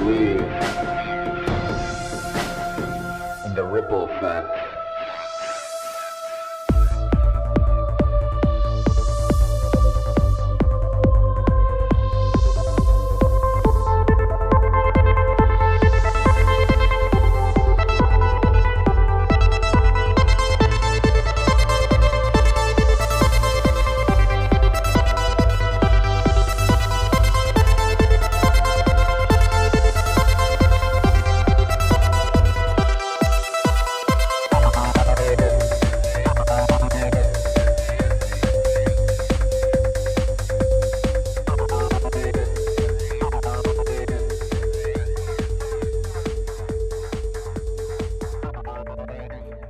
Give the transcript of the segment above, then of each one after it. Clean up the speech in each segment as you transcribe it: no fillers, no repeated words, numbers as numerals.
believe in the ripple effect.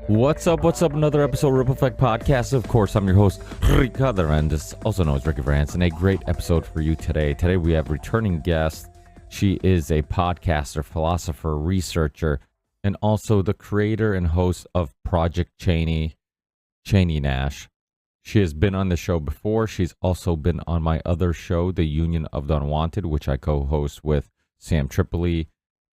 What's up? What's up? Another episode of Ripple Effect Podcast. Of course, I'm your host, Ricardo, and also known as Ricky Vance, and a great episode for you today. Today, we have returning guest. She is a podcaster, philosopher, researcher, and also the creator and host of Project Chaney, Chaney Nash. She has been on the show before. She's also been on my other show, The Union of the Unwanted, which I co-host with Sam Tripoli,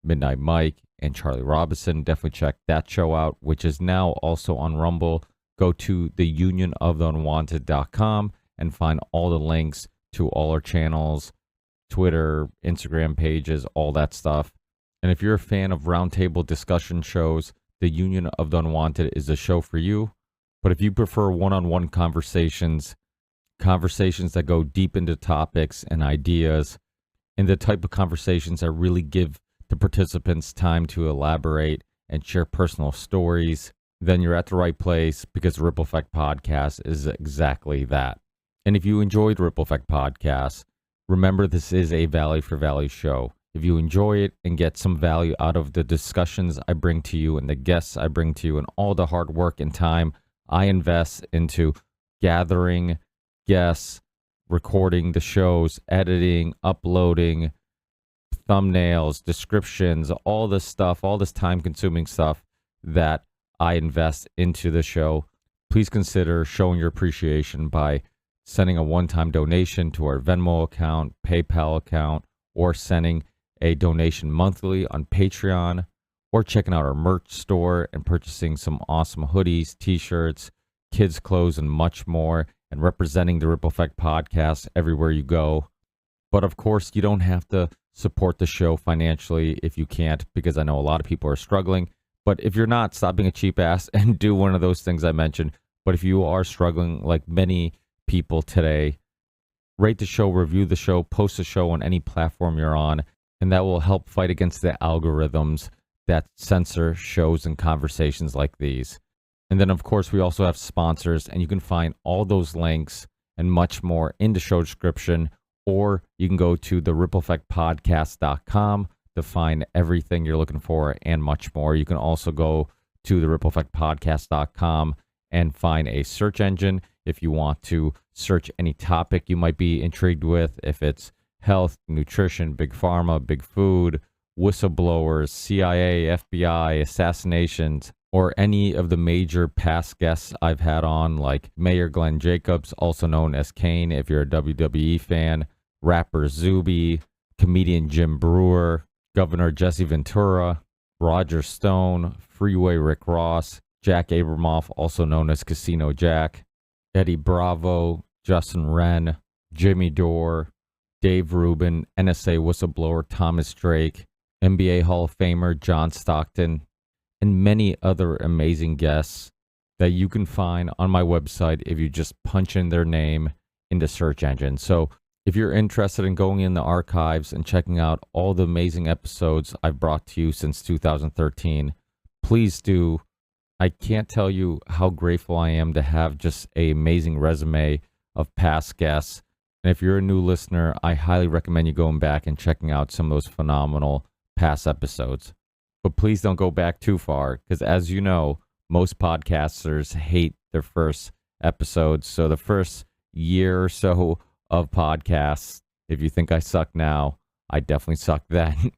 Midnight Mike, and Charlie Robinson. Definitely check that show out, which is now also on Rumble. Go to theunionoftheunwanted.com and find all the links to all our channels, Twitter, Instagram pages, all that stuff. And if you're a fan of roundtable discussion shows, The Union of the Unwanted is a show for you. But if you prefer one-on-one conversations that go deep into topics and ideas, and the type of conversations that really give the participants time to elaborate and share personal stories, then you're at the right place, because the Ripple Effect Podcast is exactly that. And if you enjoyed Ripple Effect Podcast, remember this is a value for value show. If you enjoy it and get some value out of the discussions I bring to you and the guests I bring to you and all the hard work and time I invest into gathering guests, recording the shows, editing, uploading, thumbnails, descriptions, all this stuff, all this time-consuming stuff that I invest into the show, please consider showing your appreciation by sending a one-time donation to our Venmo account, PayPal account, or sending a donation monthly on Patreon, or checking out our merch store and purchasing some awesome hoodies, t-shirts, kids' clothes, and much more, and representing the Ripple Effect Podcast everywhere you go. But of course, you don't have to support the show financially if you can't, because I know a lot of people are struggling. But if you're not, stop being a cheap ass and do one of those things I mentioned. But if you are struggling like many people today, rate the show, review the show, post the show on any platform you're on, and that will help fight against the algorithms that censor shows and conversations like these. And then, of course, we also have sponsors, and you can find all those links and much more in the show description, or you can go to the rippleeffectpodcast.com to find everything you're looking for and much more. You can also go to the rippleeffectpodcast.com and find a search engine if you want to search any topic you might be intrigued with, if it's health, nutrition, big pharma, big food, whistleblowers, CIA, FBI, assassinations, or any of the major past guests I've had on, like Mayor Glenn Jacobs, also known as Kane if you're a WWE fan, rapper Zuby, comedian Jim Brewer, Governor Jesse Ventura, Roger Stone, Freeway Rick Ross, Jack Abramoff, also known as Casino Jack, Eddie Bravo, Justin Wren, Jimmy Dore, Dave Rubin, NSA whistleblower Thomas Drake, NBA Hall of Famer John Stockton, and many other amazing guests that you can find on my website if you just punch in their name in the search engine. So if you're interested in going in the archives and checking out all the amazing episodes I've brought to you since 2013, please do. I can't tell you how grateful I am to have just an amazing resume of past guests. And if you're a new listener, I highly recommend you going back and checking out some of those phenomenal past episodes. But please don't go back too far, because as you know, most podcasters hate their first episodes. So the first year or so of podcasts, if you think I suck now, I definitely sucked then.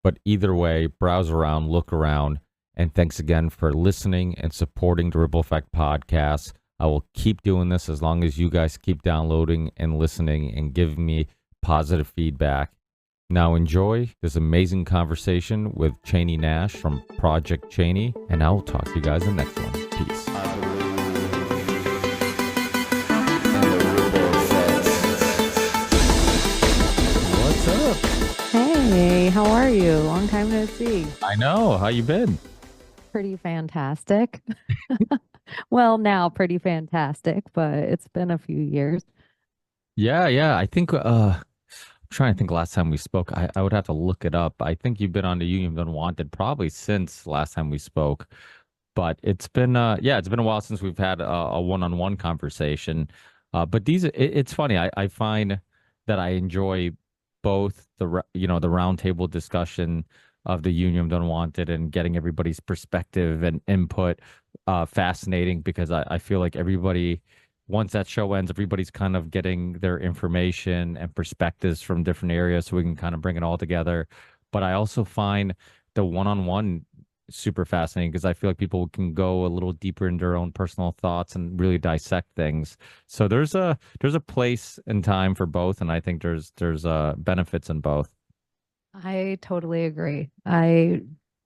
But either way, browse around, look around, and thanks again for listening and supporting the Ripple Effect Podcast. I will keep doing this as long as you guys keep downloading and listening and giving me positive feedback. Now enjoy this amazing conversation with Chaney Nash from Project Chaney, and I'll talk to you guys in the next one. Peace. What's up? Hey, how are you? Long time no see. I know. How you been? Pretty fantastic. Well, now pretty fantastic, but it's been a few years. Yeah. I think I'm trying to think last time we spoke. I would have to look it up. I think you've been on the Union of Unwanted probably since last time we spoke. But it's been yeah, it's been a while since we've had a one-on-one conversation. But it's funny. I find that I enjoy both the roundtable discussion of the Union of Unwanted and getting everybody's perspective and input fascinating because I feel like everybody, once that show ends, everybody's kind of getting their information and perspectives from different areas so we can kind of bring it all together. But I also find the one-on-one super fascinating because I feel like people can go a little deeper into their own personal thoughts and really dissect things. So there's a place and time for both, and I think there's benefits in both. I totally agree. I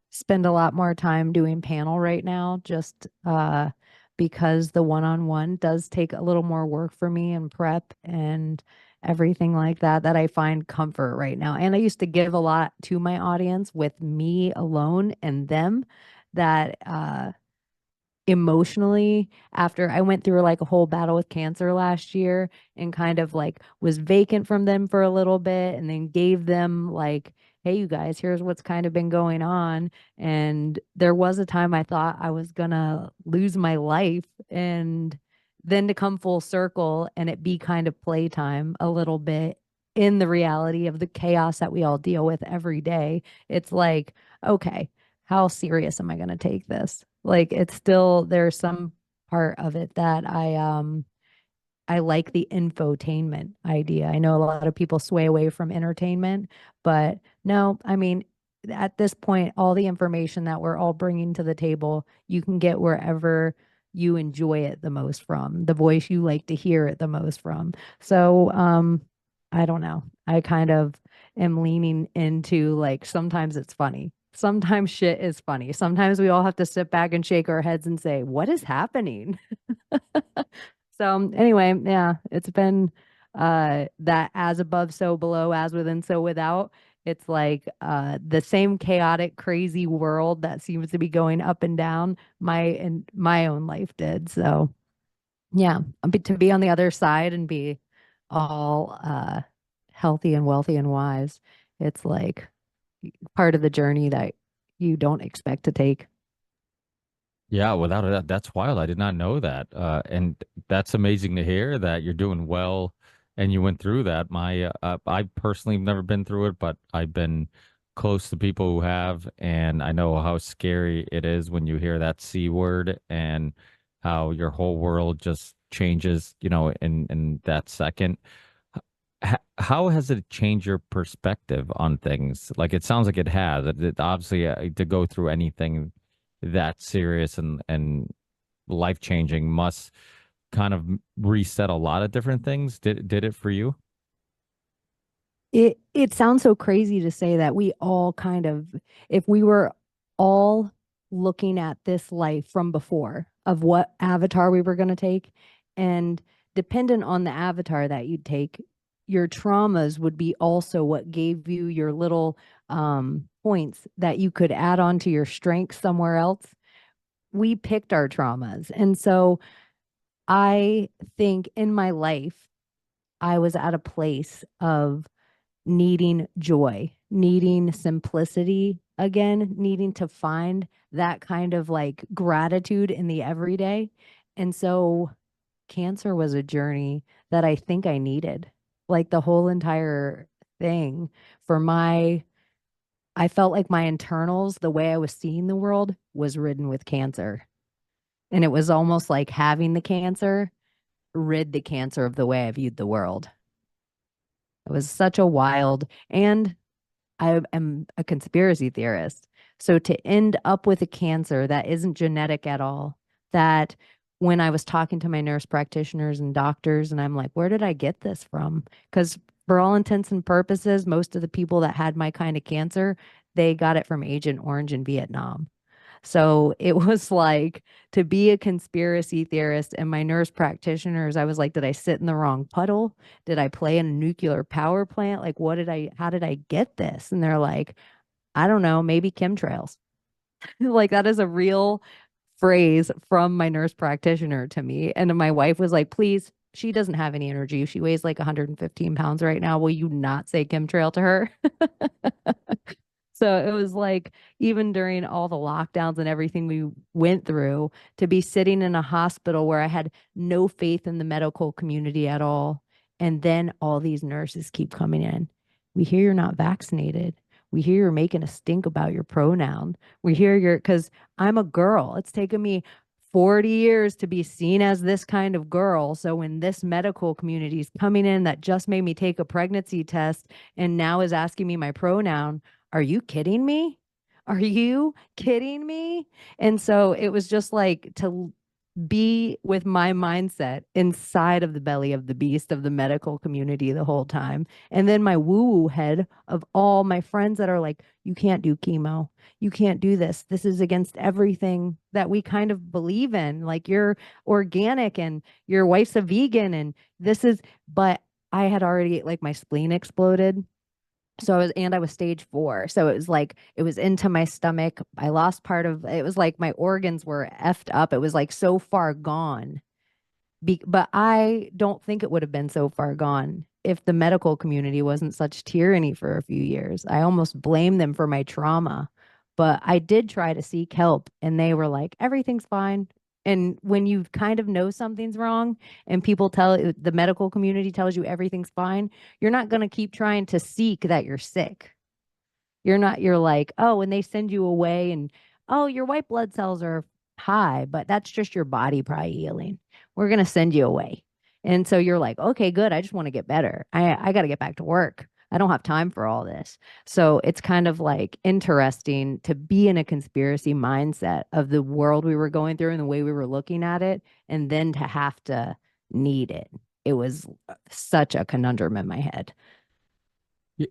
spend a lot more time doing panel right now just because the one-on-one does take a little more work for me and prep and everything like that that I find comfort right now. And I used to give a lot to my audience with me alone and them that emotionally after I went through like a whole battle with cancer last year and kind of like was vacant from them for a little bit and then gave them like, hey, you guys, here's what's kind of been going on. And there was a time I thought I was gonna lose my life and then to come full circle and it be kind of playtime a little bit in the reality of the chaos that we all deal with every day. It's like, okay, how serious am I going to take this? Like it's still there's some part of it that I like the infotainment idea. I know a lot of people sway away from entertainment, but no, I mean at this point all the information that we're all bringing to the table, you can get wherever you enjoy it the most from, the voice you like to hear it the most from. So, I don't know. I kind of am leaning into like sometimes it's funny. Sometimes shit is funny. Sometimes we all have to sit back and shake our heads and say, what is happening? So anyway, yeah, it's been that as above, so below, as within, so without. It's like the same chaotic, crazy world that seems to be going up and down. My own life did. So yeah, to be on the other side and be all healthy and wealthy and wise, it's like part of the journey that you don't expect to take. Yeah, without a doubt, that's wild. I did not know that. And that's amazing to hear that you're doing well and you went through that. I personally have never been through it, but I've been close to people who have, and I know how scary it is when you hear that C word and how your whole world just changes, in that second. How has it changed your perspective on things? Like it sounds like it has. It obviously to go through anything that serious and life changing must kind of reset a lot of different things. Did it for you? It sounds so crazy to say that we all kind of, if we were all looking at this life from before of what avatar we were going to take, and dependent on the avatar that you'd take, your traumas would be also what gave you your little points that you could add on to your strengths somewhere else. We picked our traumas. And so I think in my life, I was at a place of needing joy, needing simplicity again, needing to find that kind of like gratitude in the everyday. And so cancer was a journey that I think I needed. Like the whole entire thing for I felt like my internals, the way I was seeing the world was ridden with cancer. And it was almost like having the cancer rid the cancer of the way I viewed the world. It was such a wild, and I am a conspiracy theorist. So to end up with a cancer that isn't genetic at all, that when I was talking to my nurse practitioners and doctors, and I'm like, where did I get this from? Because For all intents and purposes, most of the people that had my kind of cancer, they got it from Agent Orange in Vietnam. So it was like, to be a conspiracy theorist, and my nurse practitioners, I was like, did I sit in the wrong puddle? Did I play in a nuclear power plant? Like, how did I get this? And they're like, I don't know, maybe chemtrails. Like, that is a real phrase from my nurse practitioner to me. And my wife was like, please, she doesn't have any energy. She weighs like 115 pounds right now. Will you not say chemtrail to her? So it was like, even during all the lockdowns and everything we went through, to be sitting in a hospital where I had no faith in the medical community at all. And then all these nurses keep coming in. We hear you're not vaccinated. We hear you're making a stink about your pronoun. We hear you're, because I'm a girl. It's taken me 40 years to be seen as this kind of girl. So when this medical community is coming in that just made me take a pregnancy test and now is asking me my pronoun, are you kidding me? Are you kidding me? And so it was just like to be with my mindset inside of the belly of the beast of the medical community the whole time. And then my woo woo head of all my friends that are like, you can't do chemo. You can't do this. This is against everything that we kind of believe in. Like, you're organic and your wife's a vegan and this is, but I had already, like, my spleen exploded. So I was stage 4. So it was like, it was into my stomach. I lost part of it. Was like my organs were effed up. It was like so far gone. But I don't think it would have been so far gone if the medical community wasn't such tyranny for a few years. I almost blame them for my trauma. But I did try to seek help, and they were like, everything's fine. And when you kind of know something's wrong and people tell the medical community tells you everything's fine, you're not going to keep trying to seek that you're sick. You're like, oh, and they send you away and, oh, your white blood cells are high, but that's just your body probably healing. We're going to send you away. And so you're like, okay, good. I just want to get better. I got to get back to work. I don't have time for all this. So it's kind of like interesting to be in a conspiracy mindset of the world we were going through and the way we were looking at it, and then to have to need it. It was such a conundrum in my head.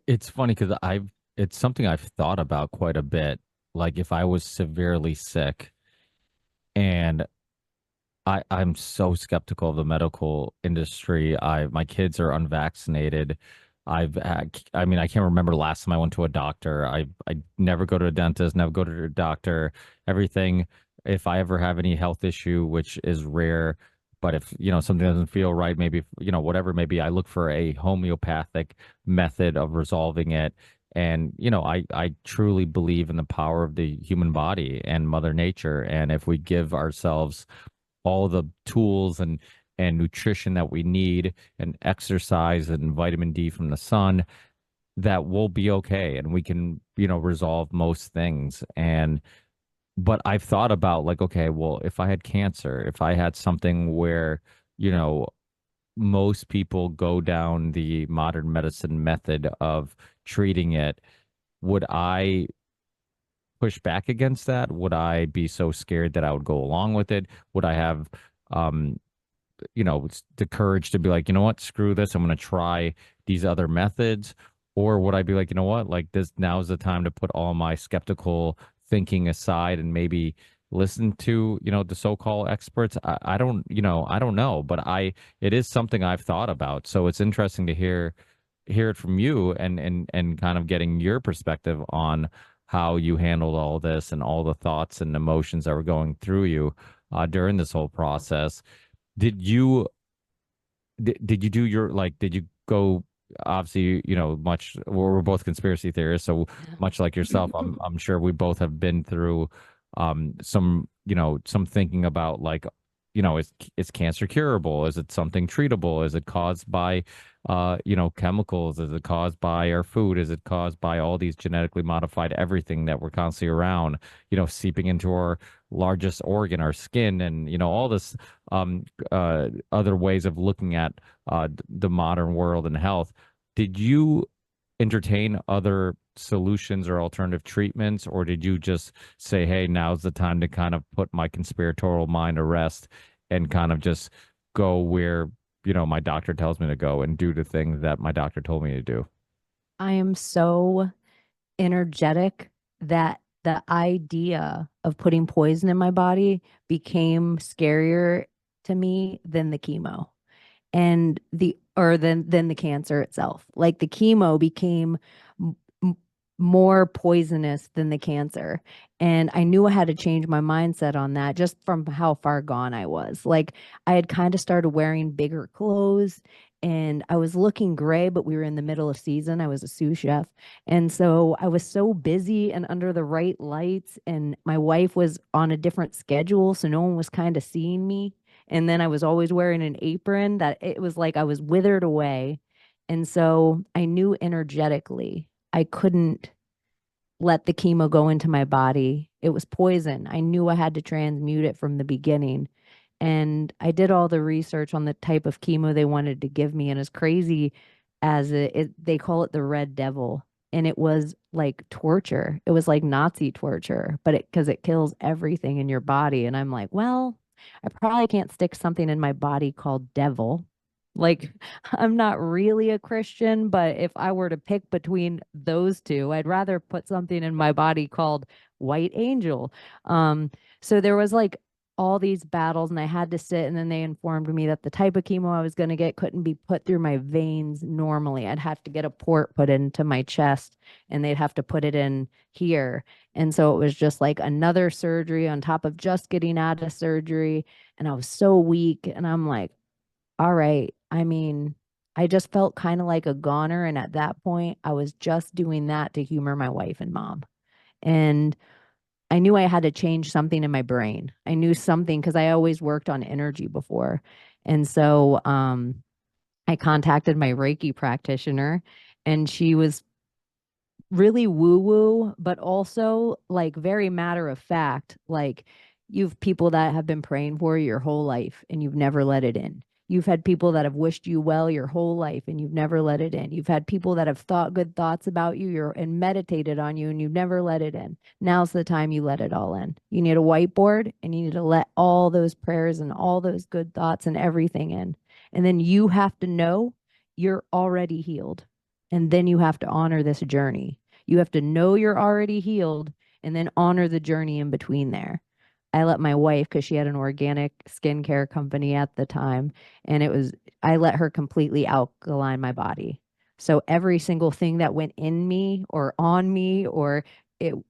It's funny because it's something I've thought about quite a bit. Like, if I was severely sick, and I'm so skeptical of the medical industry. My kids are unvaccinated. I mean, I can't remember the last time I went to a doctor. I never go to a dentist, never go to a doctor. Everything, if I ever have any health issue, which is rare, but if, something doesn't feel right, maybe, whatever, maybe I look for a homeopathic method of resolving it. And, I truly believe in the power of the human body and Mother Nature. And if we give ourselves all the tools and nutrition that we need, and exercise and vitamin D from the sun, that we'll be okay, and we can, resolve most things. But I've thought about, like, okay, well, if I had cancer, if I had something where, you know, most people go down the modern medicine method of treating it, would I push back against that? Would I be so scared that I would go along with it? Would I have, um, the courage to be like, you know what, screw this, I'm going to try these other methods? Or would I be like, you know what, like, this, now's the time to put all my skeptical thinking aside and maybe listen to, the so-called experts? I don't know, but it is something I've thought about. So it's interesting to hear it from you, and kind of getting your perspective on how you handled all this and all the thoughts and emotions that were going through you during this whole process. Did you did you do your, like, did you go, obviously, much, we're both conspiracy theorists, so much like yourself, I'm sure we both have been through some, some thinking about, like, is cancer curable? Is it something treatable? Is it caused by chemicals? Is it caused by our food? Is it caused by all these genetically modified everything that we're constantly around, seeping into our largest organ, our skin, and all this other ways of looking at the modern world and health? Did you entertain other solutions or alternative treatments, or did you just say, hey, now's the time to kind of put my conspiratorial mind to rest and kind of just go where my doctor tells me to go and do the things that my doctor told me to do. I am so energetic that the idea of putting poison in my body became scarier to me than the chemo and the or than the cancer itself. Like the chemo became m- m- more poisonous than the cancer. And I knew I had to change my mindset on that just from how far gone I was. Like I had kind of started wearing bigger clothes and I was looking gray, but we were in the middle of season. I was a sous chef. And so I was so busy and under the right lights, and my wife was on a different schedule. So no one was kind of seeing me. And then I was always wearing an apron that it was like I was withered away. And so I knew energetically I couldn't let the chemo go into my body. It was poison. I knew I had to transmute it from the beginning. And I did all the research on the type of chemo they wanted to give me. And as crazy as they call it the red devil. And it was like torture. It was like Nazi torture, but because it kills everything in your body. And I'm like, well, I probably can't stick something in my body called devil. Like, I'm not really a Christian, but if I were to pick between those two, I'd rather put something in my body called white angel. Um, so there was like all these battles, and I had to sit, and then they informed me that the type of chemo I was going to get couldn't be put through my veins normally. I'd have to get a port put into my chest, and they'd have to put it in here. And so it was just like another surgery on top of just getting out of surgery. And I was so weak, and I'm like, all right. I mean, I just felt kind of like a goner. And at that point, I was just doing that to humor my wife and mom. And I knew I had to change something in my brain. I knew something because I always worked on energy before. And so I contacted my Reiki practitioner, and she was really woo woo, but also like very matter of fact. Like you've people that have been praying for you your whole life and you've never let it in. You've had people that have wished you well your whole life and you've never let it in. You've had people that have thought good thoughts about you and meditated on you and you've never let it in. Now's the time you let it all in. You need a whiteboard and you need to let all those prayers and all those good thoughts and everything in. And then you have to know you're already healed. And then you have to honor this journey. You have to know you're already healed and then honor the journey in between there. I let my wife, because she had an organic skincare company at the time, and I let her completely alkaline my body. So every single thing that went in me or on me,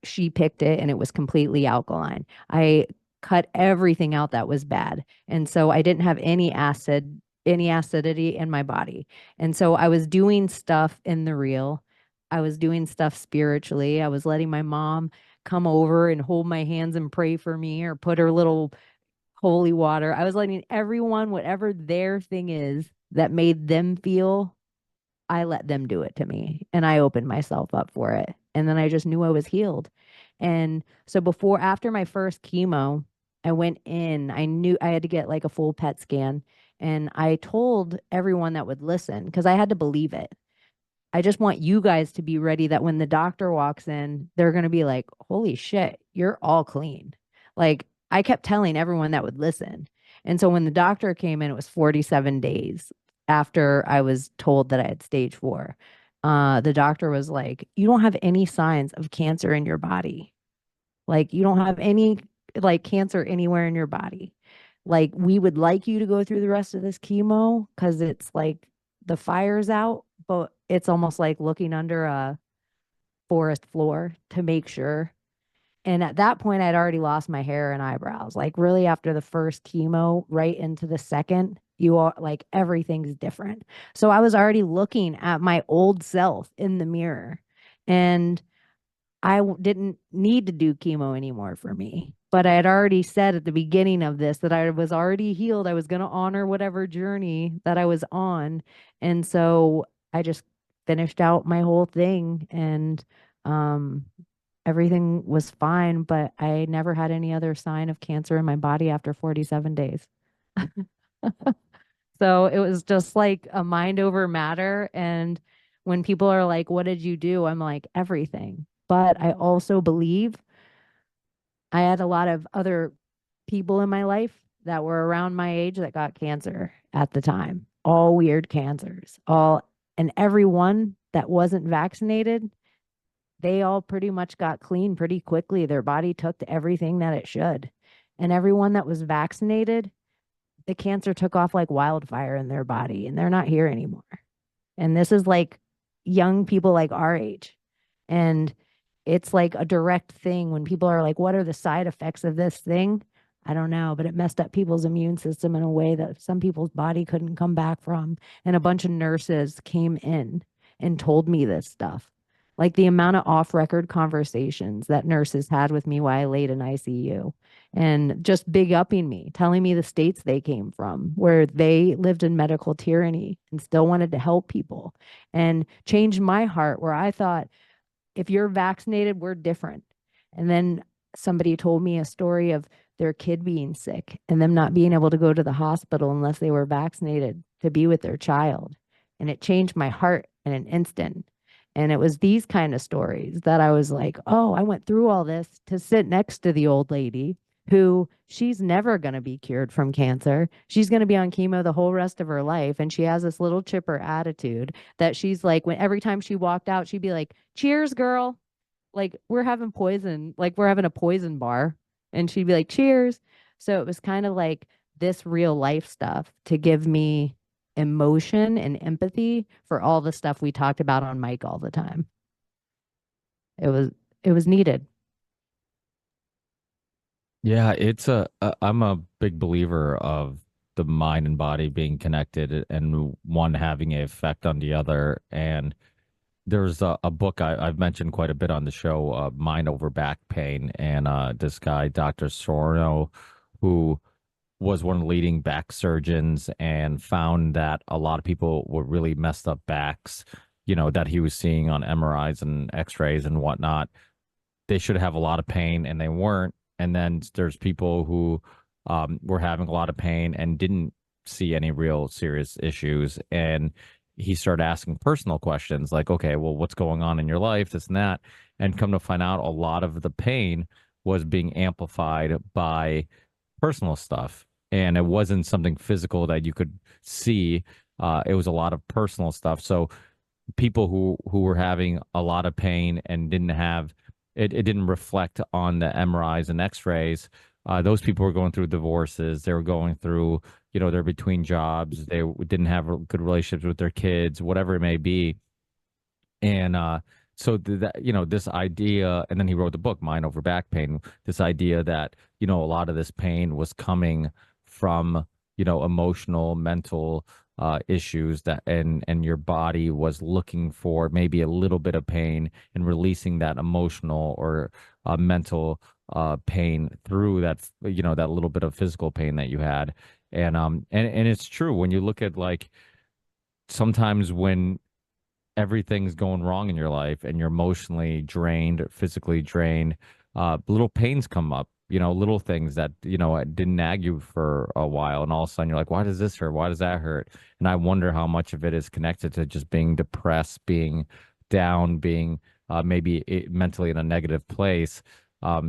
she picked it and it was completely alkaline. I cut everything out that was bad. And so I didn't have any acidity in my body. And so I was doing stuff in the real. I was doing stuff spiritually. I was letting my mom come over and hold my hands and pray for me or put her little holy water. I was letting everyone, whatever their thing is that made them feel, I let them do it to me and I opened myself up for it. And then I just knew I was healed. And so after my first chemo, I went in, I knew I had to get like a full PET scan. And I told everyone that would listen because I had to believe it. I just want you guys to be ready that when the doctor walks in, they're going to be like, holy shit, you're all clean. Like I kept telling everyone that would listen. And so when the doctor came in, it was 47 days after I was told that I had stage four. The doctor was like, you don't have any signs of cancer in your body. Like you don't have any like cancer anywhere in your body. Like we would like you to go through the rest of this chemo because it's like the fire's out, but it's almost like looking under a forest floor to make sure. And at that point, I'd already lost my hair and eyebrows. Like really after the first chemo, right into the second, you are like everything's different. So I was already looking at my old self in the mirror. And didn't need to do chemo anymore for me. But I had already said at the beginning of this that I was already healed. I was going to honor whatever journey that I was on. And so I just finished out my whole thing and um, everything was fine. But I never had any other sign of cancer in my body after 47 days. So it was just like a mind over matter. And when people are like, what did you do? I'm like, everything. But I also believe I had a lot of other people in my life that were around my age that got cancer at the time. all weird cancers, all, and everyone that wasn't vaccinated, they all pretty much got clean pretty quickly. Their body took to everything that it should. And everyone that was vaccinated, the cancer took off like wildfire in their body and they're not here anymore. And this is like young people like our age. And it's like a direct thing when people are like, what are the side effects of this thing? I don't know, but it messed up people's immune system in a way that some people's body couldn't come back from. And a bunch of nurses came in and told me this stuff. Like the amount of off record conversations that nurses had with me while I laid in ICU and just big upping me, telling me the states they came from, where they lived in medical tyranny and still wanted to help people, and changed my heart where I thought, if you're vaccinated, we're different. And then somebody told me a story of their kid being sick and them not being able to go to the hospital unless they were vaccinated to be with their child. And it changed my heart in an instant. And it was these kind of stories that I was like, oh, I went through all this to sit next to the old lady who she's never going to be cured from cancer. She's going to be on chemo the whole rest of her life. And she has this little chipper attitude that she's like, when every time she walked out, she'd be like, cheers, girl. Like we're having poison, like we're having a poison bar. And she'd be like, cheers. So it was kind of like this real life stuff to give me emotion and empathy for all the stuff we talked about on mic all the time. It was it was needed. Yeah, I'm a big believer of the mind and body being connected and one having an effect on the other. And there's a book I've mentioned quite a bit on the show, Mind Over Back Pain. And this guy, Dr. Sorno, who was one of the leading back surgeons and found that a lot of people were really messed up backs, that he was seeing on MRIs and X-rays and whatnot. They should have a lot of pain and they weren't. And then there's people who were having a lot of pain and didn't see any real serious issues. And he started asking personal questions like, okay, well, what's going on in your life, this and that. And come to find out, a lot of the pain was being amplified by personal stuff. And it wasn't something physical that you could see. It was a lot of personal stuff. So people who were having a lot of pain and didn't have it didn't reflect on the MRIs and X-rays. Those people were going through divorces. They were going through, they're between jobs. They didn't have good relationships with their kids, whatever it may be. And so that, this idea, and then he wrote the book, Mind Over Back Pain, this idea that, a lot of this pain was coming from, emotional, mental issues that and your body was looking for maybe a little bit of pain and releasing that emotional or mental pain through that, that little bit of physical pain that you had. And it's true when you look at like sometimes when everything's going wrong in your life and you're emotionally drained, physically drained, little pains come up, little things that, didn't nag you for a while. And all of a sudden you're like, why does this hurt? Why does that hurt? And I wonder how much of it is connected to just being depressed, being down, being mentally in a negative place.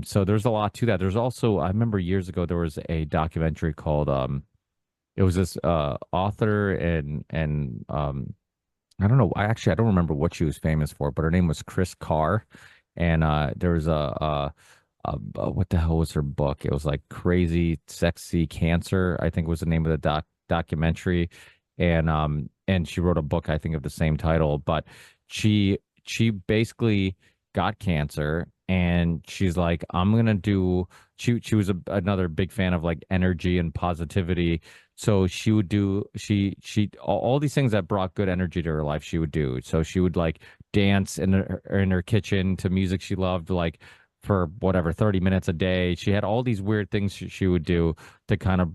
So there's a lot to that. There's also, I remember years ago, there was a documentary called, it was this author and I don't know. I don't remember what she was famous for, but her name was Chris Carr. And there was what the hell was her book? It was like Crazy Sexy Cancer, I think was the name of the documentary. And she wrote a book, I think, of the same title. But she basically got cancer and she's like, I'm gonna do she was another big fan of like energy and positivity. So she would do all these things that brought good energy to her life, she would do. So she would like dance in her kitchen to music she loved, like for whatever 30 minutes a day. She had all these weird things she would do to kind of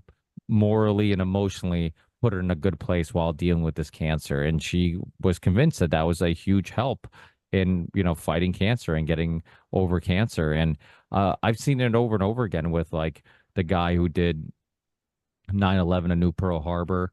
morally and emotionally put her in a good place while dealing with this cancer. And she was convinced that that was a huge help in, fighting cancer and getting over cancer. And I've seen it over and over again with like the guy who did 9/11, A New Pearl Harbor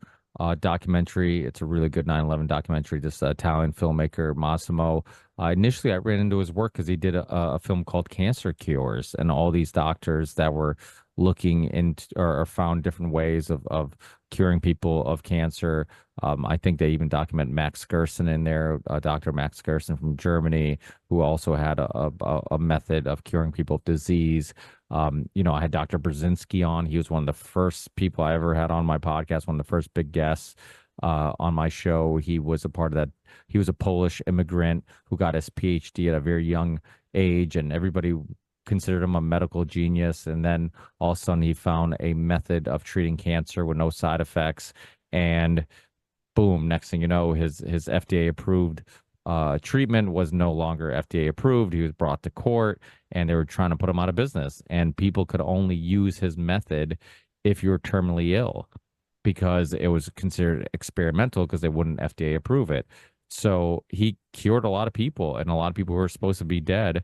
documentary. It's a really good 9/11 documentary. This Italian filmmaker, Massimo. Initially, I ran into his work because he did a film called Cancer Cures, and all these doctors that were looking into or found different ways of curing people of cancer. I think they even document Max Gerson in there, Dr. Max Gerson from Germany, who also had a method of curing people of disease. I had Dr. Brzezinski on. He was one of the first people I ever had on my podcast, one of the first big guests on my show. He was a part of that. He was a Polish immigrant who got his PhD at a very young age, and everybody considered him a medical genius. And then all of a sudden, he found a method of treating cancer with no side effects. And boom, next thing you know, his FDA approved treatment was no longer FDA approved. He was brought to court and they were trying to put him out of business. And people could only use his method if you were terminally ill because it was considered experimental because they wouldn't FDA approve it. So he cured a lot of people, and a lot of people who were supposed to be dead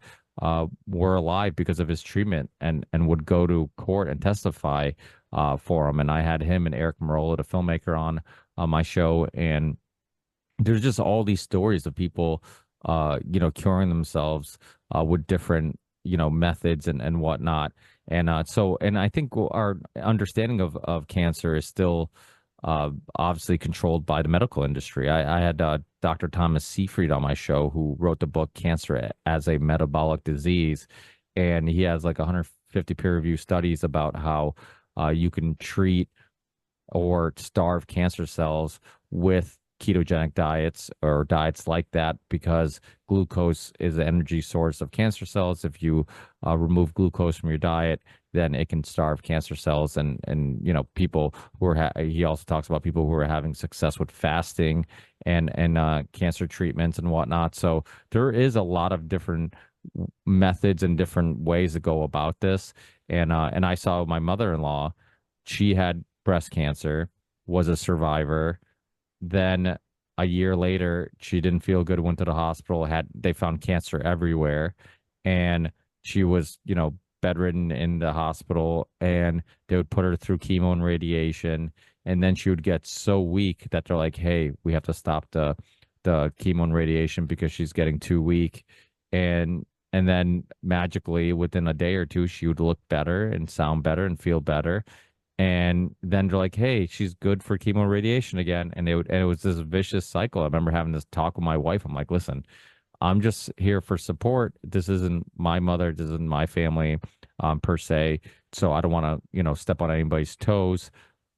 were alive because of his treatment and would go to court and testify for him. And I had him and Eric Marola, the filmmaker, on my show, and there's just all these stories of people, curing themselves with different, methods and whatnot. And I think our understanding of cancer is still obviously controlled by the medical industry. I had Dr. Thomas Seyfried on my show, who wrote the book Cancer as a Metabolic Disease. And he has like 150 peer-reviewed studies about how you can treat or starve cancer cells with ketogenic diets or diets like that, because glucose is the energy source of cancer cells. If you remove glucose from your diet, then it can starve cancer cells. And people who are he also talks about people who are having success with fasting and cancer treatments and whatnot. So there is a lot of different methods and different ways to go about this. And I saw my mother-in-law. She had breast cancer, was a survivor. Then a year later, she didn't feel good, went to the hospital, they found cancer everywhere. And she was, bedridden in the hospital, and they would put her through chemo and radiation. And then she would get so weak that they're like, hey, we have to stop the chemo and radiation because she's getting too weak. And then magically within a day or two, she would look better and sound better and feel better. And then they're like, hey, she's good for chemo radiation again. And it was this vicious cycle. I remember having this talk with my wife. I'm like, listen, I'm just here for support. This isn't my mother. This isn't my family, per se. So I don't want to, step on anybody's toes.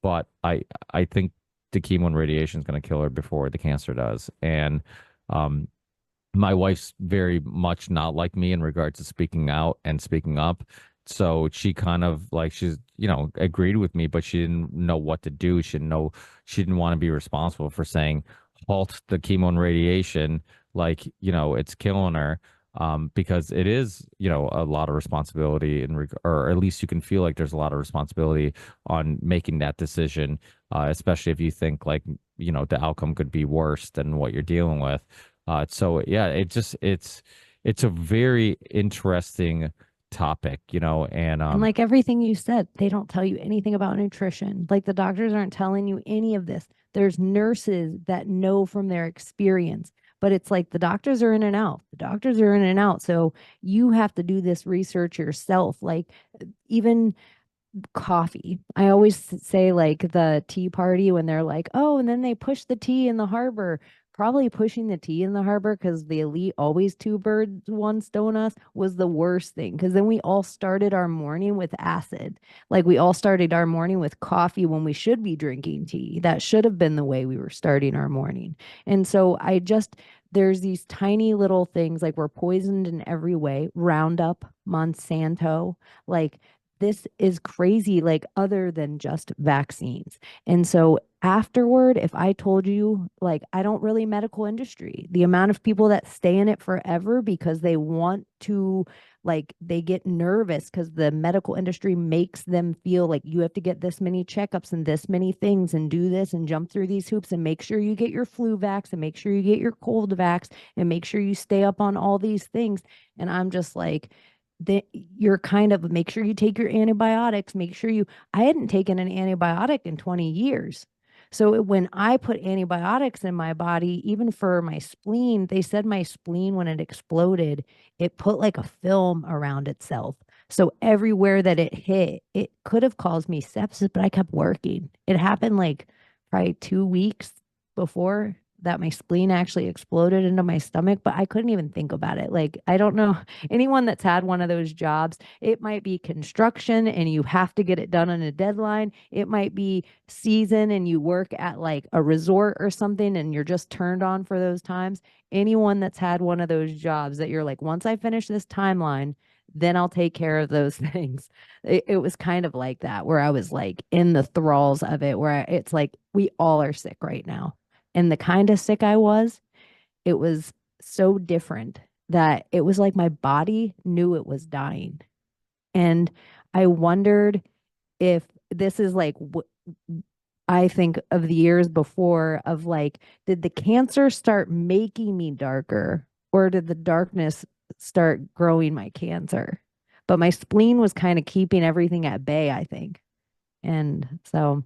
But I think the chemo and radiation is going to kill her before the cancer does. And my wife's very much not like me in regards to speaking out and speaking up. So she kind of like she's agreed with me, but she didn't know what to do. She didn't want to be responsible for saying halt the chemo and radiation, like it's killing her, because it is a lot of responsibility or at least you can feel like there's a lot of responsibility on making that decision, especially if you think like the outcome could be worse than what you're dealing with. So yeah, it's a very interesting topic, and And like everything you said, they don't tell you anything about nutrition. Like the doctors aren't telling you any of this. There's nurses that know from their experience, but it's like the doctors are in and out. The doctors are in and out. So you have to do this research yourself. Like even coffee. I always say like the tea party when they're like, oh, and then they push the tea in the harbor. Probably pushing the tea in the harbor because the elite always two birds, one stone us was the worst thing. Because then we all started our morning with acid. Like we all started our morning with coffee when we should be drinking tea. That should have been the way we were starting our morning. And so there's these tiny little things like we're poisoned in every way. Roundup, Monsanto, like this is crazy, like other than just vaccines. And so afterward, if I told you, like, I don't really medical industry, the amount of people that stay in it forever because they want to, like, they get nervous because the medical industry makes them feel like you have to get this many checkups and this many things and do this and jump through these hoops and make sure you get your flu vax and make sure you get your cold vax and make sure you stay up on all these things. And I'm just like, that you're kind of make sure you take your antibiotics, make sure I hadn't taken an antibiotic in 20 years. So when I put antibiotics in my body, even for my spleen, they said my spleen, when it exploded, it put like a film around itself. So everywhere that it hit, it could have caused me sepsis, but I kept working. It happened like probably 2 weeks before that my spleen actually exploded into my stomach, but I couldn't even think about it. Like, I don't know anyone that's had one of those jobs. It might be construction and you have to get it done on a deadline. It might be season and you work at like a resort or something and you're just turned on for those times. Anyone that's had one of those jobs that you're like, once I finish this timeline, then I'll take care of those things. It was kind of like that, where I was like in the thralls of it, where it's like we all are sick right now. And the kind of sick I was, it was so different that it was like my body knew it was dying. And I wondered if this is like what I think of the years before of like, did the cancer start making me darker or did the darkness start growing my cancer? But my spleen was kind of keeping everything at bay, I think. And so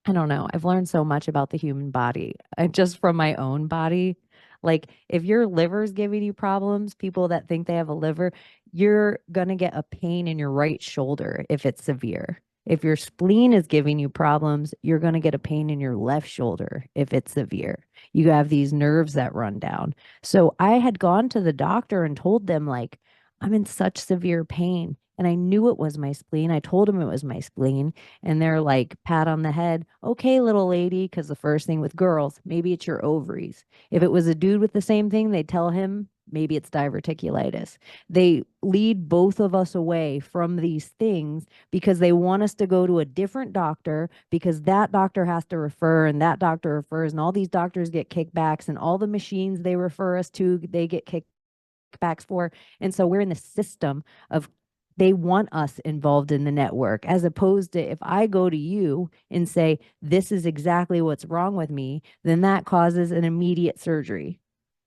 I don't know. I've learned so much about the human body, just from my own body. Like, if your liver's giving you problems, people that think they have a liver, you're going to get a pain in your right shoulder if it's severe. If your spleen is giving you problems, you're going to get a pain in your left shoulder if it's severe. You have these nerves that run down. So I had gone to the doctor and told them, like, I'm in such severe pain. And I knew it was my spleen. I told him it was my spleen. And they're like, pat on the head. Okay, little lady. Because the first thing with girls, maybe it's your ovaries. If it was a dude with the same thing, they'd tell him maybe it's diverticulitis. They lead both of us away from these things because they want us to go to a different doctor because that doctor has to refer and that doctor refers and all these doctors get kickbacks and all the machines they refer us to, they get kickbacks for. And so we're in the system of they want us involved in the network as opposed to if I go to you and say, this is exactly what's wrong with me, then that causes an immediate surgery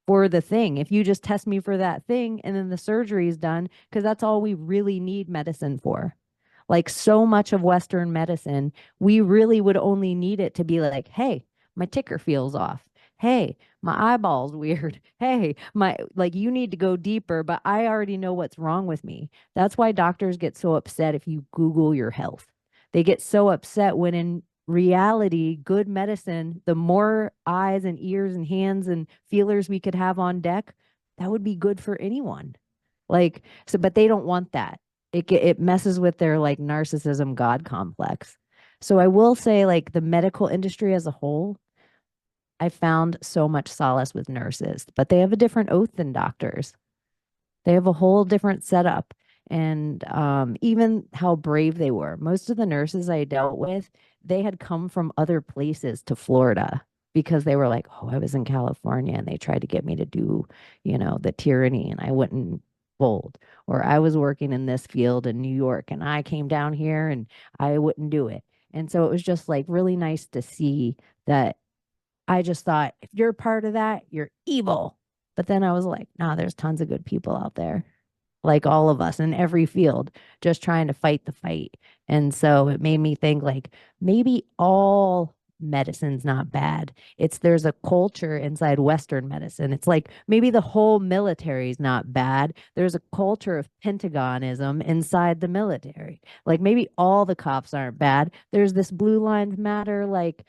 for the thing. If you just test me for that thing and then the surgery is done, because that's all we really need medicine for. Like so much of Western medicine, we really would only need it to be like, hey, my ticker feels off. Hey, my eyeball's weird. Hey, my like you need to go deeper, but I already know what's wrong with me. That's why doctors get so upset if you Google your health. They get so upset when in reality, good medicine, the more eyes and ears and hands and feelers we could have on deck, that would be good for anyone. Like, so, but they don't want that. It messes with their like narcissism God complex. So I will say, like, the medical industry as a whole, I found so much solace with nurses, but they have a different oath than doctors. They have a whole different setup. And even how brave they were. Most of the nurses I dealt with, they had come from other places to Florida because they were like, oh, I was in California and they tried to get me to do, the tyranny and I wouldn't fold. Or I was working in this field in New York and I came down here and I wouldn't do it. And so it was just like really nice to see that. I just thought, if you're part of that, you're evil. But then I was like, nah, there's tons of good people out there, like all of us in every field, just trying to fight the fight. And so it made me think, like, maybe all medicine's not bad. It's there's a culture inside Western medicine. It's like maybe the whole military is not bad. There's a culture of pentagonism inside the military. Like maybe all the cops aren't bad. There's this blue lives matter, like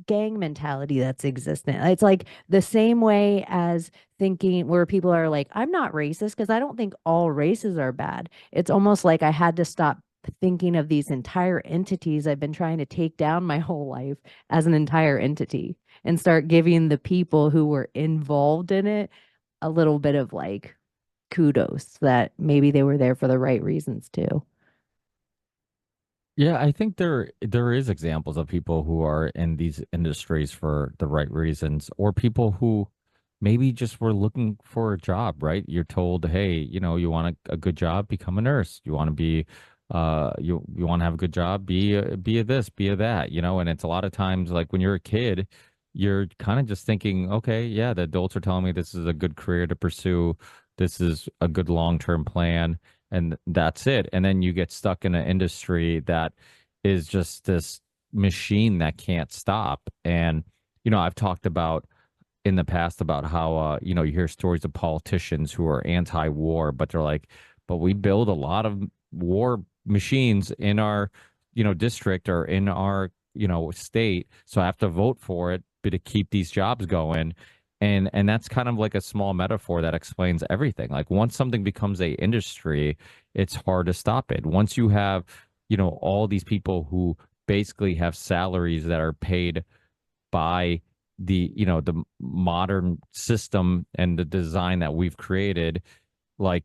gang mentality that's existent. It's like the same way as thinking where people are like, I'm not racist because I don't think all races are bad. It's almost like I had to stop thinking of these entire entities I've been trying to take down my whole life as an entire entity and start giving the people who were involved in it a little bit of like kudos that maybe they were there for the right reasons too. Yeah, I think there is examples of people who are in these industries for the right reasons, or people who maybe just were looking for a job, right? You're told, hey, you want a good job, become a nurse. You want to be, you want to have a good job, be a this, be a that, and it's a lot of times like when you're a kid, you're kind of just thinking, okay, yeah, the adults are telling me this is a good career to pursue, this is a good long-term plan and that's it. And then you get stuck in an industry that is just this machine that can't stop. And, I've talked about in the past about how, you hear stories of politicians who are anti-war, but they're like, but we build a lot of war machines in our, district or in our, state. So I have to vote for it, but to keep these jobs going. And that's kind of like a small metaphor that explains everything. Like once something becomes a industry, it's hard to stop it. Once you have, all these people who basically have salaries that are paid by the modern system and the design that we've created, like,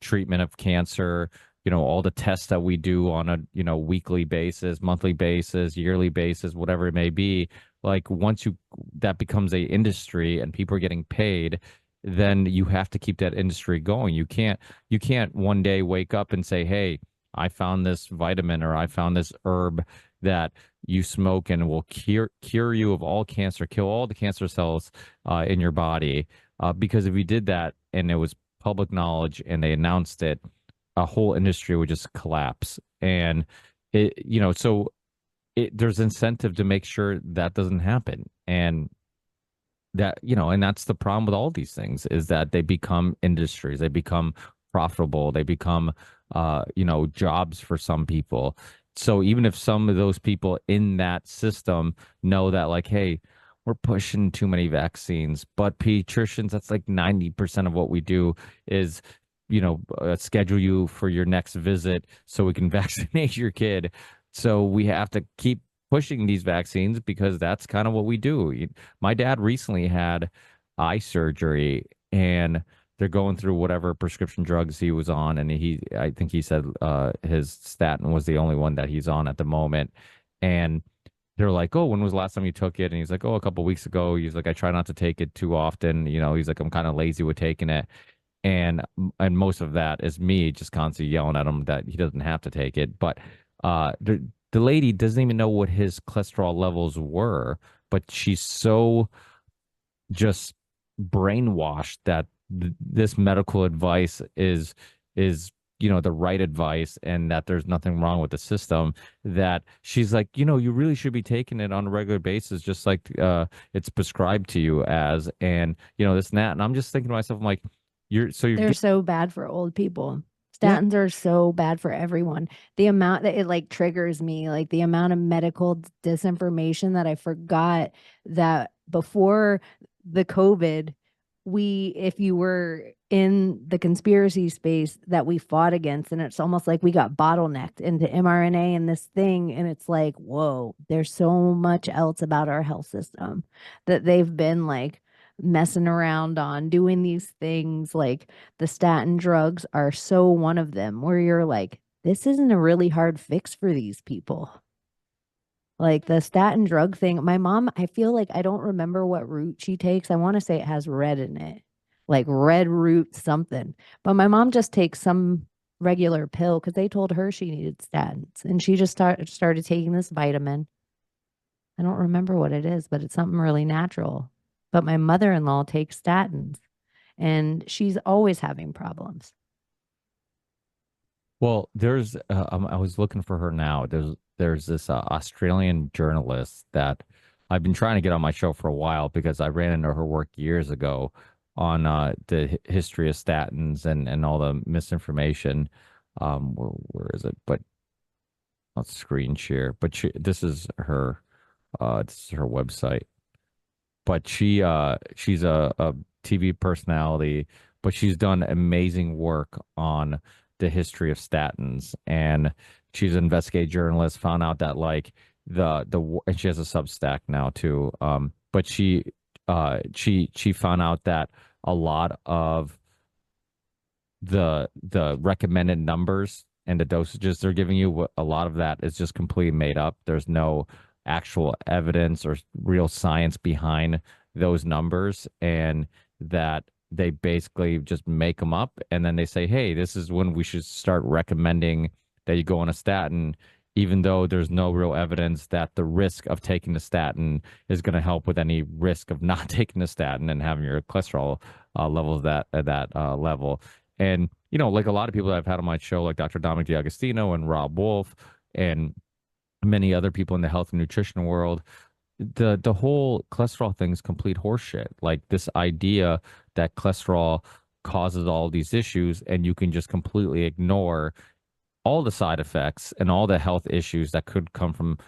treatment of cancer, all the tests that we do on a, weekly basis, monthly basis, yearly basis, whatever it may be. Like once that becomes a industry and people are getting paid, then you have to keep that industry going. You can't one day wake up and say, "Hey, I found this vitamin or I found this herb that you smoke and will cure you of all cancer, kill all the cancer cells in your body." Because if we did that and it was public knowledge and they announced it, a whole industry would just collapse. And there's incentive to make sure that doesn't happen. And and that's the problem with all these things, is that they become industries, they become profitable, they become jobs for some people. So even if some of those people in that system know that, like, hey, we're pushing too many vaccines, but pediatricians, that's like 90% of what we do is schedule you for your next visit so we can vaccinate your kid. So we have to keep pushing these vaccines because that's kind of what we do. My dad recently had eye surgery, and they're going through whatever prescription drugs he was on, and I think he said his statin was the only one that he's on at the moment. And they're like, "Oh, when was the last time you took it?" And he's like, "Oh, a couple weeks ago." He's like, "I try not to take it too often. He's like, I'm kind of lazy with taking it." And most of that is me just constantly yelling at him that he doesn't have to take it. But the lady doesn't even know what his cholesterol levels were, but she's so just brainwashed that this medical advice is the right advice, and that there's nothing wrong with the system, that she's like, you really should be taking it on a regular basis, just like it's prescribed to you as, and this and that. And I'm just thinking to myself, I'm like, you're They're so bad for old people. yeah. Statins are so bad for everyone. The amount that it like triggers me, like the amount of medical disinformation, that I forgot that before the COVID, if you were in the conspiracy space, that we fought against, and it's almost like we got bottlenecked into mRNA and this thing. And it's like, whoa, there's so much else about our health system that they've been like messing around on, doing these things. Like the statin drugs are so one of them, where you're like, this isn't a really hard fix for these people. Like the statin drug thing, my mom, I feel like I don't remember what root she takes. I want to say it has red in it, like red root something. But my mom just takes some regular pill because they told her she needed statins, and she just started taking this vitamin. I don't remember what it is, but it's something really natural. But my mother-in-law takes statins, and she's always having problems. Well, I was looking for her now. There's this Australian journalist that I've been trying to get on my show for a while, because I ran into her work years ago on the history of statins and all the misinformation. Where is it? But I'll screen share. But this is her website. But she's a TV personality, but she's done amazing work on the history of statins. And she's an investigative journalist, found out that, like, and she has a Substack now too. But she found out that a lot of the recommended numbers and the dosages they're giving you, a lot of that is just completely made up. There's no actual evidence or real science behind those numbers, and that they basically just make them up, and then they say, hey, this is when we should start recommending that you go on a statin, even though there's no real evidence that the risk of taking the statin is going to help with any risk of not taking the statin and having your cholesterol levels at that level. And, like a lot of people that I've had on my show, like Dr. Dominic D'Agostino and Rob Wolf and many other people in the health and nutrition world, the whole cholesterol thing is complete horseshit. Like this idea that cholesterol causes all these issues and you can just completely ignore all the side effects and all the health issues that could come from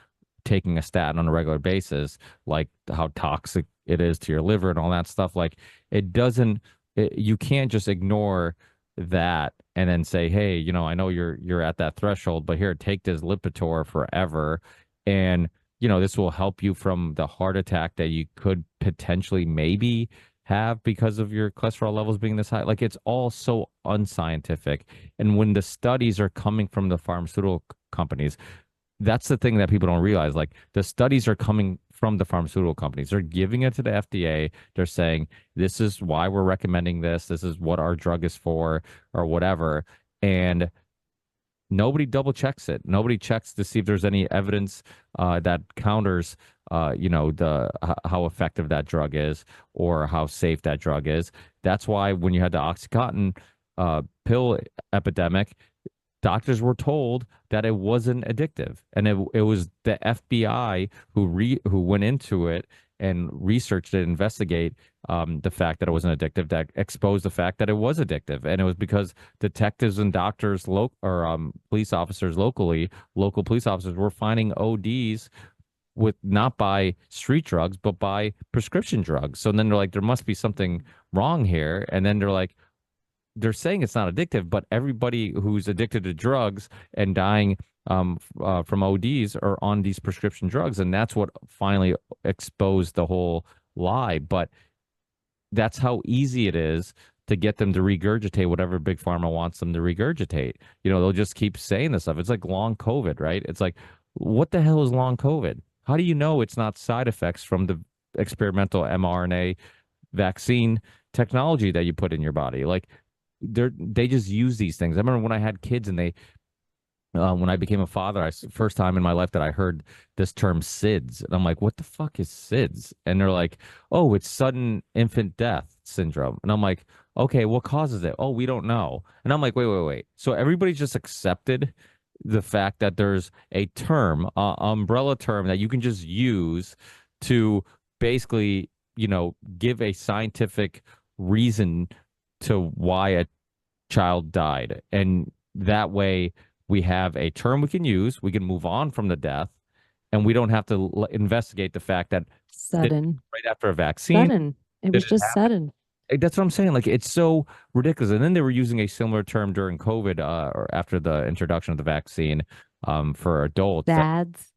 taking a statin on a regular basis, like how toxic it is to your liver and all that stuff. Like it doesn't, you can't just ignore that and then say, hey, I know you're at that threshold, but here, take this Lipitor forever, and this will help you from the heart attack that you could potentially maybe have because of your cholesterol levels being this high. Like it's all so unscientific. And when the studies are coming from the pharmaceutical companies, that's the thing that people don't realize. Like the studies are coming from the pharmaceutical companies. They're giving it to the FDA. They're saying, this is why we're recommending this. This is what our drug is for, or whatever. And nobody double checks it. Nobody checks to see if there's any evidence that counters, how effective that drug is or how safe that drug is. That's why when you had the OxyContin pill epidemic, doctors were told that it wasn't addictive, and it was the FBI who went into it and researched it, investigate the fact that it wasn't addictive, that exposed the fact that it was addictive, and it was because detectives and doctors, police officers locally, local police officers were finding ODs with not by street drugs but by prescription drugs. So then they're like, there must be something wrong here, and then they're saying it's not addictive, but everybody who's addicted to drugs and dying from ODs are on these prescription drugs, and that's what finally exposed the whole lie. But that's how easy it is to get them to regurgitate whatever big pharma wants them to regurgitate. They'll just keep saying this stuff. It's like long COVID, right? It's like, what the hell is long COVID? How do you know it's not side effects from the experimental mRNA vaccine technology that you put in your body? Like, they just use these things. I remember when I had kids and when I became a father, first time in my life that I heard this term SIDS, and I'm like, what the fuck is SIDS? And they're like, oh, it's sudden infant death syndrome. And I'm like, okay, what causes it? Oh, we don't know. And I'm like, wait. So everybody just accepted the fact that there's a term, umbrella term that you can just use to basically, give a scientific reason to why a child died. And that way we have a term we can use, we can move on from the death, and we don't have to investigate the fact that Sudden. right after a vaccine, Sudden. It did was it just happen? sudden. That's what I'm saying. Like it's so ridiculous. And then they were using a similar term during COVID, or after the introduction of the vaccine, for adults. SADS.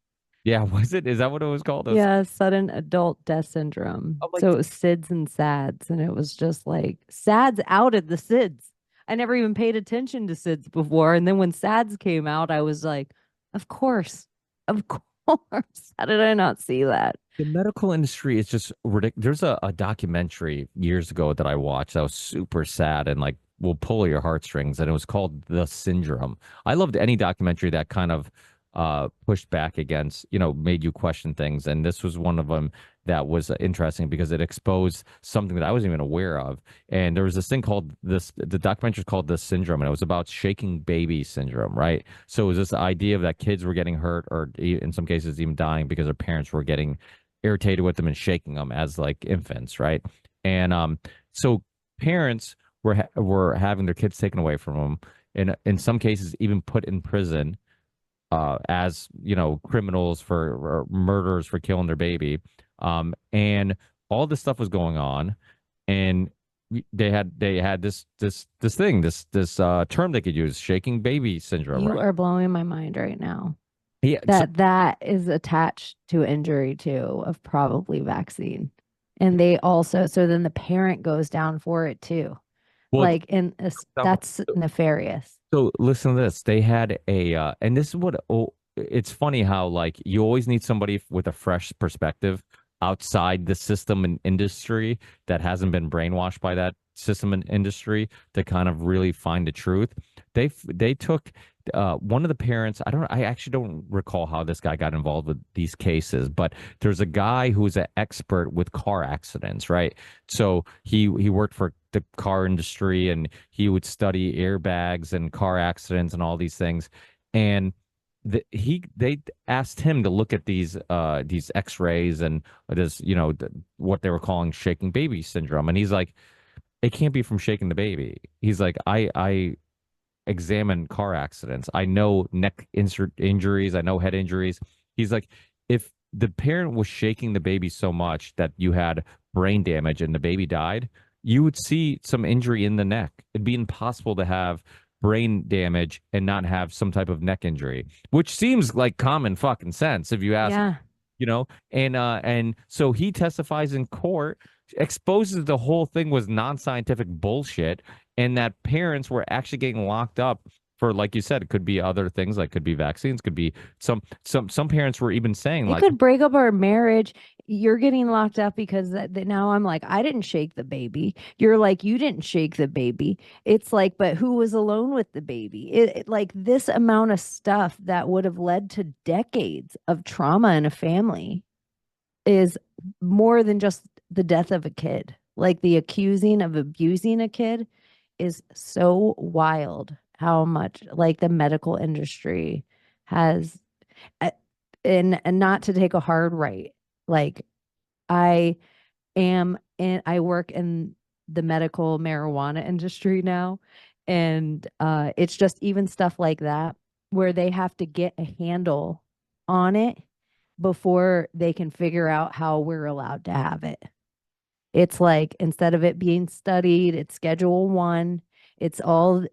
Yeah, was it? Is that what it was called? Yeah, sudden adult death syndrome. I'm like, So it was SIDS and SADS, and it was just like SADS outed the SIDS. I never even paid attention to SIDS before, and then when SADS came out, I was like, of course. How did I not see that? the medical industry is just ridiculous. There's a documentary years ago that I watched that was super sad and like will pull your heartstrings, and it was called The Syndrome. I loved any documentary that kind of pushed back against, made you question things, and this was one of them that was interesting because it exposed something that I wasn't even aware of. And there was this thing called the documentary is called The Syndrome, and it was about shaking baby syndrome, right? So it was this idea of that kids were getting hurt, or in some cases even dying because their parents were getting irritated with them and shaking them as like infants, right? And so parents were having their kids taken away from them, and in some cases even put in prison as criminals for or murderers for killing their baby, and all this stuff was going on, and they had this thing, this term they could use, shaking baby syndrome, You right? are blowing my mind right now. Yeah. That is attached to injury too, of probably vaccine. And they also, so then the parent goes down for it too. Well, Like, and that's nefarious. so listen to this. They had and this is what, it's funny how like you always need somebody with a fresh perspective outside the system and industry that hasn't been brainwashed by that system and industry to kind of really find the truth. They took one of the parents. I actually don't recall how this guy got involved with these cases, but there's a guy who's an expert with car accidents, right? So he worked for the car industry, and he would study airbags and car accidents and all these things. And they asked him to look at these X-rays and this, what they were calling shaking baby syndrome. And he's like, it can't be from shaking the baby. He's like, I examine car accidents. I know neck insert injuries. I know head injuries. He's like, if the parent was shaking the baby so much that you had brain damage and the baby died, you would see some injury in the neck. It'd be impossible to have brain damage and not have some type of neck injury, which seems like common fucking sense if you ask, Yeah. and so he testifies in court, exposes the whole thing was non-scientific bullshit, and that parents were actually getting locked up for, like you said, it could be other things, like could be vaccines, could be some parents were even saying It like, could break up our marriage. You're getting locked up because now I'm like, I didn't shake the baby. You're like, you didn't shake the baby. It's like, but who was alone with the baby? Like this amount of stuff that would have led to decades of trauma in a family is more than just the death of a kid. Like the accusing of abusing a kid is so wild how much like the medical industry has uh, and not to take a hard right. Like I I work in the medical marijuana industry now, and it's just even stuff like that where they have to get a handle on it before they can figure out how we're allowed to have it. It's like instead of it being studied, it's Schedule 1. It's all,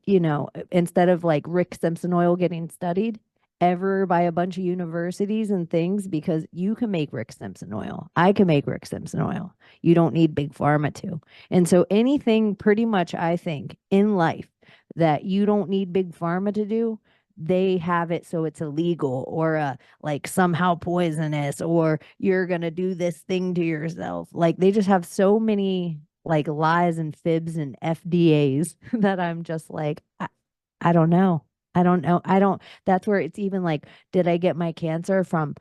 instead of like Rick Simpson oil getting studied ever by a bunch of universities and things, because you can make Rick Simpson oil. I can make Rick Simpson oil. You don't need big pharma to. And so anything pretty much, I think, in life that you don't need big pharma to do, they have it so it's illegal or like somehow poisonous or you're gonna do this thing to yourself. Like they just have so many like lies and fibs and FDAs that I'm just like, I don't know. I don't know. I don't, that's where it's even like, did I get my cancer from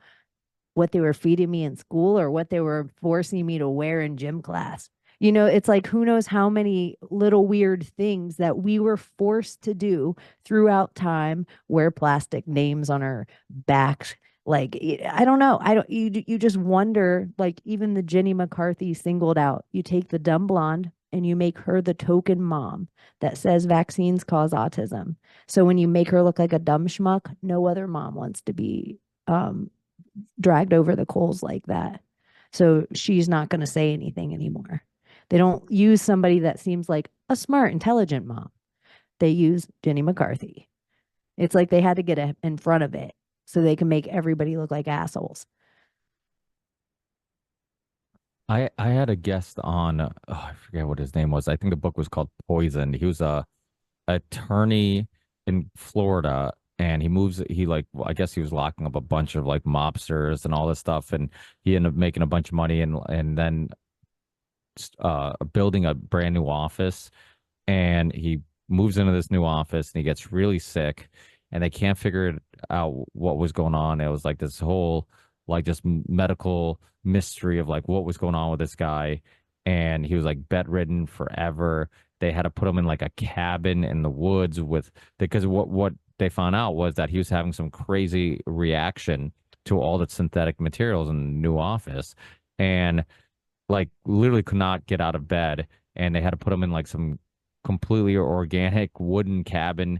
what they were feeding me in school or what they were forcing me to wear in gym class? It's like who knows how many little weird things that we were forced to do throughout time, wear plastic names on our backs. Like I don't know. I don't you just wonder, like even the Jenny McCarthy singled out. You take the dumb blonde and you make her the token mom that says vaccines cause autism. So when you make her look like a dumb schmuck, no other mom wants to be um dragged over the coals like that. So she's not going to say anything anymore. They don't use somebody that seems like a smart, intelligent mom. They use Jenny McCarthy. It's like they had to get in front of it so they can make everybody look like assholes. I had a guest on, I forget what his name was. I think the book was called Poison. He was a attorney in Florida, and he like, well, I guess he was locking up a bunch of like mobsters and all this stuff, and he ended up making a bunch of money and then building a brand new office, and he moves into this new office and he gets really sick, and they can't figure it out what was going on. It was like this whole like just medical mystery of like what was going on with this guy, and he was like bedridden forever. They had to put him in like a cabin in the woods with, because what they found out was that he was having some crazy reaction to all the synthetic materials in the new office, and like literally could not get out of bed, and they had to put him in like some completely organic wooden cabin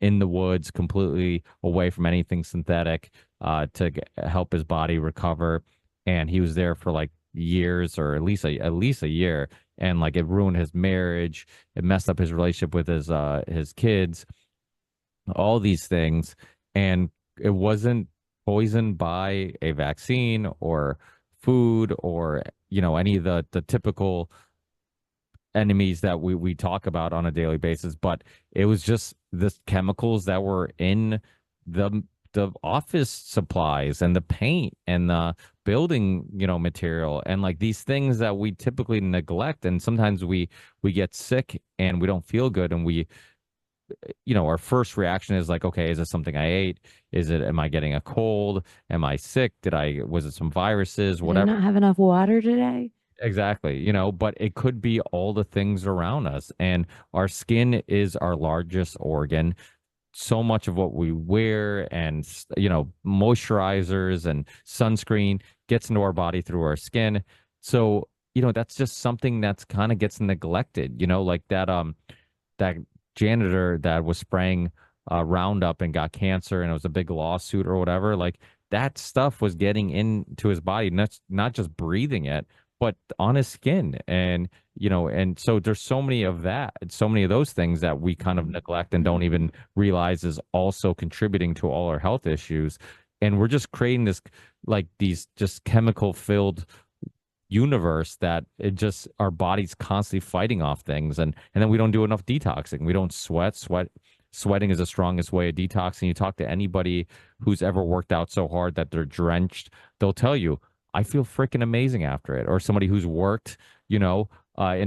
in the woods, completely away from anything synthetic, to help his body recover. And he was there for like years, or at least a year, and like it ruined his marriage, it messed up his relationship with his kids, all these things. And it wasn't poisoned by a vaccine or food or any of the typical enemies that we talk about on a daily basis, but it was just the chemicals that were in the office supplies and the paint and the building material, and like these things that we typically neglect. And sometimes we get sick and we don't feel good, and we our first reaction is like, okay, is this something I ate? Am I getting a cold? Am I sick? Was it some viruses, Did I whatever? not have enough water today? Exactly, but it could be all the things around us. And our skin is our largest organ. So much of what we wear and, moisturizers and sunscreen gets into our body through our skin. So, that's just something that's kind of gets neglected, like that janitor that was spraying Roundup and got cancer and it was a big lawsuit or whatever. Like that stuff was getting into his body, not just breathing it, but on his skin. And, and so there's so many of that, so many of those things that we kind of neglect and don't even realize is also contributing to all our health issues. And we're just creating this, like these just chemical filled universe that it just our body's constantly fighting off things, and then we don't do enough detoxing. We don't sweating is the strongest way of detoxing. You talk to anybody who's ever worked out so hard that they're drenched, they'll tell you, I feel freaking amazing after it. Or somebody who's worked, in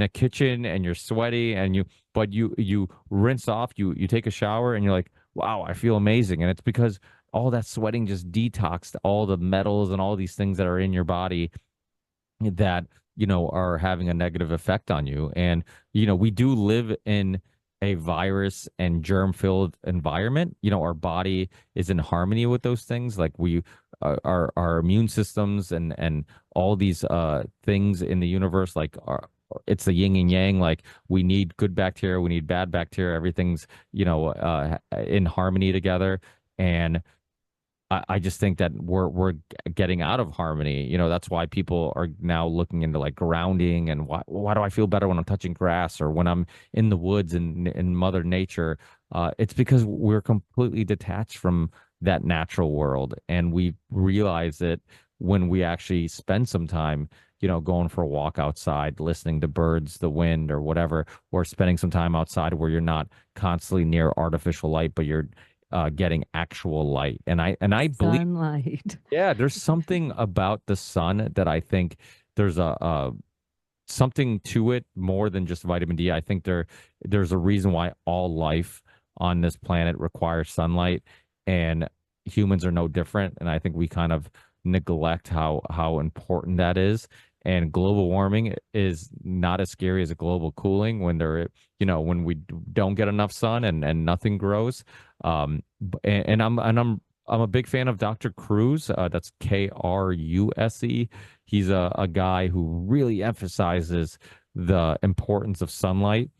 a kitchen and you're sweaty and you rinse off, you take a shower and you're like, wow, I feel amazing. And it's because all that sweating just detoxed all the metals and all these things that are in your body that are having a negative effect on you. And we do live in a virus and germ filled environment. Our body is in harmony with those things, like we our immune systems and all these things in the universe, like it's the yin and yang. Like we need good bacteria, we need bad bacteria, everything's in harmony together. And I just think that we're getting out of harmony. That's why people are now looking into like grounding and why do I feel better when I'm touching grass or when I'm in the woods and in Mother Nature? It's because we're completely detached from that natural world, and we realize it when we actually spend some time, going for a walk outside, listening to birds, the wind, or whatever, or spending some time outside where you're not constantly near artificial light, but you're getting actual light. And I believe, Sunlight. yeah, there's something about the sun that I think there's a something to it more than just vitamin D. I think there's a reason why all life on this planet requires sunlight, and humans are no different. And I think we kind of neglect how important that is. And global warming is not as scary as a global cooling when when we don't get enough sun and nothing grows. I'm a big fan of Dr. Cruz. That's Kruse. He's a guy who really emphasizes the importance of sunlight,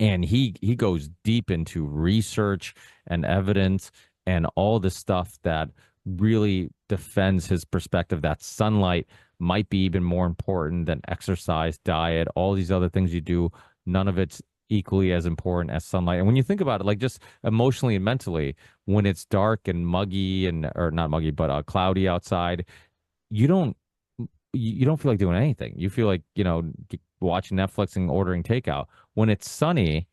and he goes deep into research and evidence and all the stuff that really defends his perspective that sunlight might be even more important than exercise, diet, all these other things you do. None of it's equally as important as sunlight. And when you think about it, like just emotionally and mentally, when it's dark and muggy or not muggy, but cloudy outside, you don't you don't feel like doing anything. You feel like, watching Netflix and ordering takeout. When it's sunny,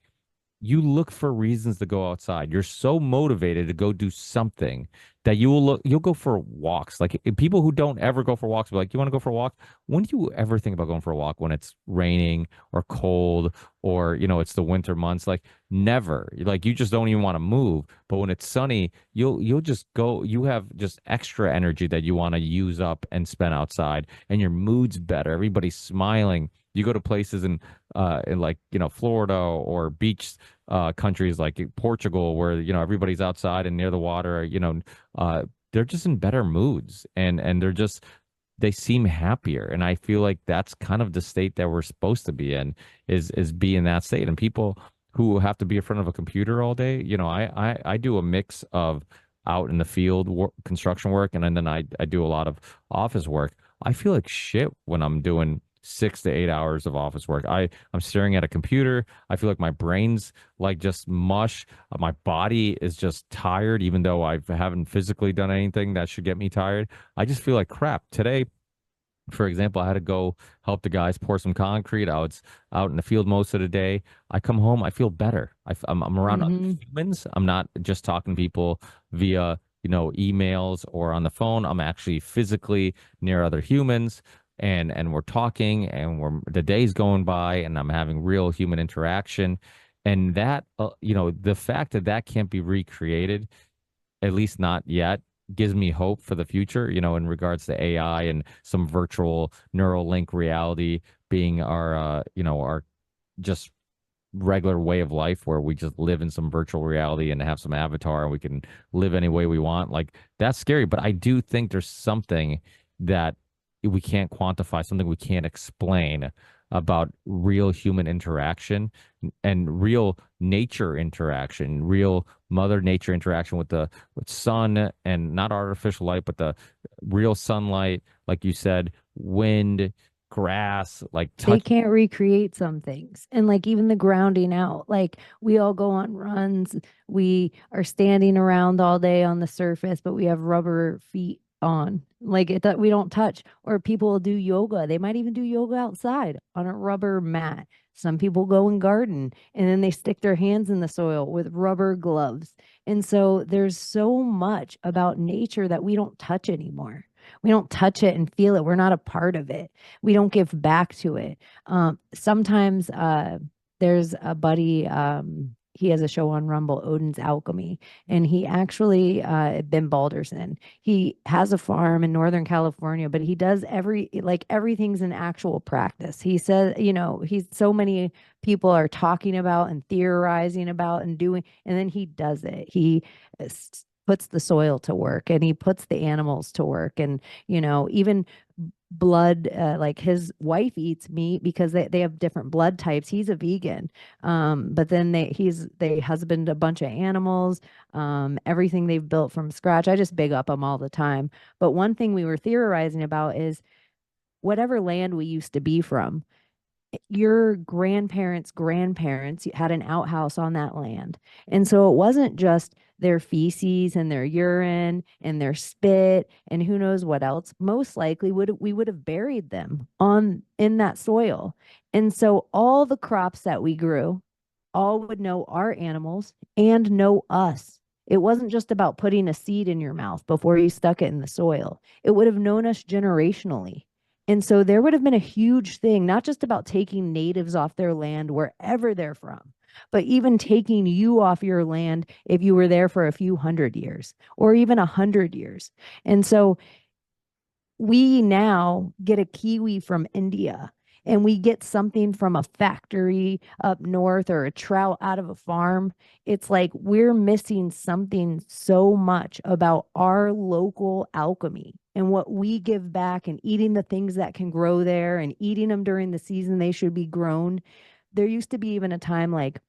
you look for reasons to go outside. You're so motivated to go do something that you'll go for walks. Like people who don't ever go for walks, be like, you want to go for a walk? When do you ever think about going for a walk when it's raining or cold or, it's the winter months? Like never. Like you just don't even want to move. But when it's sunny, you'll just go. You have just extra energy that you want to use up and spend outside, and your mood's better. Everybody's smiling. You go to places in like, Florida or beach countries like Portugal where, everybody's outside and near the water, they're just in better moods, and they seem happier. And I feel like that's kind of the state that we're supposed to be in, is be in that state. And people who have to be in front of a computer all day, I do a mix of out in the field construction work, and then I do a lot of office work. I feel like shit when I'm doing 6 to 8 hours of office work. I'm staring at a computer. I feel like my brain's like just mush. My body is just tired, even though I haven't physically done anything that should get me tired. I just feel like crap. Today, for example, I had to go help the guys pour some concrete. I was out in the field most of the day. I come home, I feel better. I'm around other humans. I'm not just talking to people via, emails or on the phone. I'm actually physically near other humans, and we're talking, and the day's going by, and I'm having real human interaction. And that, the fact that can't be recreated, at least not yet, gives me hope for the future, in regards to AI and some virtual neural link reality being our just regular way of life, where we just live in some virtual reality and have some avatar and we can live any way we want. Like that's scary, but I do think there's something that we can't quantify, something we can't explain about real human interaction and real nature interaction, real mother nature interaction with the with sun, and not artificial light, but the real sunlight, like you said, wind, grass, like They touch. can't recreate some things. And like even the grounding out, like we all go on runs, we are standing around all day on the surface, but we have rubber feet on. Like we don't touch. Or people will do yoga. They might even do yoga outside on a rubber mat. Some people go and garden and then they stick their hands in the soil with rubber gloves. And so there's so much about nature that we don't touch anymore. We don't touch it and feel it. We're not a part of it. We don't give back to it. Sometimes there's a buddy, he has a show on Rumble, Odin's Alchemy, and he actually, Ben Balderson, he has a farm in Northern California, but he does like everything's an actual practice. He says, he's so many people are talking about and theorizing about and doing, and then he does it. He puts the soil to work and he puts the animals to work. And, even blood, like his wife eats meat because they have different blood types. He's a vegan, but then they husband a bunch of animals, everything they've built from scratch. I just big up them all the time. But one thing we were theorizing about is whatever land we used to be from, your grandparents had an outhouse on that land. And so it wasn't just their feces and their urine and their spit and who knows what else. Most likely we would have buried them on in that soil. And so all the crops that we grew all would know our animals and know us. It wasn't just about putting a seed in your mouth before you stuck it in the soil. It would have known us generationally. And so there would have been a huge thing, not just about taking natives off their land wherever they're from, but even taking you off your land if you were there for a few hundred years or even 100 years. And so we now get a kiwi from India and we get something from a factory up north or a trout out of a farm. It's like we're missing something so much about our local alchemy and what we give back and eating the things that can grow there and eating them during the season they should be grown. There used to be even a time like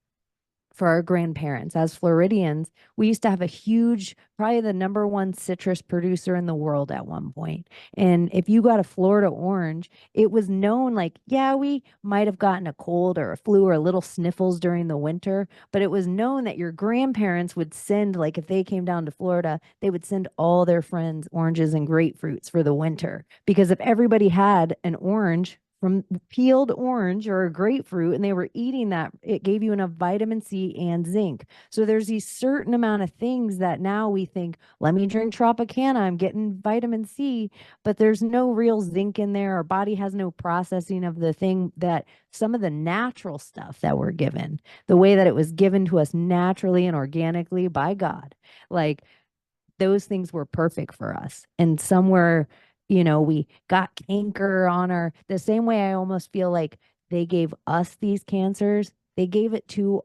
for our grandparents as Floridians, we used to have a huge, probably the number one citrus producer in the world at one point. And if you got a Florida orange, it was known like, yeah, we might have gotten a cold or a flu or a little sniffles during the winter, but it was known that your grandparents would send, like if they came down to Florida, they would send all their friends oranges and grapefruits for the winter. Because if everybody had an orange, from peeled orange or a grapefruit and they were eating that, it gave you enough vitamin C and zinc. So there's these certain amount of things that now we think, let me drink Tropicana, I'm getting vitamin C, but there's no real zinc in there. Our body has no processing of the thing that some of the natural stuff that we're given, the way that it was given to us naturally and organically by God. Like those things were perfect for us. And somewhere, we got canker on the same way I almost feel like they gave us these cancers, they gave it to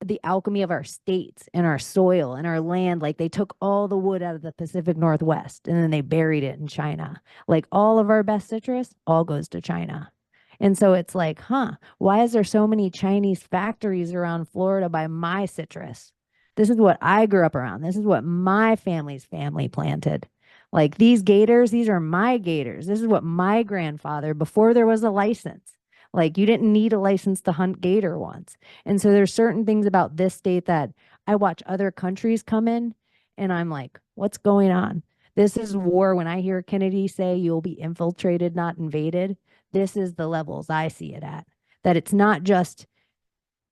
the alchemy of our states and our soil and our land. Like they took all the wood out of the Pacific Northwest and then they buried it in China. Like all of our best citrus all goes to China. And so it's like, why is there so many Chinese factories around Florida by my citrus? This is what I grew up around. This is what my family's family planted. Like these gators, these are my gators. This is what my grandfather, before there was a license, like you didn't need a license to hunt gator once. And so there's certain things about this state that I watch other countries come in and I'm like, what's going on? This is war. When I hear Kennedy say you'll be infiltrated, not invaded, this is the levels I see it at. That it's not just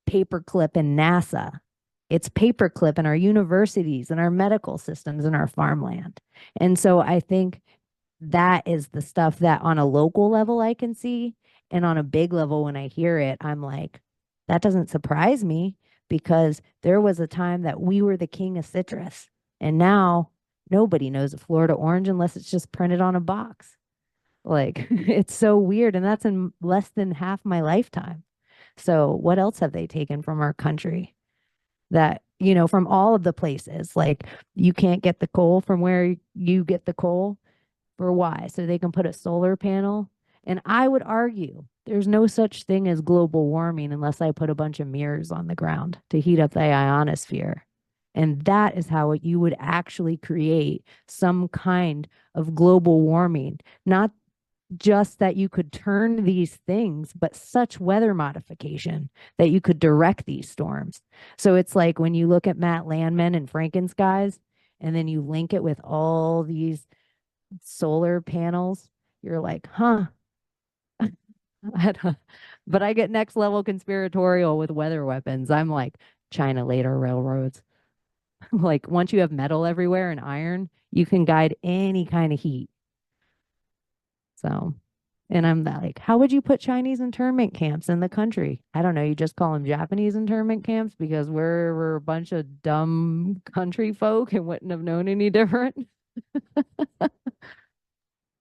paperclip in NASA. It's paperclip in our universities and our medical systems and our farmland. And so I think that is the stuff that on a local level I can see. And on a big level, when I hear it, I'm like, that doesn't surprise me because there was a time that we were the king of citrus. And now nobody knows a Florida orange unless it's just printed on a box. Like it's so weird. And that's in less than half my lifetime. So what else have they taken from our country that, from all of the places? Like you can't get the coal from where you get the coal for why? So they can put a solar panel And I would argue there's no such thing as global warming unless I put a bunch of mirrors on the ground to heat up the ionosphere. And that is how you would actually create some kind of global warming, not just that you could turn these things, but such weather modification that you could direct these storms. So it's like when you look at Matt Landman and Frankenskies, and then you link it with all these solar panels, you're like, huh. But I get next level conspiratorial with weather weapons. I'm like, China laid our railroads. Like, once you have metal everywhere and iron, you can guide any kind of heat. So, and I'm like, how would you put Chinese internment camps in the country? I don't know. You just call them Japanese internment camps because we're a bunch of dumb country folk and wouldn't have known any different.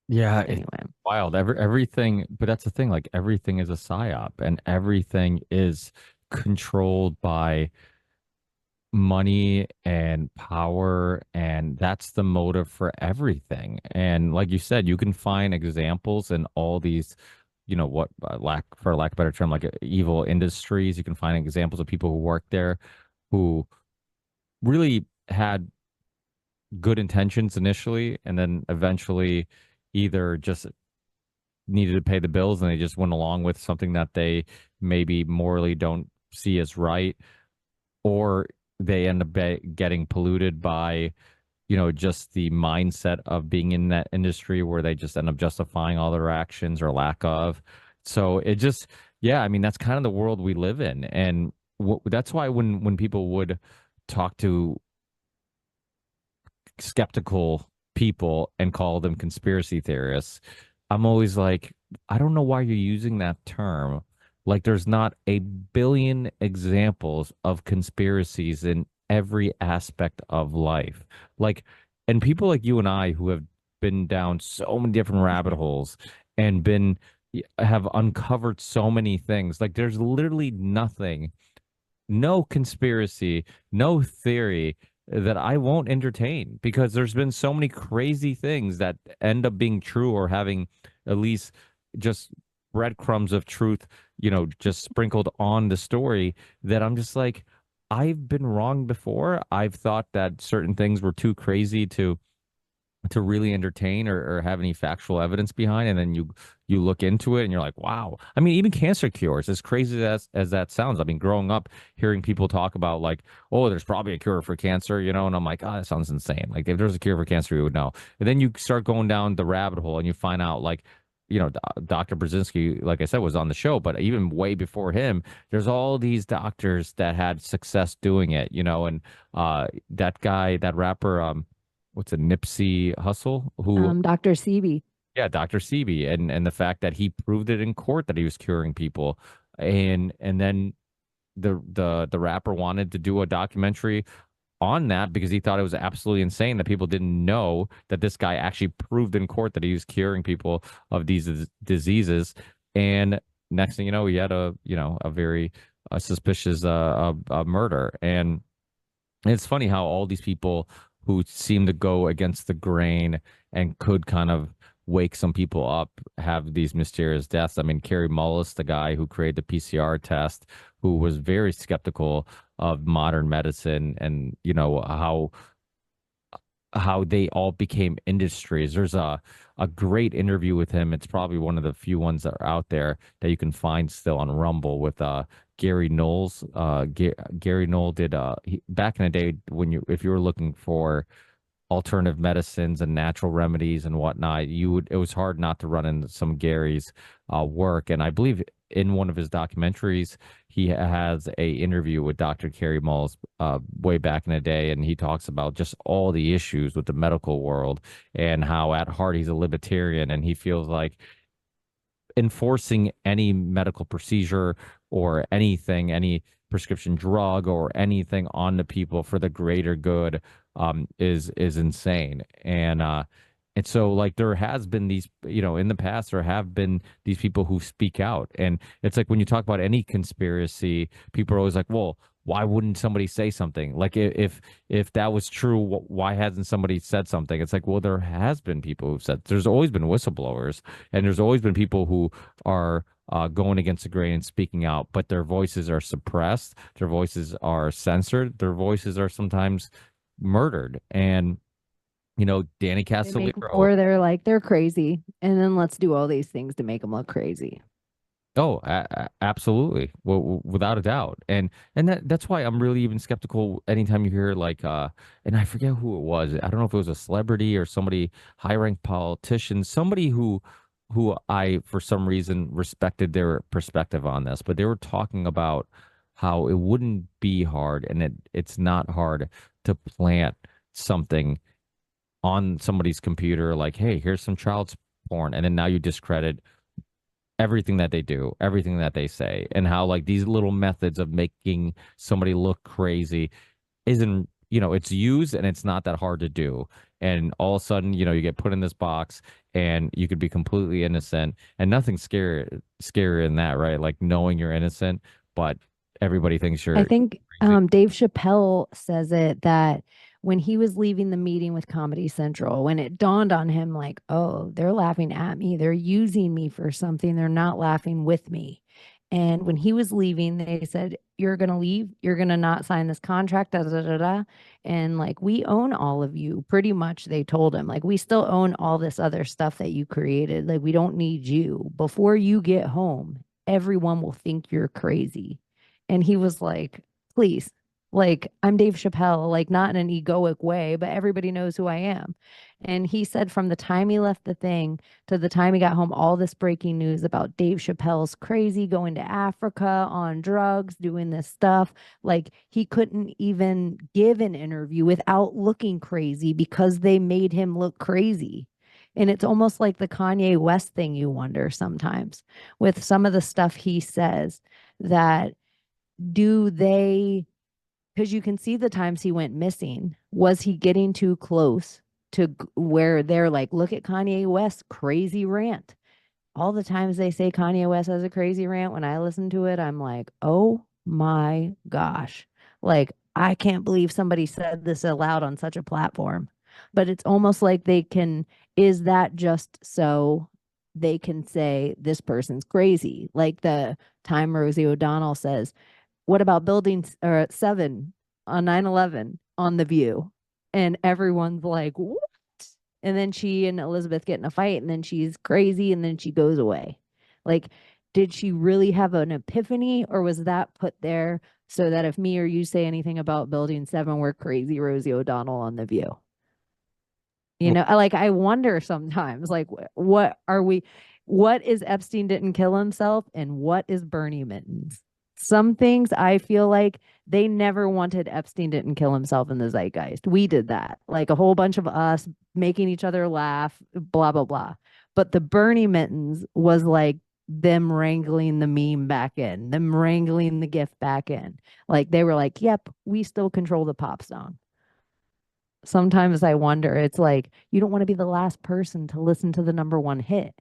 Yeah, it's Anyway, wild. Everything, but that's the thing. Like everything is a psyop, and everything is controlled by money and power, and that's the motive for everything. And like you said, you can find examples in all these, what for lack of a better term, like evil industries. You can find examples of people who work there who really had good intentions initially, and then eventually either just needed to pay the bills and they just went along with something that they maybe morally don't see as right, or they end up getting polluted by just the mindset of being in that industry where they just end up justifying all their actions or lack of. So it just, yeah, I mean, that's kind of the world we live in. And that's why when people would talk to skeptical people and call them conspiracy theorists, I'm always like, I don't know why you're using that term. Like, there's not a billion examples of conspiracies in every aspect of life. Like, and people like you and I who have been down so many different rabbit holes and have uncovered so many things. Like, there's literally nothing, no conspiracy, no theory that I won't entertain, because there's been so many crazy things that end up being true or having at least just breadcrumbs of truth, just sprinkled on the story, that I'm just like, I've been wrong before. I've thought that certain things were too crazy to really entertain or have any factual evidence behind, and then you look into it and you're like, wow. I mean, even cancer cures, as crazy as that sounds, I mean, growing up hearing people talk about like, oh, there's probably a cure for cancer, and I'm like, oh, that sounds insane. Like, if there's a cure for cancer, you would know. And then you start going down the rabbit hole and you find out, like, Dr. Brzezinski, like I said, was on the show, but even way before him, there's all these doctors that had success doing it, and that guy, that rapper, what's a Nipsey Hussle, who, Dr. Sebi. yeah, Dr. Sebi, and the fact that he proved it in court that he was curing people, and then the rapper wanted to do a documentary on that because he thought it was absolutely insane that people didn't know that this guy actually proved in court that he was curing people of these diseases. And next thing you know, he had a very suspicious murder. And it's funny how all these people who seem to go against the grain and could kind of wake some people up have these mysterious deaths. I mean, Kerry Mullis, the guy who created the PCR test, who was very skeptical of modern medicine, and how they all became industries. There's a great interview with him. It's probably one of the few ones that are out there that you can find still on Rumble, with Gary Knowles. Gary Knowles did back in the day, if you were looking for alternative medicines and natural remedies and whatnot, it was hard not to run into some Gary's work. And I believe in one of his documentaries, he has a interview with Dr. Kerry Mullis way back in the day, and he talks about just all the issues with the medical world and how at heart he's a libertarian, and he feels like enforcing any medical procedure or anything, any prescription drug or anything on the people for the greater good, is insane. And so, like, there has been these, in the past, there have been these people who speak out. And it's like when you talk about any conspiracy, people are always like, well, why wouldn't somebody say something? Like if that was true, why hasn't somebody said something? It's like, well, there has been people who've said, there's always been whistleblowers, and there's always been people who are going against the grain and speaking out, but their voices are suppressed, their voices are censored, their voices are sometimes murdered. And Danny They make, Castellero. or they're like, they're crazy. And then let's do all these things to make them look crazy. Oh, absolutely. Well, without a doubt. And that's why I'm really even skeptical anytime you hear like and I forget who it was. I don't know if it was a celebrity or somebody high-ranked politician, somebody who I for some reason respected their perspective on this, but they were talking about how it wouldn't be hard, and it's not hard to plant something on somebody's computer like, hey, here's some child porn, and then now you discredit everything that they do, everything that they say, and how like these little methods of making somebody look crazy isn't, it's used and it's not that hard to do. And all of a sudden, you get put in this box and you could be completely innocent, and nothing scarier than that, right? Like knowing you're innocent, but everybody thinks I you're think crazy. Dave Chappelle says it that when he was leaving the meeting with Comedy Central, when it dawned on him, like, oh, they're laughing at me, they're using me for something, they're not laughing with me. And when he was leaving, they said, you're going to leave, you're going to not sign this contract, da, da, da, da. And like, we own all of you, pretty much, they told him. Like, we still own all this other stuff that you created. Like, we don't need you. Before you get home, everyone will think you're crazy. And he was like, please, like, I'm Dave Chappelle, like, not in an egoic way, but everybody knows who I am. And he said from the time he left the thing to the time he got home, all this breaking news about Dave Chappelle's crazy, going to Africa on drugs, doing this stuff. Like, he couldn't even give an interview without looking crazy because they made him look crazy. And it's almost like the Kanye West thing, you wonder sometimes with some of the stuff he says, that do they, because you can see the times he went missing, was he getting too close to where they're like, look at Kanye West's crazy rant? All the times they say Kanye West has a crazy rant, when I listen to it, I'm like, oh my gosh, like, I can't believe somebody said this aloud on such a platform. But it's almost like they can, is that just so they can say this person's crazy? Like the time Rosie O'Donnell says, what about building 7 on 9/11 on The View? And everyone's like, what? And then she and Elizabeth get in a fight, and then she's crazy, and then she goes away. Like, did she really have an epiphany, or was that put there so that if me or you say anything about building 7, we're crazy Rosie O'Donnell on The View? Like, I wonder sometimes, like, what are we, what is Epstein didn't kill himself, and what is Bernie Mittens? Some things I feel like they never wanted Epstein didn't kill himself in the zeitgeist. We did that, like a whole bunch of us making each other laugh, blah, blah, blah. But the Bernie Mittens was like them wrangling the meme back in, them wrangling the gift back in. Like they were like, yep, we still control the pop song. Sometimes I wonder, it's like you don't want to be the last person to listen to the number one hit.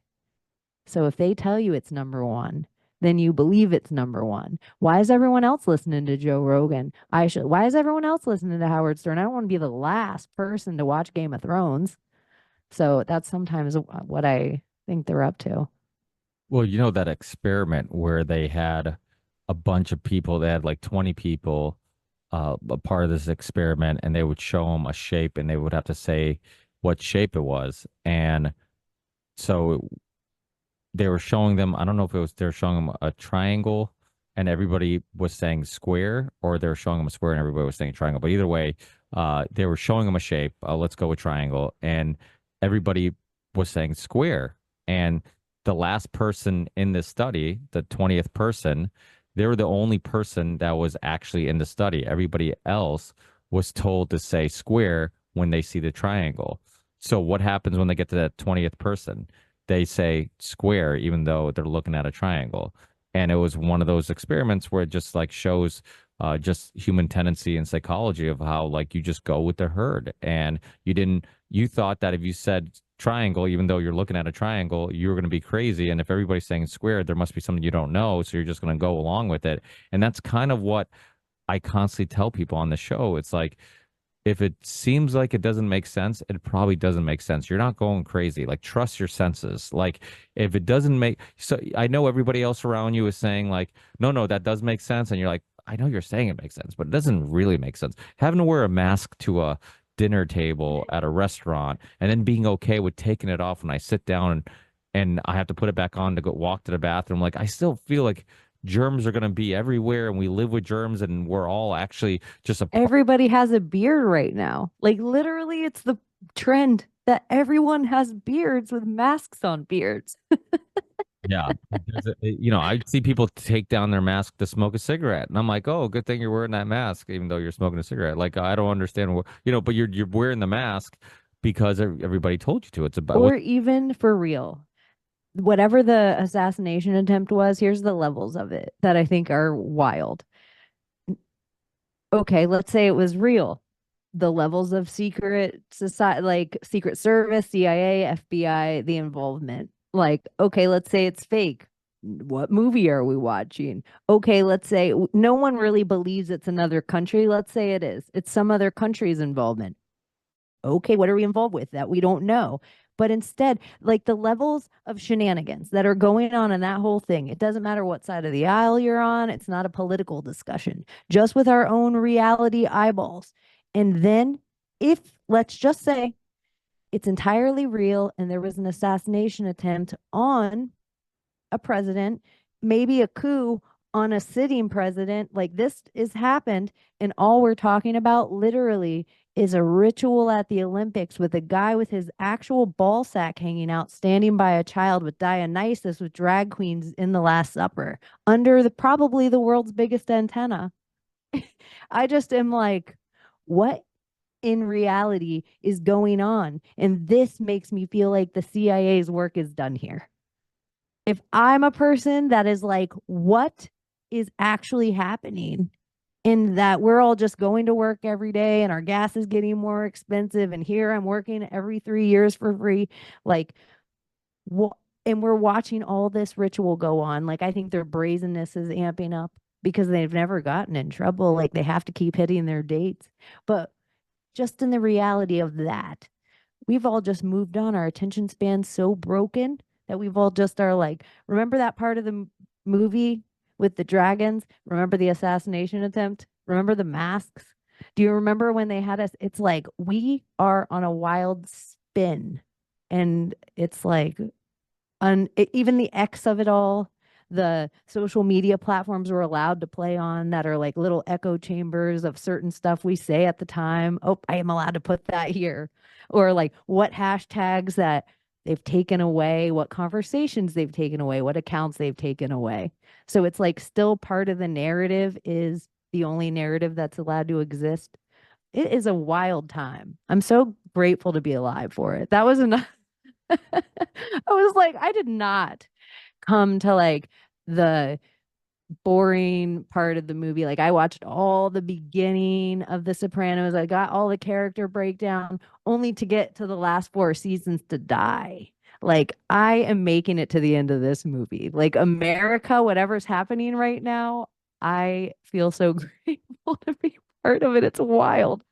So if they tell you it's number one, then you believe it's number one. Why is everyone else listening to Joe Rogan? Why is everyone else listening to Howard Stern? I don't want to be the last person to watch Game of Thrones. So that's sometimes what I think they're up to. Well, that experiment where they had a bunch of people, they had like 20 people a part of this experiment, and they would show them a shape and they would have to say what shape it was. And so they were showing them, I don't know if they were showing them a triangle and everybody was saying square, or they were showing them a square and everybody was saying triangle. But either way, they were showing them a shape. Let's go with triangle. And everybody was saying square. And the last person in this study, the 20th person, they were the only person that was actually in the study. Everybody else was told to say square when they see the triangle. So what happens when they get to that 20th person? They say square, even though they're looking at a triangle. And it was one of those experiments where it just like shows just human tendency and psychology of how like you just go with the herd. And you thought that if you said triangle, even though you're looking at a triangle, you were going to be crazy. And if everybody's saying square, there must be something you don't know. So you're just going to go along with it. And that's kind of what I constantly tell people on the show, it's like, if it seems like it doesn't make sense, it probably doesn't make sense. You're not going crazy. Like, trust your senses. Like, if it doesn't make, so I know everybody else around you is saying like, no, no, that does make sense. And you're like, I know you're saying it makes sense, but it doesn't really make sense. Having to wear a mask to a dinner table at a restaurant and then being okay with taking it off when I sit down and I have to put it back on to go walk to the bathroom. Like, I still feel like germs are going to be everywhere and we live with germs and we're all actually just a part. Everybody has a beard right now. Like literally, it's the trend that everyone has beards with masks on beards. Yeah, you know, I see people take down their mask to smoke a cigarette, and I'm like, oh, good thing you're wearing that mask, even though you're smoking a cigarette. Like, I don't understand what, you know, but you're wearing the mask because everybody told you to. It's about what. Or even for real, whatever the assassination attempt was, here's the levels of it that I think are wild. Okay, let's say it was real. The levels of secret society, like Secret Service, CIA, FBI, the involvement. Like, okay, let's say it's fake. What movie are we watching? Okay, let's say no one really believes it's another country. Let's say it is. It's some other country's involvement. Okay, what are we involved with that we don't know? But instead, like the levels of shenanigans that are going on in that whole thing, it doesn't matter what side of the aisle you're on. It's not a political discussion, just with our own reality eyeballs. And then, if let's just say it's entirely real and there was an assassination attempt on a president, maybe a coup on a sitting president, like this has happened, and all we're talking about literally is a ritual at the Olympics with a guy with his actual ball sack hanging out, standing by a child with Dionysus with drag queens in the Last Supper under the probably the world's biggest antenna. I just am like, what in reality is going on? And this makes me feel like the CIA's work is done here. If I'm a person that is like, what is actually happening? In that we're all just going to work every day and our gas is getting more expensive. And here I'm working every 3 years for free. Like, what? And we're watching all this ritual go on. Like, I think their brazenness is amping up because they've never gotten in trouble. Like, they have to keep hitting their dates. But just in the reality of that, we've all just moved on. Our attention span's so broken that we've all just are like, remember that part of the movie with the dragons? Remember the assassination attempt? Remember the masks? Do you remember when they had us? It's like we are on a wild spin. And it's like even the X of it all, the social media platforms we're allowed to play on that are like little echo chambers of certain stuff we say at the time. Oh, I am allowed to put that here. Or like what hashtags that they've taken away, what conversations they've taken away, what accounts they've taken away. So it's like still part of the narrative is the only narrative that's allowed to exist. It is a wild time. I'm so grateful to be alive for it. That was enough. I was like, I did not come to like the boring part of the movie. Like I watched all the beginning of The Sopranos. I got all the character breakdown only to get to the last 4 seasons to die. Like I am making it to the end of this movie. Like America, whatever's happening right now, I feel so grateful to be part of it. It's wild.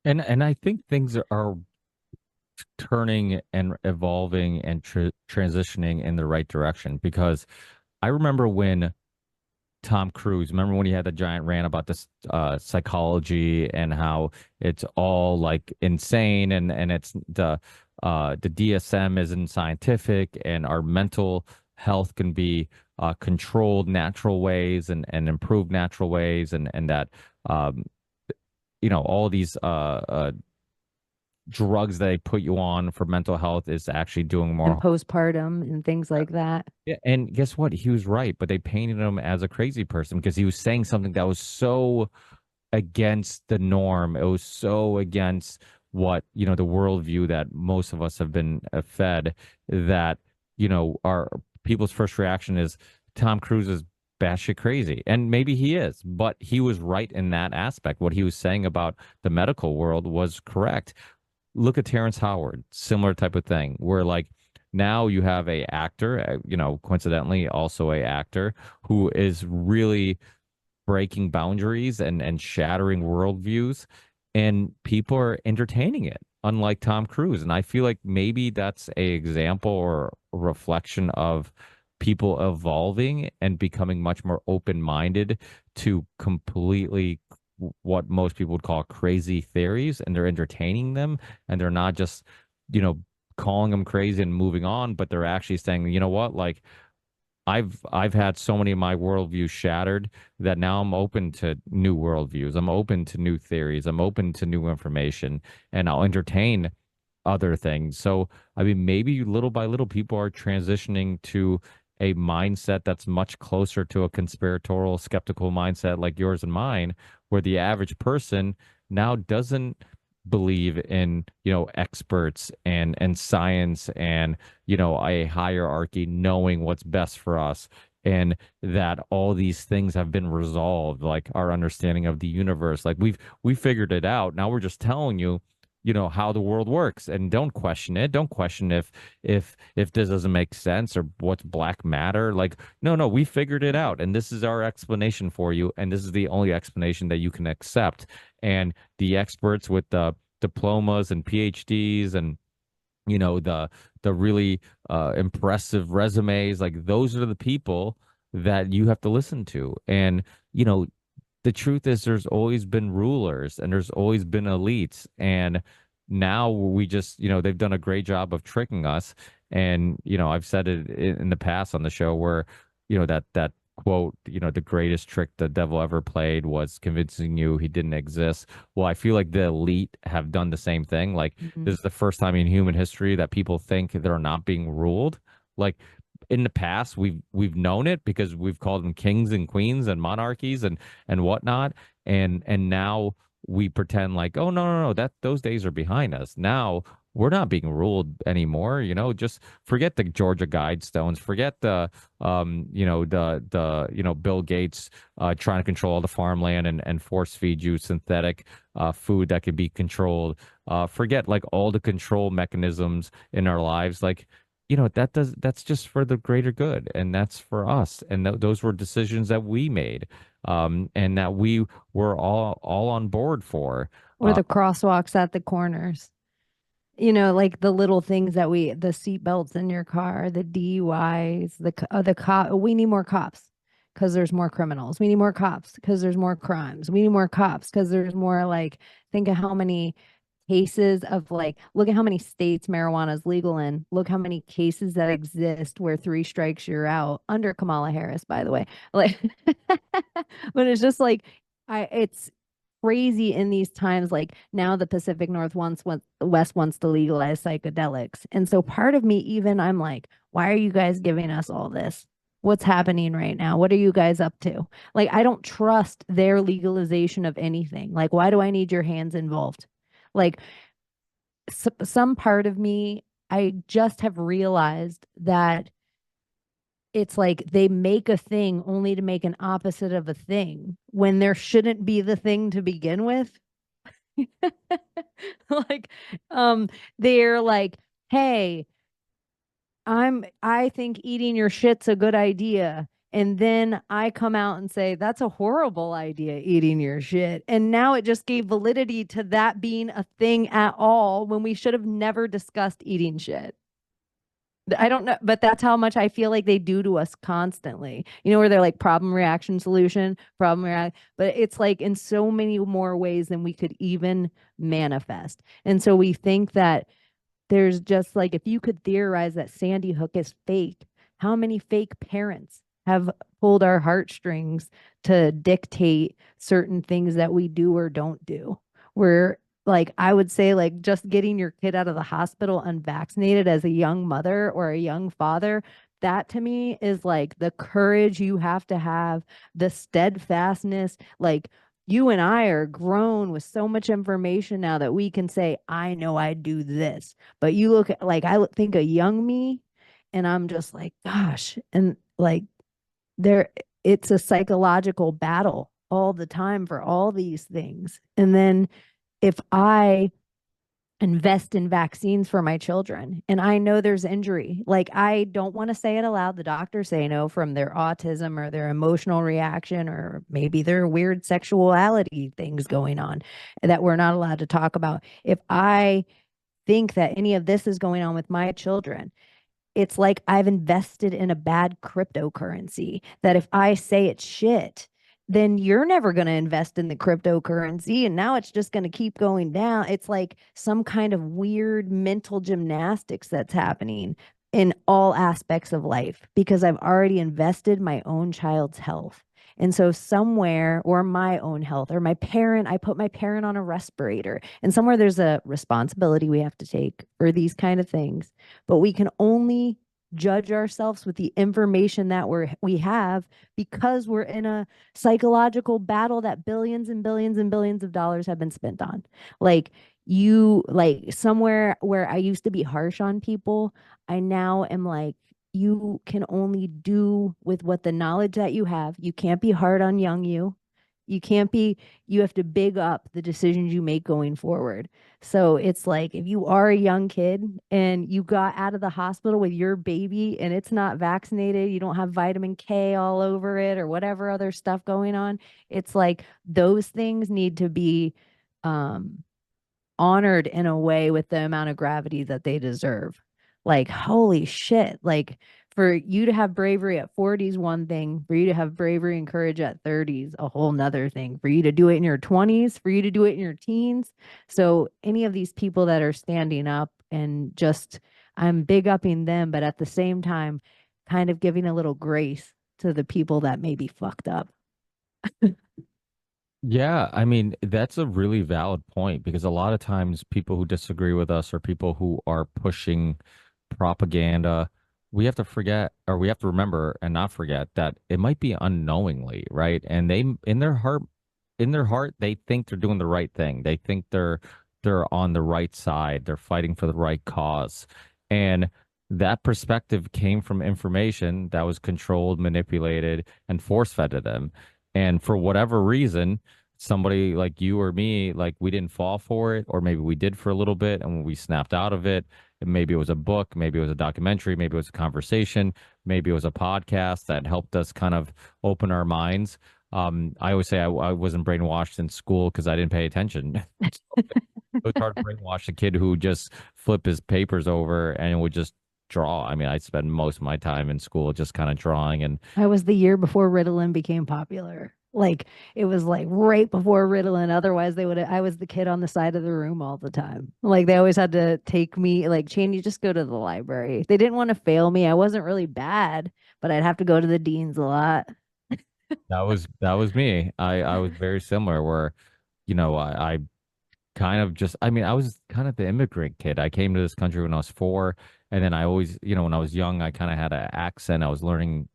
And I think things are turning and evolving and transitioning in the right direction because I remember when Tom Cruise, remember when he had the giant rant about this psychology and how it's all like insane and it's the DSM isn't scientific and our mental health can be controlled natural ways and improved natural ways and that um, you know all these drugs that they put you on for mental health is actually doing more. And postpartum and things like that. Yeah, and guess what? He was right, but they painted him as a crazy person because he was saying something that was so against the norm. It was so against what, you know, the worldview that most of us have been fed that, you know, our people's first reaction is Tom Cruise is batshit crazy. And maybe he is, but he was right in that aspect. What he was saying about the medical world was correct. Look at Terrence Howard, similar type of thing, where like now you have a actor, you know, coincidentally also a actor who is really breaking boundaries and shattering worldviews, and people are entertaining it, unlike Tom Cruise. And I feel like maybe that's a example or a reflection of people evolving and becoming much more open-minded to completely what most people would call crazy theories, and they're entertaining them, and they're not just, you know, calling them crazy and moving on, but they're actually saying, you know what, like I've had so many of my worldviews shattered that now I'm open to new worldviews. I'm open to new theories. I'm open to new information, and I'll entertain other things. So, I mean, maybe little by little, people are transitioning to a mindset that's much closer to a conspiratorial, skeptical mindset like yours and mine, where the average person now doesn't believe in, you know, experts and science and, you know, a hierarchy knowing what's best for us, and that all these things have been resolved, like our understanding of the universe. Like we figured it out. Now we're just telling you, you know, how the world works, and don't question it. Don't question if this doesn't make sense or what's black matter. Like, no, we figured it out, and this is our explanation for you, and this is the only explanation that you can accept. And the experts with the diplomas and PhDs and, you know, the really impressive resumes, like those are the people that you have to listen to. And, you know, the truth is there's always been rulers and there's always been elites, and now we just, you know, they've done a great job of tricking us. And, you know, I've said it in the past on the show where, you know, that quote, you know, the greatest trick the devil ever played was convincing you he didn't exist. Well, I feel like the elite have done the same thing. Like, Mhm. this is the first time in human history that people think they're not being ruled. Like, in the past, we've known it because we've called them kings and queens and monarchies and whatnot. And now we pretend like, oh, no, that those days are behind us. Now we're not being ruled anymore. You know, just forget the Georgia Guidestones, forget the you know, the you know, Bill Gates trying to control all the farmland and force feed you synthetic food that could be controlled. Forget like all the control mechanisms in our lives. Like, you know, that's just for the greater good, and that's for us, and those were decisions that we made, and that we were all on board for. Or uh, the crosswalks at the corners. You know, like the little things that the seat belts in your car, the DUIs, the cop. We need more cops because there's more criminals. We need more cops because there's more crimes. We need more cops because there's more, like, think of how many cases of, like, look at how many states marijuana is legal in. Look how many cases that exist where 3 strikes you're out, under Kamala Harris, by the way. Like, but it's just like, it's crazy in these times. Like, now the Pacific West wants to legalize psychedelics. And so part of me, even, I'm like, why are you guys giving us all this? What's happening right now? What are you guys up to? Like, I don't trust their legalization of anything. Like, why do I need your hands involved? Like, some part of me, I just have realized that it's like they make a thing only to make an opposite of a thing when there shouldn't be the thing to begin with. Like, um, they're like, hey, I think eating your shit's a good idea. And then I come out and say, that's a horrible idea, eating your shit. And now it just gave validity to that being a thing at all when we should have never discussed eating shit. I don't know, but that's how much I feel like they do to us constantly. You know, where they're like problem, reaction, solution, problem, react, but it's like in so many more ways than we could even manifest. And so we think that there's just like, if you could theorize that Sandy Hook is fake, how many fake parents have pulled our heartstrings to dictate certain things that we do or don't do? We're like, I would say, like, just getting your kid out of the hospital unvaccinated as a young mother or a young father, that to me is like the courage you have to have, the steadfastness. Like, you and I are grown with so much information now that we can say, I know I do this. But you look at, like, think of young me, and I'm just like, gosh. And like, there, it's a psychological battle all the time for all these things. And then if I invest in vaccines for my children. And I know there's injury. Like, I don't want to say it aloud. The doctors say no from their autism or their emotional reaction or maybe their weird sexuality things going on that we're not allowed to talk about. If I think that any of this is going on with my children, it's like I've invested in a bad cryptocurrency that if I say it's shit, then you're never going to invest in the cryptocurrency. And now it's just going to keep going down. It's like some kind of weird mental gymnastics that's happening in all aspects of life because I've already invested my own child's health. And so somewhere, or my own health, or my parent, I put my parent on a respirator, and somewhere there's a responsibility we have to take for these kind of things, but we can only judge ourselves with the information that we have because we're in a psychological battle that billions and billions and billions of dollars have been spent on. Like, you, like, somewhere where I used to be harsh on people, I now am like, you can only do with what the knowledge that you have. You can't be hard on young you. You can't be, you have to big up the decisions you make going forward. So it's like if you are a young kid and you got out of the hospital with your baby and it's not vaccinated, you don't have vitamin K all over it or whatever other stuff going on, it's like those things need to be um honored in a way with the amount of gravity that they deserve. Like, holy shit. Like, for you to have bravery at 40 is one thing. For you to have bravery and courage at 30 is a whole nother thing. For you to do it in your 20s, for you to do it in your teens. So, any of these people that are standing up and just, I'm big upping them, but at the same time, kind of giving a little grace to the people that may be fucked up. Yeah, I mean, that's a really valid point because a lot of times people who disagree with us or people who are pushing propaganda, we have to forget or we have to remember and not forget that it might be unknowingly, right? And they in their heart, they think they're doing the right thing. They think they're on the right side. They're fighting for the right cause. And that perspective came from information that was controlled, manipulated, and force-fed to them. And for whatever reason, somebody like you or me, like we didn't fall for it, or maybe we did for a little bit and we snapped out of it. And maybe it was a book, maybe it was a documentary, maybe it was a conversation, maybe it was a podcast that helped us kind of open our minds. I always say I wasn't brainwashed in school because I didn't pay attention. It was hard to brainwash a kid who just flip his papers over and would just draw. I mean, I spent most of my time in school just kind of drawing and I was the year before Ritalin became popular. Like, it was like right before Ritalin. Otherwise, they would have, I was the kid on the side of the room all the time. Like, they always had to take me, like, Chaney, just go to the library. They didn't want to fail me. I wasn't really bad, but I'd have to go to the deans a lot. that was me. I was very similar where, I kind of just, I mean, I was kind of the immigrant kid. I came to this country when I was 4, and then I always, when I was young, I kind of had an accent. I was learning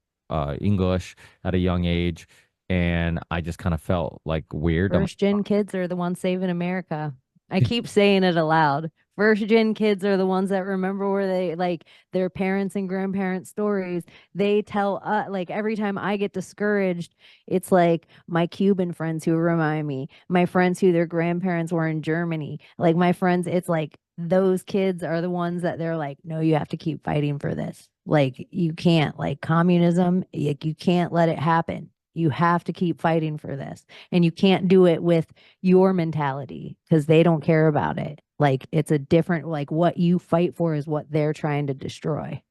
English at a young age, and I just kind of felt like weird. First gen kids are the ones saving America. I keep saying it aloud. First gen kids are the ones that remember where they, like, their parents and grandparents' stories. They tell like every time I get discouraged, it's like my Cuban friends who remind me, my friends who their grandparents were in Germany. Like, my friends, it's like those kids are the ones that they're like, no, you have to keep fighting for this. Like, you can't, like, communism, like, you can't let it happen. You have to keep fighting for this. And you can't do it with your mentality because they don't care about it. Like, it's a different, like, what you fight for is what they're trying to destroy.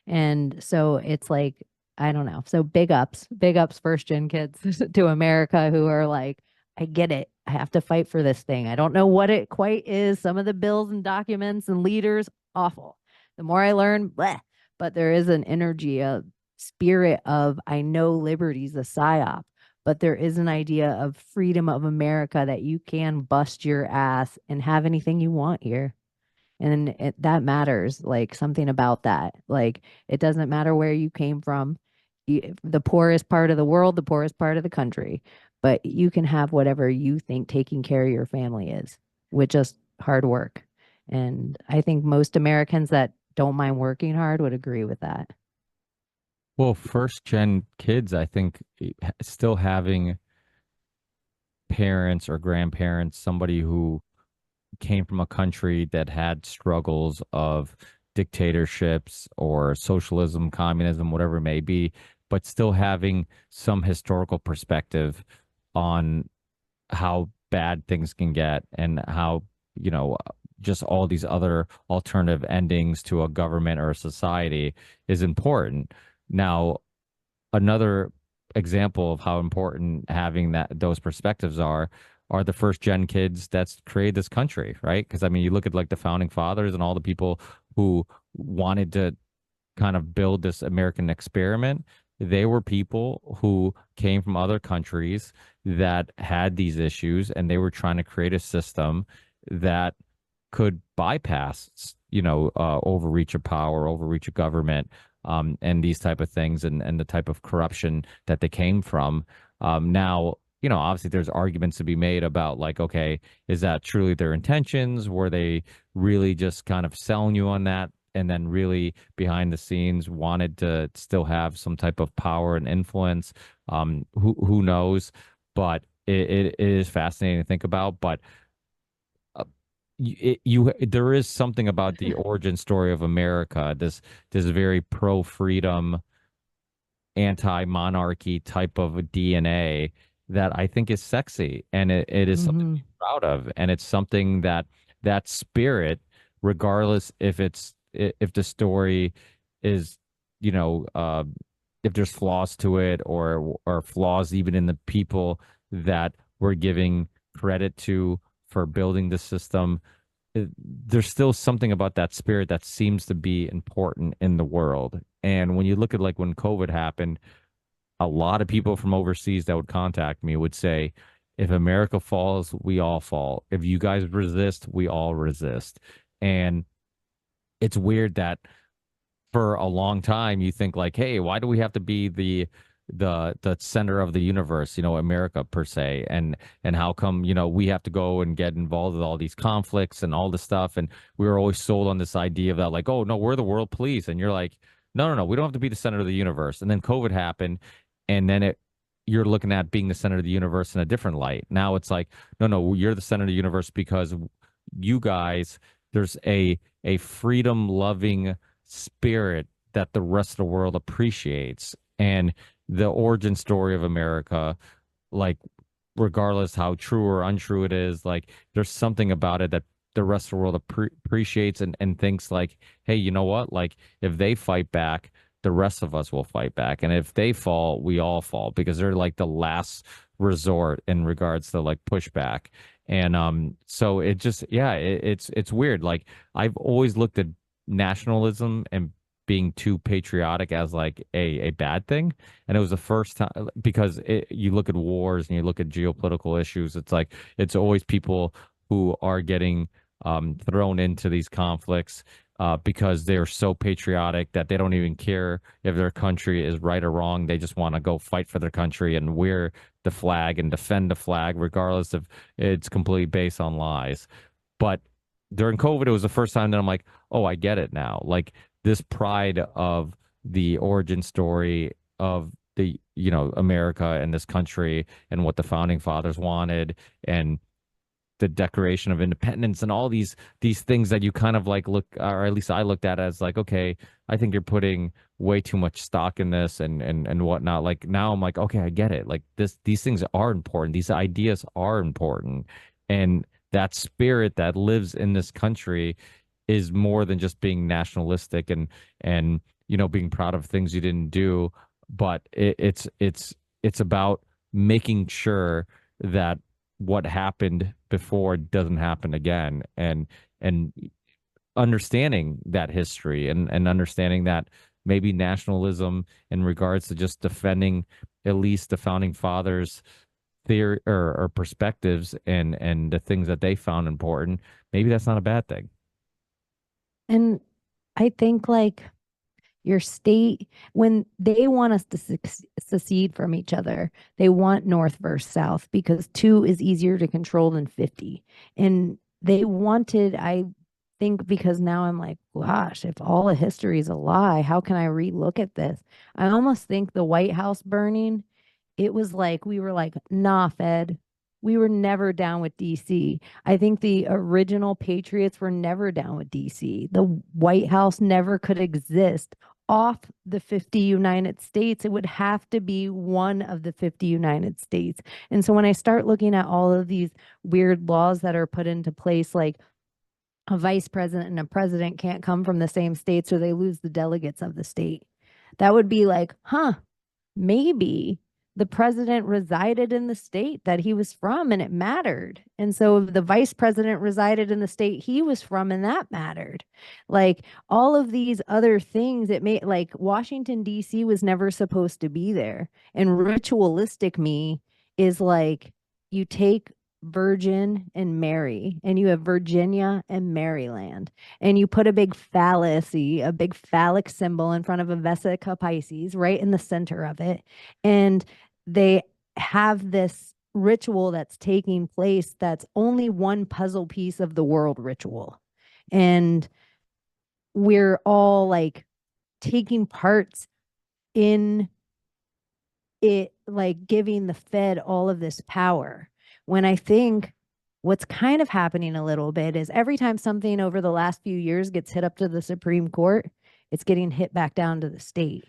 And so it's like, I don't know. So big ups first gen kids to America who are like, I get it. I have to fight for this thing. I don't know what it quite is. Some of the bills and documents and leaders, awful. The more I learn, bleh. But there is an energy, a spirit of, I know liberty's a psyop, but there is an idea of freedom of America that you can bust your ass and have anything you want here. And that matters, like, something about that. Like, it doesn't matter where you came from. The poorest part of the world, the poorest part of the country, but you can have whatever you think taking care of your family is with just hard work. And I think most Americans that don't mind working hard would agree with that. Well, first gen kids, I think still having parents or grandparents, somebody who came from a country that had struggles of dictatorships or socialism, communism, whatever it may be, but still having some historical perspective on how bad things can get and how, just all these other alternative endings to a government or a society is important. Now, another example of how important having those perspectives are the first gen kids that's created this country, right? Because I mean, you look at like the founding fathers and all the people who wanted to kind of build this American experiment. They were people who came from other countries that had these issues, and they were trying to create a system that could bypass, overreach of power, overreach of government, and these type of things, and the type of corruption that they came from. Now, obviously there's arguments to be made about like, okay, is that truly their intentions? Were they really just kind of selling you on that? And then really behind the scenes wanted to still have some type of power and influence. Who knows? But it is fascinating to think about. But there is something about the origin story of America, this very pro freedom, anti-monarchy type of DNA that I think is sexy, and it is something to Hmm. be proud of, and it's something that spirit, regardless if the story is, you know, if there's flaws to it, or flaws even in the people that we're giving credit to for building the system, there's still something about that spirit that seems to be important in the world. And when you look at like when COVID happened, a lot of people from overseas that would contact me would say, if America falls, we all fall. If you guys resist, we all resist. And it's weird that for a long time you think like, hey, why do we have to be the center of the universe, America per se, and how come, we have to go and get involved with all these conflicts and all this stuff? And we were always sold on this idea of that, like, oh no, we're the world police. And you're like, no, no, no, we don't have to be the center of the universe. And then COVID happened, and then you're looking at being the center of the universe in a different light. Now it's like, no, no, you're the center of the universe because you guys, there's a freedom loving spirit that the rest of the world appreciates. And the origin story of America, like, regardless how true or untrue it is, like, there's something about it that the rest of the world appreciates, and thinks like, hey, you know what? Like, if they fight back, the rest of us will fight back. And if they fall, we all fall, because they're like the last resort in regards to like pushback. And so it just, yeah, it's weird. Like, I've always looked at nationalism and being too patriotic as like a bad thing. And it was the first time, because you look at wars and you look at geopolitical issues, it's like it's always people who are getting thrown into these conflicts because they're so patriotic that they don't even care if their country is right or wrong. They just want to go fight for their country and wear the flag and defend the flag, regardless if it's completely based on lies. But during COVID, it was the first time that I'm like, oh, I get it now. Like, this pride of the origin story of the, America and this country and what the founding fathers wanted, and the Declaration of Independence, and all these things that you kind of like look, or at least I looked at as like, okay, I think you're putting way too much stock in this, and whatnot. Like, now I'm like, okay, I get it. Like, these things are important. These ideas are important. And that spirit that lives in this country is more than just being nationalistic and being proud of things you didn't do, but it's about making sure that what happened before doesn't happen again, and understanding that history, and understanding that maybe nationalism in regards to just defending at least the founding fathers theory or perspectives, and the things that they found important, maybe that's not a bad thing. And I think like your state, when they want us to secede from each other, they want North versus South because two is easier to control than 50. And they wanted, I think, because now I'm like, gosh, if all of history is a lie, how can I relook at this? I almost think the White House burning, it was like, we were like, nah, Fed, we were never down with DC. I think the original patriots were never down with DC. The White House never could exist off the 50 United States. It would have to be one of the 50 United States. And so when I start looking at all of these weird laws that are put into place, like a vice president and a president can't come from the same state, so they lose the delegates of the state. That would be like, huh, maybe the president resided in the state that he was from and it mattered. And so the vice president resided in the state he was from and that mattered. Like all of these other things, it made like Washington, D.C. was never supposed to be there. And ritualistic me is like you take Virgin and Mary, and you have Virginia and Maryland, and you put a big fallacy, a big phallic symbol in front of a Vesica Pisces, right in the center of it. And they have this ritual that's taking place that's only one puzzle piece of the world ritual. And we're all like taking parts in it, like giving the Fed all of this power. When I think what's kind of happening a little bit is every time something over the last few years gets hit up to the Supreme Court, it's getting hit back down to the state.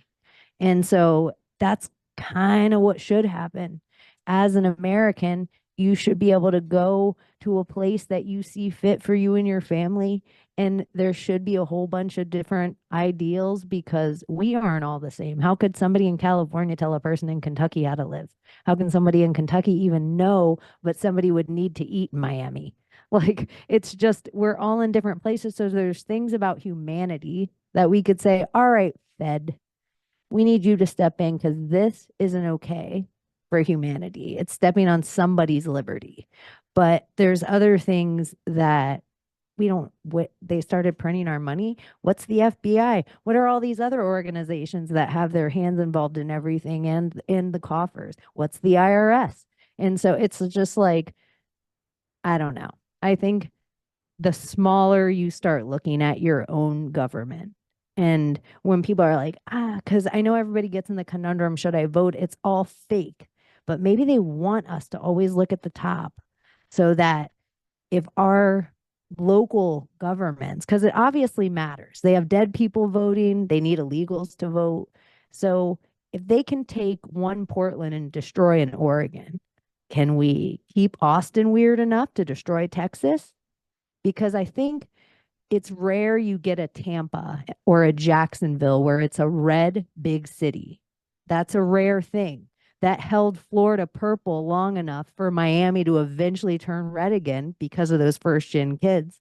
And so that's kind of what should happen. As an American, you should be able to go to a place that you see fit for you and your family. And there should be a whole bunch of different ideals because we aren't all the same. How could somebody in California tell a person in Kentucky how to live? How can somebody in Kentucky even know what somebody would need to eat in Miami? Like, it's just, we're all in different places. So there's things about humanity that we could say, all right, Fed, we need you to step in because this isn't okay for humanity. It's stepping on somebody's liberty. But there's other things that we don't, they started printing our money. What's the FBI? What are all these other organizations that have their hands involved in everything and in the coffers? What's the IRS? And so it's just like, I don't know. I think the smaller you start looking at your own government, and when people are like, because I know everybody gets in the conundrum, should I vote? It's all fake. But maybe they want us to always look at the top so that if our local governments, because it obviously matters, they have dead people voting, they need illegals to vote. So if they can take one Portland and destroy an Oregon, can we keep Austin weird enough to destroy Texas? Because I think it's rare you get a Tampa or a Jacksonville where it's a red big city. That's a rare thing. That held Florida purple long enough for Miami to eventually turn red again because of those first gen kids.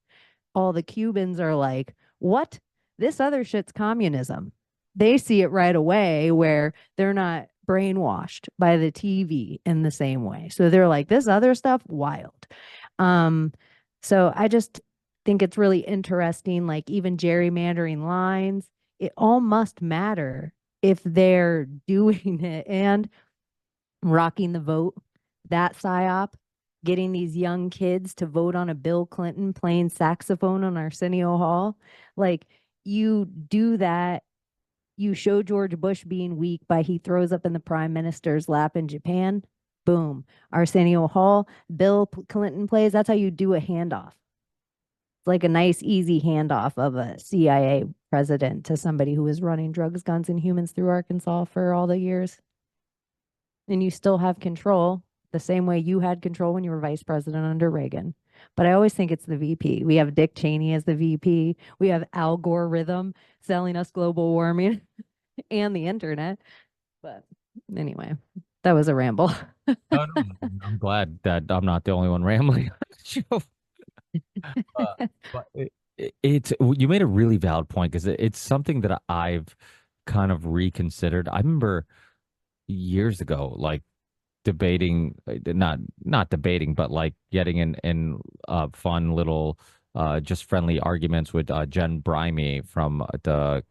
All the Cubans are like, what? This other shit's communism. They see it right away where they're not brainwashed by the TV in the same way. So they're like, this other stuff, wild. So I just think it's really interesting, like even gerrymandering lines, it all must matter if they're doing it. And rocking the vote, that psyop, getting these young kids to vote on a Bill Clinton playing saxophone on Arsenio Hall. Like you do that, you show George Bush being weak by he throws up in the prime minister's lap in Japan. Boom. Arsenio Hall, Bill Clinton plays. That's how you do a handoff. It's like a nice, easy handoff of a CIA president to somebody who was running drugs, guns, and humans through Arkansas for all the years. And you still have control the same way you had control when you were vice president under Reagan. But I always think it's the VP. We have Dick Cheney as the VP. We have algorithm selling us global warming and the internet. But anyway, that was a ramble. Oh, no, I'm glad that I'm not the only one rambling on the show. But it's you made a really valid point because it's something that I've kind of reconsidered. I remember years ago, like debating, not debating, but like getting in fun little just friendly arguments with Jen Brimey from the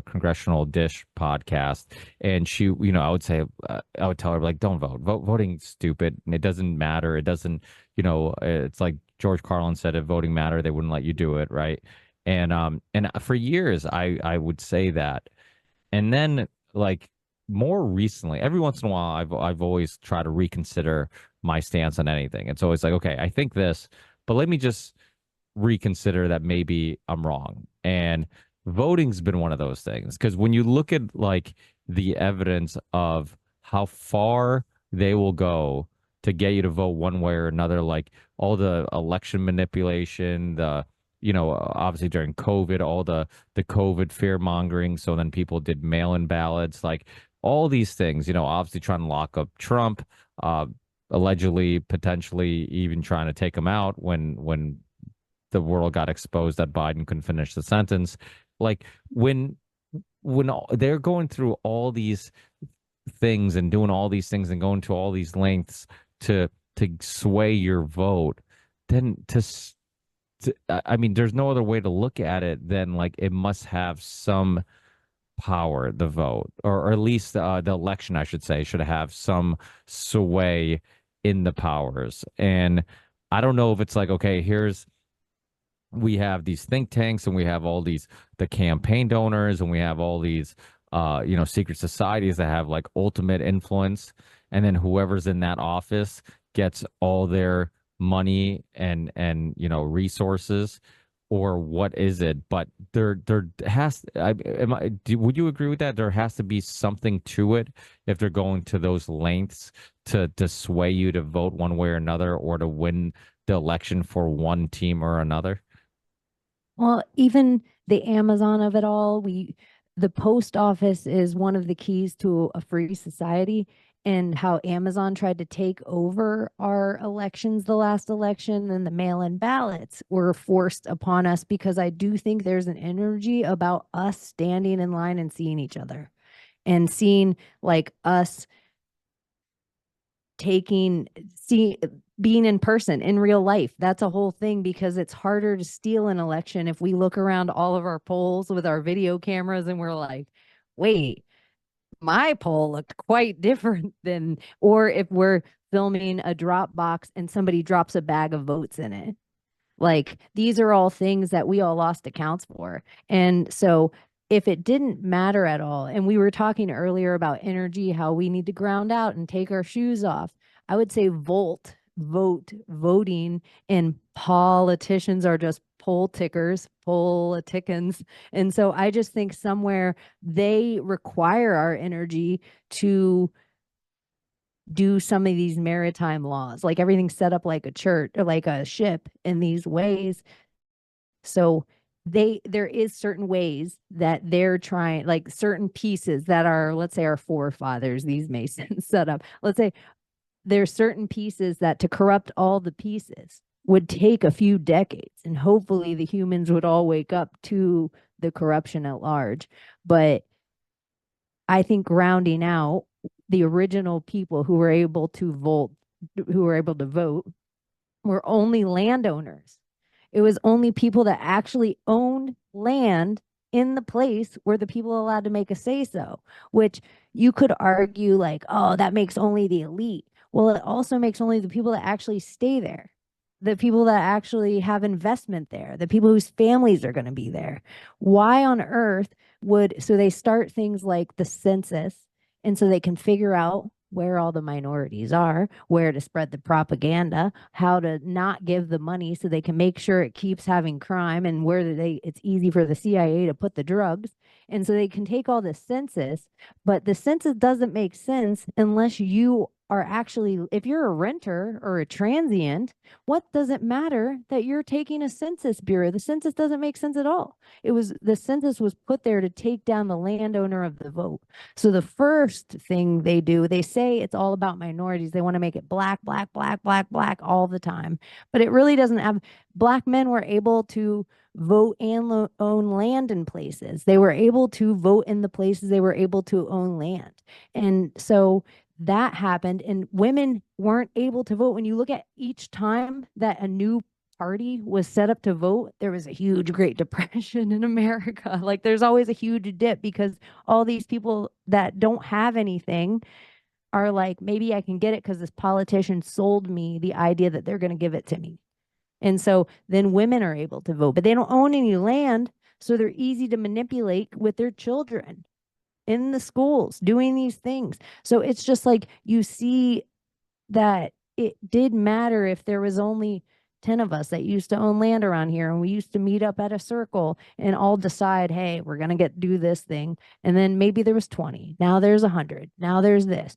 Congressional Dish podcast, and she, I would say, I would tell her like, don't vote. Voting's stupid, and it doesn't matter. It doesn't, it's like George Carlin said, if voting mattered, they wouldn't let you do it, right? And for years, I would say that, and then like more recently, every once in a while, I've always tried to reconsider my stance on anything. It's always like, okay, I think this, but let me just reconsider that maybe I'm wrong. And voting's been one of those things because when you look at like the evidence of how far they will go to get you to vote one way or another, like all the election manipulation, the obviously during COVID, all the COVID fear mongering. So then people did mail-in ballots, like all these things, obviously trying to lock up Trump, uh, allegedly, potentially even trying to take him out when the world got exposed that Biden couldn't finish the sentence. Like they're going through all these things and doing all these things and going to all these lengths to sway your vote, then I mean, there's no other way to look at it than like it must have some power, the vote, or at least the election, I should say, should have some sway in the powers. And I don't know if it's like, okay, we have these think tanks and we have all these the campaign donors and we have all these secret societies that have like ultimate influence, and then whoever's in that office gets all their money and resources, or what is it? But there has would you agree with that? There has to be something to it if they're going to those lengths to sway you to vote one way or another, or to win the election for one team or another. Well, even the Amazon of it all, the post office is one of the keys to a free society. And how Amazon tried to take over our elections, the last election, and the mail-in ballots were forced upon us, because I do think there's an energy about us standing in line and seeing each other and seeing like us being in person in real life. That's a whole thing, because it's harder to steal an election if we look around all of our polls with our video cameras and we're like, wait, my poll looked quite different than, or if we're filming a drop box and somebody drops a bag of votes in it. Like, these are all things that we all lost accounts for. And so if it didn't matter at all, and we were talking earlier about energy, how we need to ground out and take our shoes off, I would say voting, and politicians are just poll tickers, politicans. And so I just think somewhere they require our energy to do some of these maritime laws, like everything's set up like a church or like a ship in these ways. So there is certain ways that they're trying, like certain pieces that are, let's say, our forefathers, these Masons set up. Let's say there's certain pieces that to corrupt all the pieces would take a few decades, and hopefully the humans would all wake up to the corruption at large. But I think grounding out the original people who were able to vote, were only landowners. It was only people that actually owned land in the place where the people allowed to make a say so, which you could argue like, oh, that makes only the elite. Well, it also makes only the people that actually stay there, the people that actually have investment there, the people whose families are going to be there. Why on earth so they start things like the census, and so they can figure out where all the minorities are, where to spread the propaganda, how to not give the money so they can make sure it keeps having crime, and where it's easy for the CIA to put the drugs. And so they can take all the census, but the census doesn't make sense unless you are actually, if you're a renter or a transient, what does it matter that you're taking a census bureau? The census doesn't make sense at all. The census was put there to take down the landowner of the vote. So the first thing they do, they say it's all about minorities. They want to make it black, black, black, black, black all the time. But it really doesn't have, Black men were able to vote and own land in places. They were able to vote in the places they were able to own land. And so that happened, and women weren't able to vote. When you look at each time that a new party was set up to vote, there was a huge Great Depression in America. Like, there's always a huge dip, because all these people that don't have anything are like, maybe I can get it because this politician sold me the idea that they're going to give it to me. And so then women are able to vote, but they don't own any land. So they're easy to manipulate with their children in the schools doing these things. So it's just like you see that it did matter if there was only 10 of us that used to own land around here and we used to meet up at a circle and all decide, hey, we're going to do this thing. And then maybe there was 20. Now there's 100. Now there's this.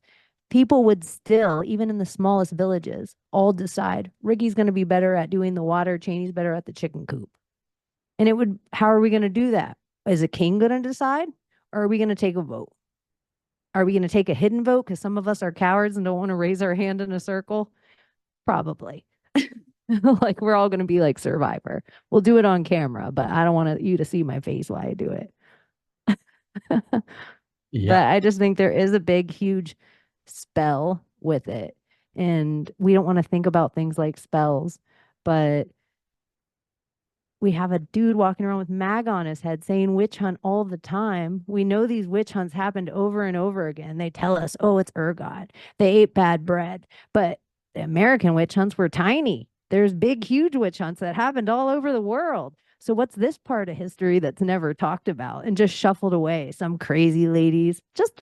People would still, even in the smallest villages, all decide Ricky's going to be better at doing the water, Chaney's better at the chicken coop. And it would, how are we going to do that? Is a king going to decide? Or are we going to take a vote? Are we going to take a hidden vote because some of us are cowards and don't want to raise our hand in a circle? Probably. Like we're all going to be like Survivor. We'll do it on camera, but I don't want you to see my face while I do it. Yeah. But I just think there is a big, huge spell with it. And we don't want to think about things like spells, but we have a dude walking around with MAG on his head saying witch hunt all the time. We know these witch hunts happened over and over again. They tell us, oh, it's ergot. They ate bad bread. But the American witch hunts were tiny. There's big, huge witch hunts that happened all over the world. So what's this part of history that's never talked about and just shuffled away? Some crazy ladies, just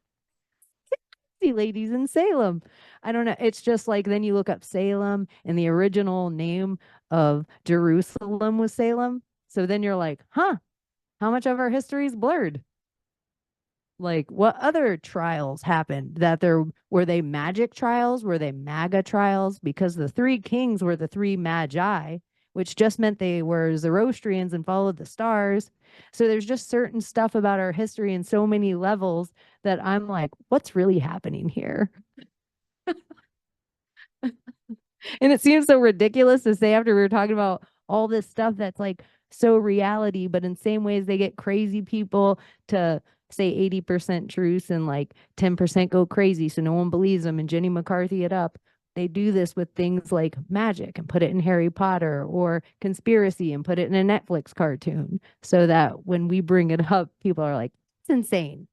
crazy ladies in Salem. I don't know. It's just like then you look up Salem and the original name of Jerusalem was Salem. So then you're like, huh, how much of our history is blurred? Like what other trials happened that there were they magic trials? Were they MAGA trials? Because the three kings were the three magi, which just meant they were Zoroastrians and followed the stars. So there's just certain stuff about our history in so many levels that I'm like, what's really happening here? And it seems so ridiculous to say after we were talking about all this stuff that's like so reality, but in same ways they get crazy people to say 80% truth and like 10% go crazy so no one believes them and Jenny McCarthy it up. They do this with things like magic and put it in Harry Potter or conspiracy and put it in a Netflix cartoon so that when we bring it up, people are like, it's insane.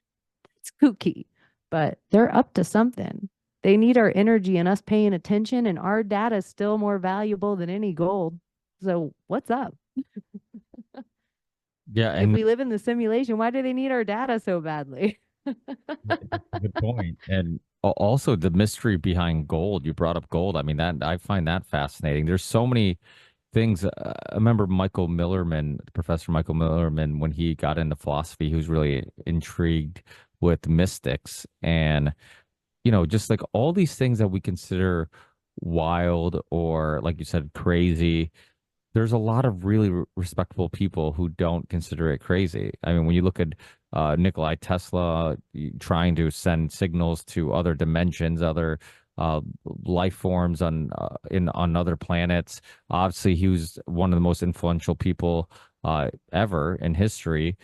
It's kooky, but they're up to something. They need our energy and us paying attention, and our data is still more valuable than any gold. So what's up? Yeah, If and we live in the simulation, why do they need our data so badly? that's a good point. And also the mystery behind gold. You brought up gold. I mean, that I find that fascinating. There's so many things. I remember Michael Millerman, Professor Michael Millerman, when he got into philosophy, he was really intrigued with mystics and, just like all these things that we consider wild or, like you said, crazy. There's a lot of really respectable people who don't consider it crazy. I mean, when you look at Nikolai Tesla trying to send signals to other dimensions, other life forms on other planets, obviously he was one of the most influential people ever in history,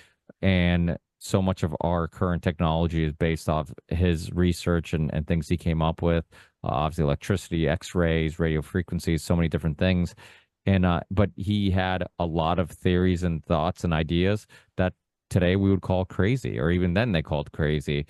and so much of our current technology is based off his research and things he came up with. Obviously, electricity, X-rays, radio frequencies, so many different things. And but he had a lot of theories and thoughts and ideas that today we would call crazy, or even then they called crazy.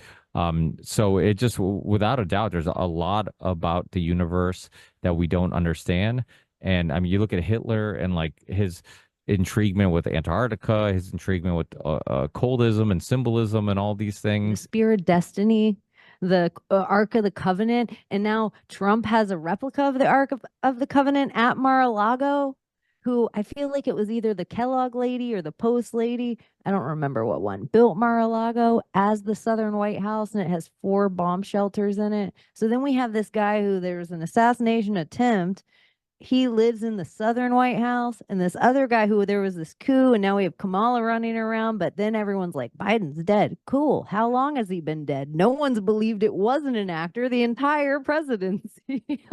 So it just, without a doubt, there's a lot about the universe that we don't understand. And I mean, you look at Hitler and like his intriguement with Antarctica, his intriguement with coldism and symbolism and all these The things. Spear of Destiny, the Ark of the Covenant, and now Trump has a replica of the Ark of the Covenant at Mar-a-Lago, who I feel like it was either the Kellogg lady or the Post lady, I don't remember what one, built Mar-a-Lago as the Southern White House, and it has 4 bomb shelters in it. So then we have this guy who there was an assassination attempt. He lives in the Southern White House, and this other guy who there was this coup, and now we have Kamala running around. But then everyone's like, Biden's dead. Cool. How long has he been dead? No one's believed it wasn't an actor the entire presidency.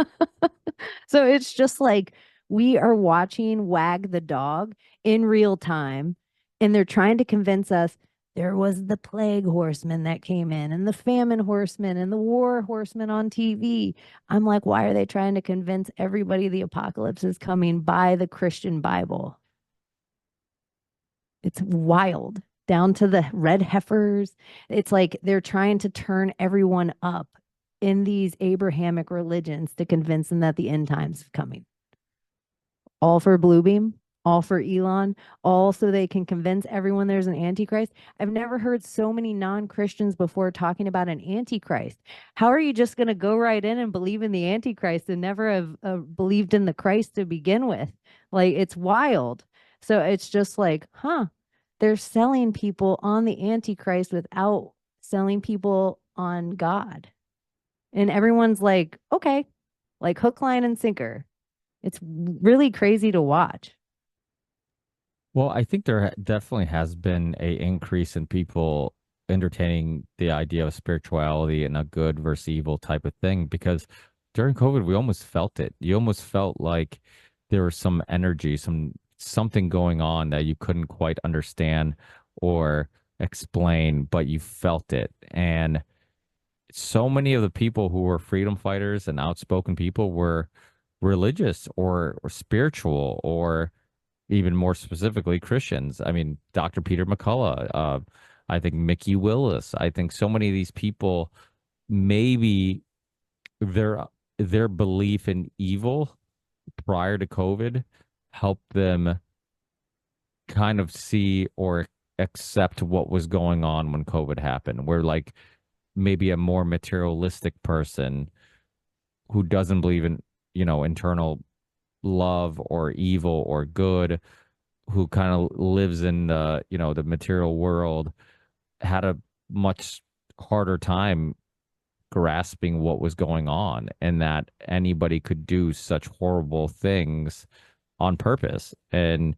So it's just like we are watching Wag the Dog in real time, and they're trying to convince us there was the plague horseman that came in, and the famine horseman, and the war horseman on TV. I'm like, why are they trying to convince everybody the apocalypse is coming by the Christian Bible? It's wild, down to the red heifers. It's like they're trying to turn everyone up in these Abrahamic religions to convince them that the end times is coming. All for Bluebeam. all for Elon, all so they can convince everyone there's an antichrist. I've never heard so many non-Christians before talking about an antichrist. How are you just going to go right in and believe in the antichrist and never have believed in the Christ to begin with? Like, it's wild. So it's just like, huh, they're selling people on the antichrist without selling people on God. And everyone's like, okay, like hook, line, and sinker. It's really crazy to watch. Well, I think there definitely has been a increase in people entertaining the idea of spirituality and a good versus evil type of thing because during COVID we almost felt it. You almost felt like there was some energy, something going on that you couldn't quite understand or explain, but you felt it. And so many of the people who were freedom fighters and outspoken people were religious or spiritual or even more specifically Christians. I mean, Dr. Peter McCullough, I think Mickey Willis. I think so many of these people, maybe their their belief in evil prior to COVID helped them kind of see or accept what was going on when COVID happened. Where like maybe a more materialistic person who doesn't believe in, internal love or evil or good, who kind of lives in the material world, had a much harder time grasping what was going on and that anybody could do such horrible things on purpose. And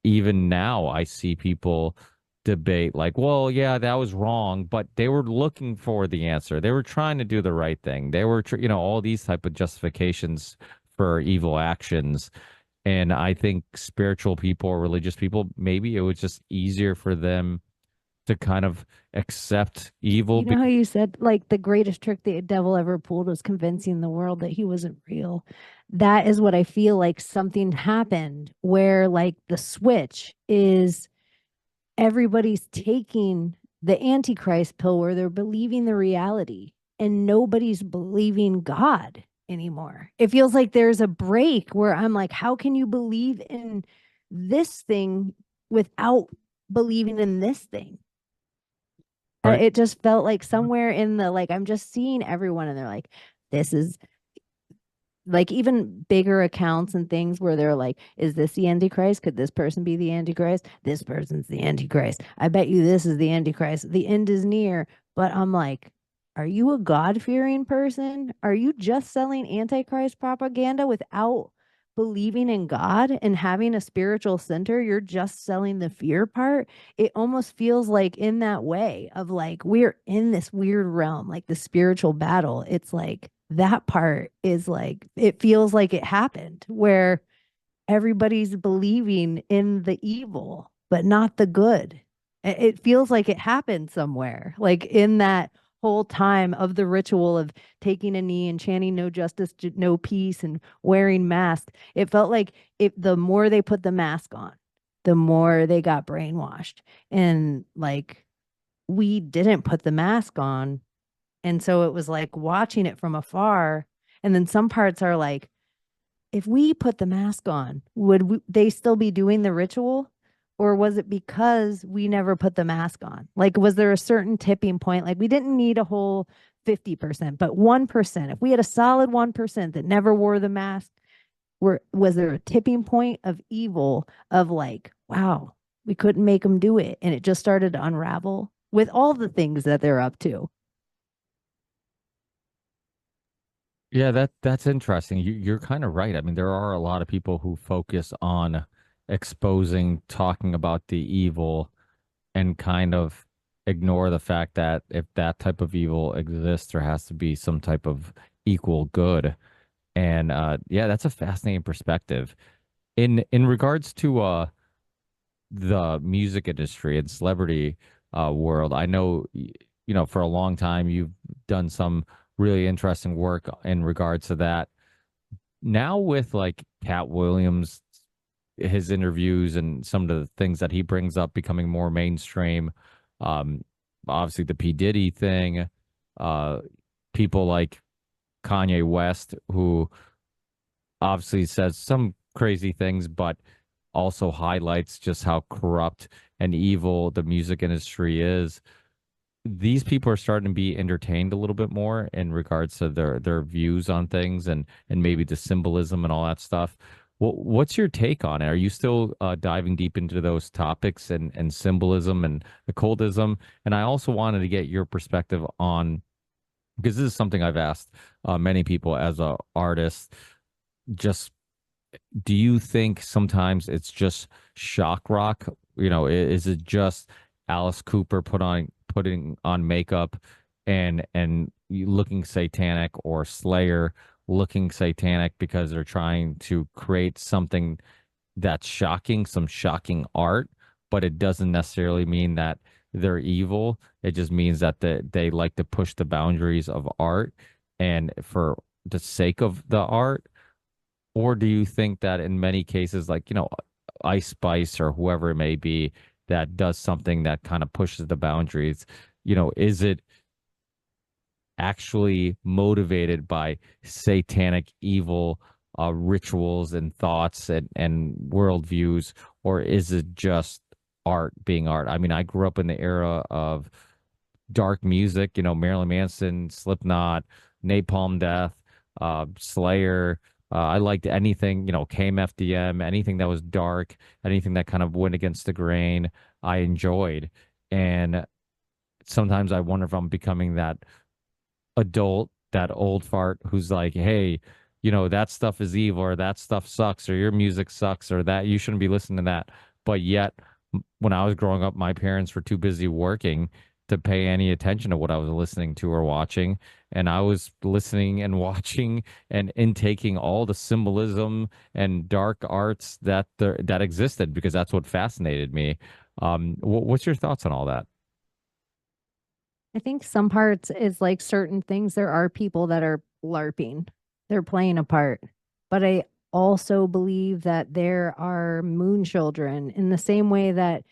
even now I see people debate like, well, yeah, that was wrong, but they were looking for the answer. They were trying to do the right thing. They were, all these type of justifications for evil actions. And I think spiritual people or religious people, maybe it was just easier for them to kind of accept evil. You know how you said like the greatest trick the devil ever pulled was convincing the world that he wasn't real? That is what I feel like something happened where like the switch is everybody's taking the Antichrist pill where they're believing the reality and nobody's believing God anymore. It feels like there's a break where I'm like, how can you believe in this thing without believing in this thing? Right. It just felt like somewhere in the like, I'm just seeing everyone and they're like, this is like even bigger accounts and things where they're like, is this the Antichrist? Could this person be the Antichrist? This person's the Antichrist. I bet you this is the Antichrist. The end is near. But I'm like, are you a God fearing person? Are you just selling Antichrist propaganda without believing in God and having a spiritual center? You're just selling the fear part. It almost feels like in that way of like, we're in this weird realm, like the spiritual battle. It's like, that part is like it feels like it happened where everybody's believing in the evil but not the good. It feels like it happened somewhere like in that whole time of the ritual of taking a knee and chanting no justice no peace and wearing masks. It felt like it the more they put the mask on, the more they got brainwashed. And like we didn't put the mask on, and so it was like watching it from afar. And then some parts are like, if we put the mask on, they still be doing the ritual? Or was it because we never put the mask on? Like, was there a certain tipping point? Like, we didn't need a whole 50%, but 1%. If we had a solid 1% that never wore the mask, was there a tipping point of evil of like, wow, we couldn't make them do it? And it just started to unravel with all the things that they're up to. Yeah, that's interesting. You're kind of right. I mean, there are a lot of people who focus on exposing, talking about the evil, and kind of ignore the fact that if that type of evil exists, there has to be some type of equal good. And yeah, that's a fascinating perspective. In regards to the music industry and celebrity world, I know for a long time you've done some really interesting work in regards to that. Now with like Cat Williams, his interviews and some of the things that he brings up becoming more mainstream, um, obviously the P. Diddy thing, uh, people like Kanye West, who obviously says some crazy things, but also highlights just how corrupt and evil the music industry is. These people are starting to be entertained a little bit more in regards to their views on things and maybe the symbolism and all that stuff. What's your take on it? Are you still diving deep into those topics and symbolism and occultism? And I also wanted to get your perspective on, because this is something I've asked many people as a artist. Just, do you think sometimes it's just shock rock? Is it just Alice Cooper putting on makeup and looking satanic, or Slayer looking satanic because they're trying to create something that's shocking, some shocking art, but it doesn't necessarily mean that they're evil. It just means that they like to push the boundaries of art and for the sake of the art? Or do you think that in many cases, like, Ice Spice or whoever it may be, that does something that kind of pushes the boundaries, is it actually motivated by satanic evil rituals and thoughts and worldviews, or is it just art being art? I mean, I grew up in the era of dark music, Marilyn Manson, Slipknot, Napalm Death, Slayer. I liked anything, KMFDM, anything that was dark, anything that kind of went against the grain, I enjoyed. And sometimes I wonder if I'm becoming that adult, that old fart who's like, hey, that stuff is evil, or that stuff sucks, or your music sucks, or that you shouldn't be listening to that. But yet, when I was growing up, my parents were too busy working to pay any attention to what I was listening to or watching. And I was listening and watching and intaking all the symbolism and dark arts that existed, because that's what fascinated me. What's your thoughts on all that? I think some parts is like certain things. There are people that are LARPing, they're playing a part. But I also believe that there are moon children in the same way that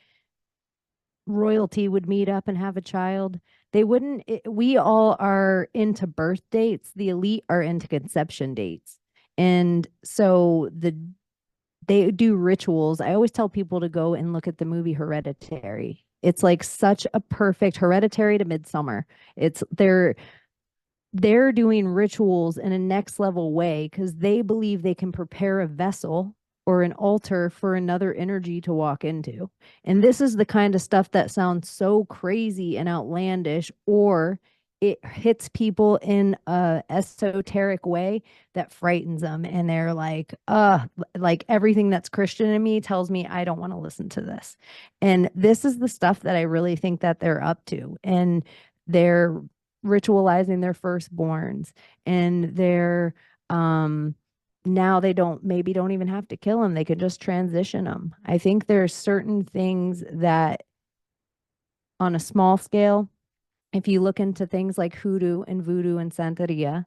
royalty would meet up and have a child. They wouldn't, we all are into birth dates, the elite are into conception dates. And so they do rituals. I always tell people to go and look at the movie Hereditary. It's like such a perfect Hereditary to Midsummer. It's they're doing rituals in a next level way because they believe they can prepare a vessel or an altar for another energy to walk into. And this is the kind of stuff that sounds so crazy and outlandish, or it hits people in a esoteric way that frightens them. And they're like everything that's Christian in me tells me I don't want to listen to this. And this is the stuff that I really think that they're up to. And they're ritualizing their firstborns, and they're now they don't even have to kill them, they could just transition them. I think there's certain things that on a small scale, if you look into things like hoodoo and voodoo and santeria,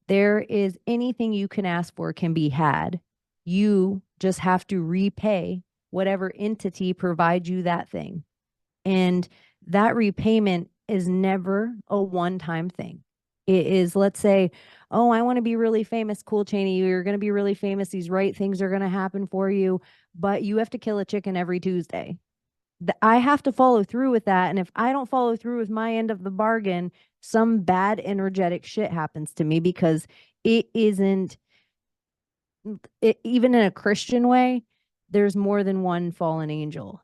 there is anything you can ask for can be had. You just have to repay whatever entity provides you that thing. And that repayment is never a one-time thing. It is, let's say, oh, I want to be really famous. Cool, Chaney, you're going to be really famous. These right things are going to happen for you, but you have to kill a chicken every Tuesday. I have to follow through with that. And if I don't follow through with my end of the bargain, some bad energetic shit happens to me, because it isn't, even in a Christian way, there's more than one fallen angel.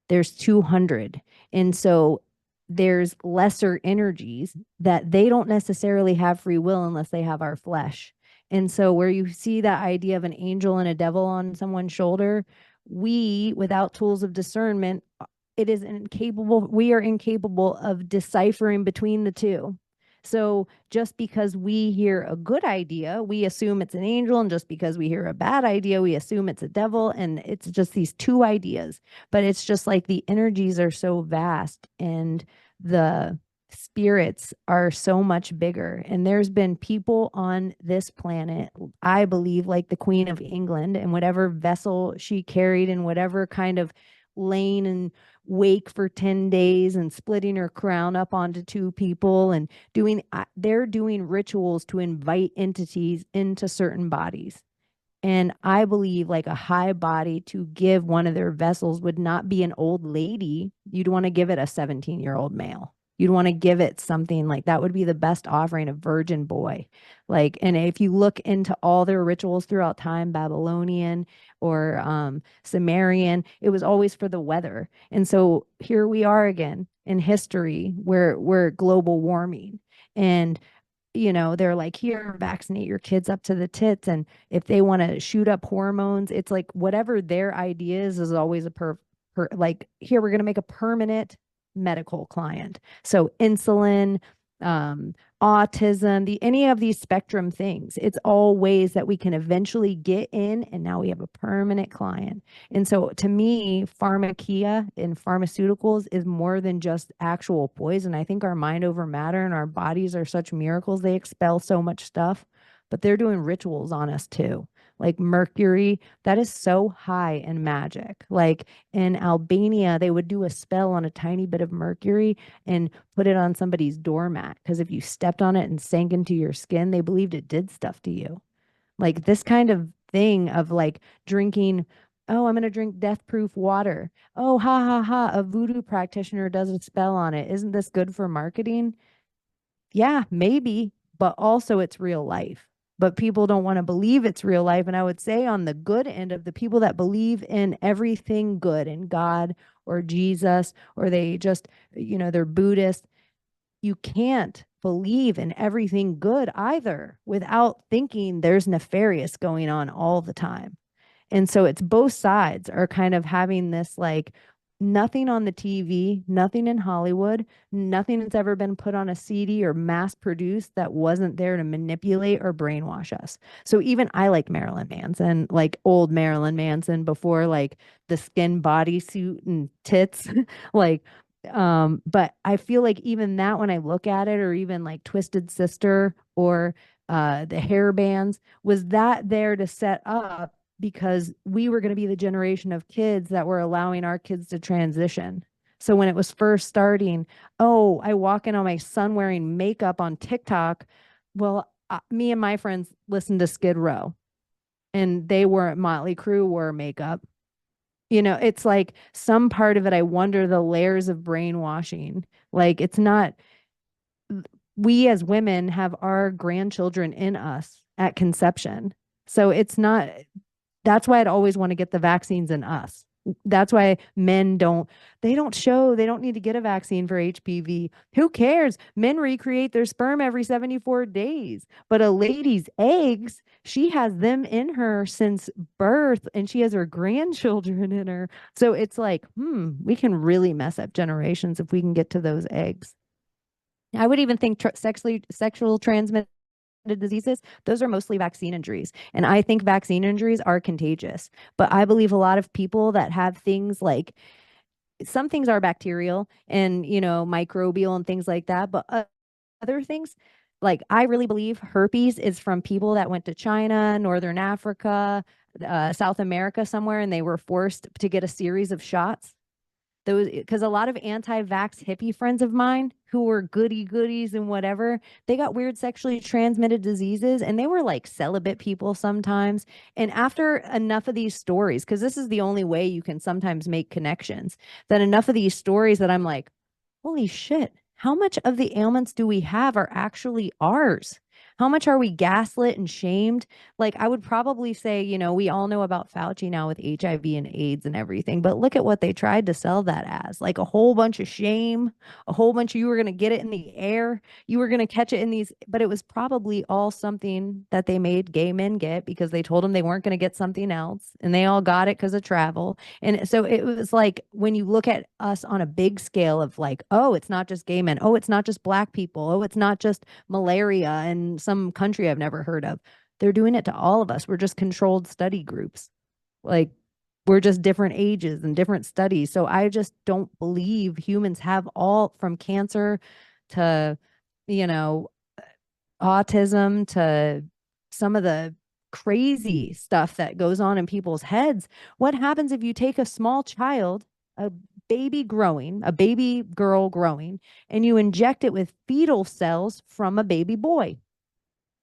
There's 200. And so there's lesser energies that they don't necessarily have free will unless they have our flesh. And so where you see that idea of an angel and a devil on someone's shoulder, we, without tools of discernment, it is incapable, we are incapable of deciphering between the two. So just because we hear a good idea, we assume it's an angel. And just because we hear a bad idea, we assume it's a devil. And it's just these two ideas. But it's just like the energies are so vast and the spirits are so much bigger. And there's been people on this planet, I believe, like the Queen of England and whatever vessel she carried and whatever kind of lane and wake for 10 days and splitting her crown up onto two people and they're doing rituals to invite entities into certain bodies. And I believe like a high body to give one of their vessels would not be an old lady. You'd want to give it a 17-year-old male. You'd want to give it something like that would be the best offering, a virgin boy. Like, and if you look into all their rituals throughout time, Babylonian or Sumerian, it was always for the weather. And so here we are again in history where we're global warming. And they're like, here, vaccinate your kids up to the tits. And if they want to shoot up hormones, it's like whatever their idea is always a like, here, we're going to make a permanent medical client. So insulin, um, autism, any of these spectrum things, it's all ways that we can eventually get in. And now we have a permanent client. And so to me, pharmakia and pharmaceuticals is more than just actual poison. I think our mind over matter and our bodies are such miracles. They expel so much stuff, but they're doing rituals on us too. Like mercury, that is so high in magic. Like in Albania, they would do a spell on a tiny bit of mercury and put it on somebody's doormat. Because if you stepped on it and sank into your skin, they believed it did stuff to you. Like this kind of thing of like drinking, oh, I'm going to drink death proof water. Oh, ha ha ha. A voodoo practitioner does a spell on it. Isn't this good for marketing? Yeah, maybe, but also it's real life. But people don't want to believe it's real life. And I would say, on the good end of the people that believe in everything good, in God or Jesus, or they just, they're Buddhist, you can't believe in everything good either without thinking there's nefarious going on all the time. And so it's both sides are kind of having this like nothing on the TV, nothing in Hollywood, nothing that's ever been put on a CD or mass produced that wasn't there to manipulate or brainwash us. So even I like Marilyn Manson, like old Marilyn Manson before like the skin bodysuit and tits. like but I feel like even that when I look at it, or even like Twisted Sister or the hair bands, was that there to set up because we were going to be the generation of kids that were allowing our kids to transition. So when it was first starting, oh, I walk in on my son wearing makeup on TikTok. Well, me and my friends listened to Skid Row, and they weren't. Motley Crue wore makeup. It's like some part of it, I wonder the layers of brainwashing. Like it's not, we as women have our grandchildren in us at conception. So it's not, that's why I'd always want to get the vaccines in us. That's why men they don't need to get a vaccine for HPV. Who cares? Men recreate their sperm every 74 days. But a lady's eggs, she has them in her since birth, and she has her grandchildren in her. So it's like, we can really mess up generations if we can get to those eggs. I would even think sexual transmitted diseases, those are mostly vaccine injuries. And I think vaccine injuries are contagious. But I believe a lot of people that have things like, some things are bacterial and, microbial and things like that. But other things, like I really believe herpes is from people that went to China, Northern Africa, South America somewhere, and they were forced to get a series of shots. Those, because a lot of anti-vax hippie friends of mine who were goody goodies and whatever, they got weird sexually transmitted diseases, and they were like celibate people sometimes. And after enough of these stories, because this is the only way you can sometimes make connections, that enough of these stories that I'm like, holy shit, how much of the ailments do we have are actually ours? How much are we gaslit and shamed? Like, I would probably say, we all know about Fauci now with HIV and AIDS and everything, but look at what they tried to sell that as, like a whole bunch of shame, a whole bunch of, you were going to get it in the air, you were going to catch it in these, but it was probably all something that they made gay men get because they told them they weren't going to get something else, and they all got it because of travel. And so it was like, when you look at us on a big scale of like, oh, it's not just gay men, oh, it's not just black people, oh, it's not just malaria in some country I've never heard of. They're doing it to all of us. We're just controlled study groups. Like, we're just different ages and different studies. So I just don't believe humans have all, from cancer to, you know, autism to some of the crazy stuff that goes on in people's heads. What happens if you take a small child, a baby growing, a baby girl growing, and you inject it with fetal cells from a baby boy?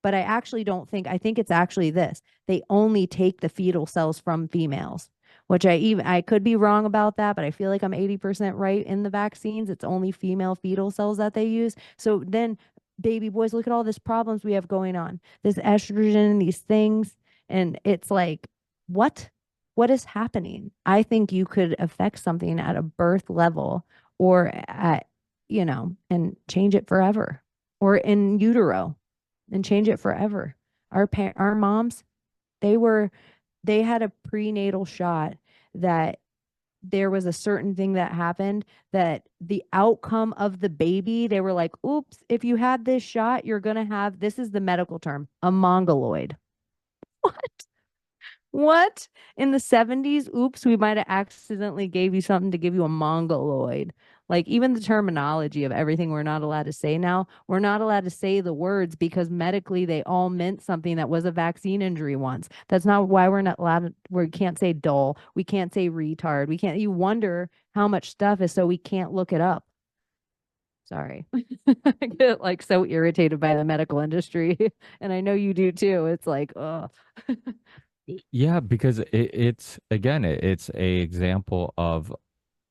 But I actually don't think, I think it's actually this. They only take the fetal cells from females, which I could be wrong about that, but I feel like I'm 80% right in the vaccines. It's only female fetal cells that they use. So then baby boys, look at all this problems we have going on. This estrogen, these things, and it's like, what? What is happening? I think you could affect something at a birth level or at, and change it forever, or in utero and change it forever. Our moms, they were they had a prenatal shot that there was a certain thing that happened that the outcome of the baby, they were like, oops, if you had this shot, you're going to have, this is the medical term, a mongoloid. What? What? In the 70s, oops, we might have accidentally gave you something to give you a mongoloid. Like even the terminology of everything we're not allowed to say now, we're not allowed to say the words because medically they all meant something that was a vaccine injury once. That's not why we're not allowed to, we can't say dull, we can't say retard, we can't, you wonder how much stuff is so we can't look it up. Sorry. I get like so irritated by the medical industry. And I know you do too. It's like, oh. Yeah, because it's again, it's a example of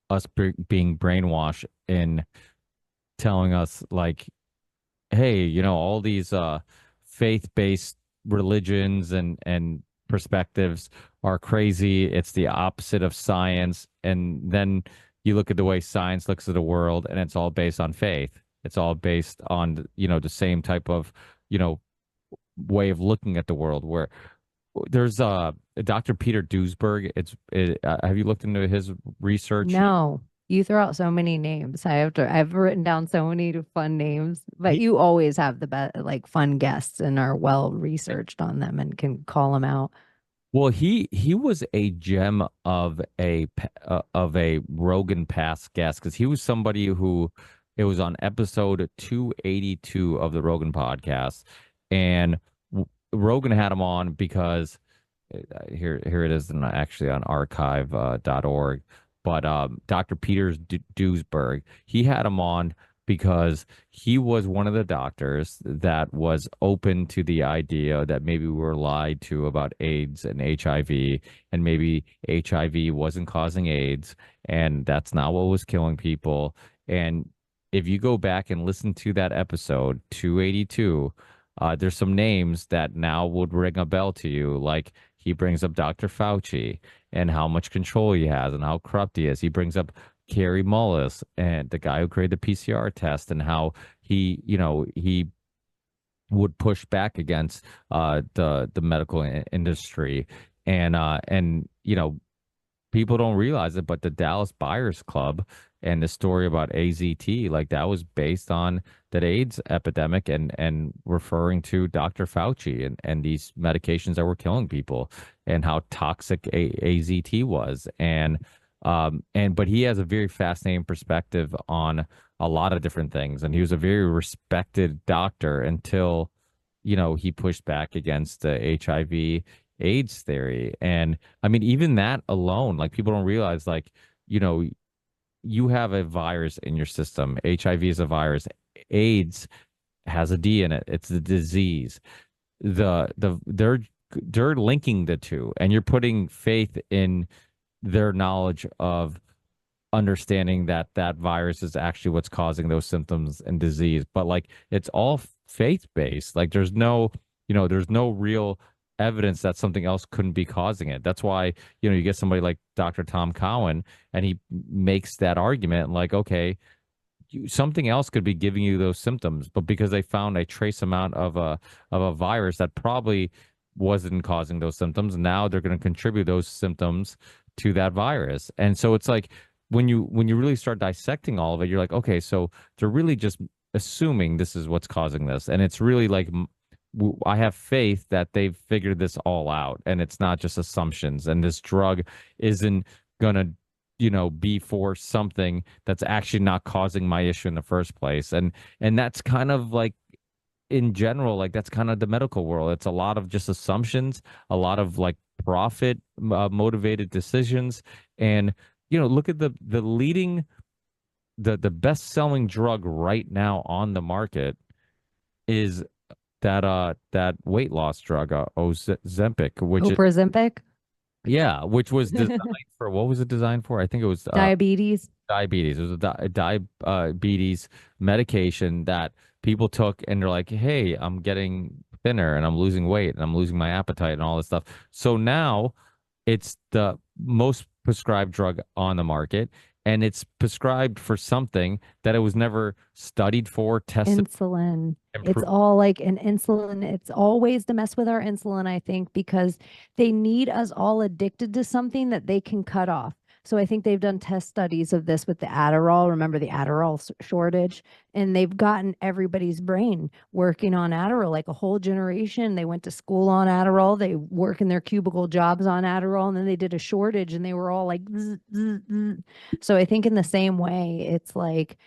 us being brainwashed in telling us like, hey, all these faith-based religions and perspectives are crazy. It's the opposite of science. And then you look at the way science looks at the world, and it's all based on faith. It's all based on, the same type of, way of looking at the world where there's Dr. Peter Duesberg. Have you looked into his research? No, you throw out so many names. I've written down so many fun names, but He, you always have the best, like fun guests and are well researched on them and can call them out. well, he was a gem of a Rogan past guest because he was somebody who it was on episode 282 of the Rogan podcast, and Rogan had him on because here it is actually on archive.org. But Dr. Peters Duesberg, he had him on because he was one of the doctors that was open to the idea that maybe we were lied to about AIDS and HIV, and maybe HIV wasn't causing AIDS, and that's not what was killing people. And if you go back and listen to that episode 282, there's some names that now would ring a bell to you, like he brings up Dr. Fauci and how much control he has and how corrupt he is. He brings up Kerry Mullis and the guy who created the PCR test and how he would push back against the medical industry and people don't realize it, but the Dallas Buyers Club and the story about AZT, like that was based on that AIDS epidemic and referring to Dr. Fauci and these medications that were killing people and how toxic AZT was. But he has a very fascinating perspective on a lot of different things. And he was a very respected doctor until, he pushed back against the HIV AIDS theory. And I mean, even that alone, like people don't realize, like, you have a virus in your system. HIV is a virus. AIDS has a D in it. It's the disease. They're linking the two, and you're putting faith in their knowledge of understanding that that virus is actually what's causing those symptoms and disease. But like it's all faith based. Like there's no real evidence that something else couldn't be causing it. That's why, you get somebody like Dr. Tom Cowan and he makes that argument like, okay, something else could be giving you those symptoms, but because they found a trace amount of a virus that probably wasn't causing those symptoms, now they're going to contribute those symptoms to that virus. And so it's like when you really start dissecting all of it, you're like, okay, so they're really just assuming this is what's causing this, and it's really like I have faith that they've figured this all out, and it's not just assumptions. And this drug isn't gonna, be for something that's actually not causing my issue in the first place. And that's kind of like in general, like that's kind of the medical world. It's a lot of just assumptions, a lot of like profit motivated decisions, and look at the leading the best selling drug right now on the market is that weight loss drug, Ozempic, Oprah Zempic, yeah, which was designed for, what was it designed for? I think it was diabetes. diabetes. It was a diabetes medication that people took, and they're like, "Hey, I'm getting thinner and I'm losing weight and I'm losing my appetite and all this stuff." So now it's the most prescribed drug on the market, and it's prescribed for something that it was never studied for, tested, Insulin. It's improved. all like an insulin. It's always to mess with our insulin, I think, because they need us all addicted to something that they can cut off. So I think they've done test studies of this with the Adderall. Remember the Adderall shortage? And they've gotten everybody's brain working on Adderall, like a whole generation. They went to school on Adderall. They work in their cubicle jobs on Adderall. And then they did a shortage and they were all like, zzz, zzz, zzz. So I think in the same way, it's like,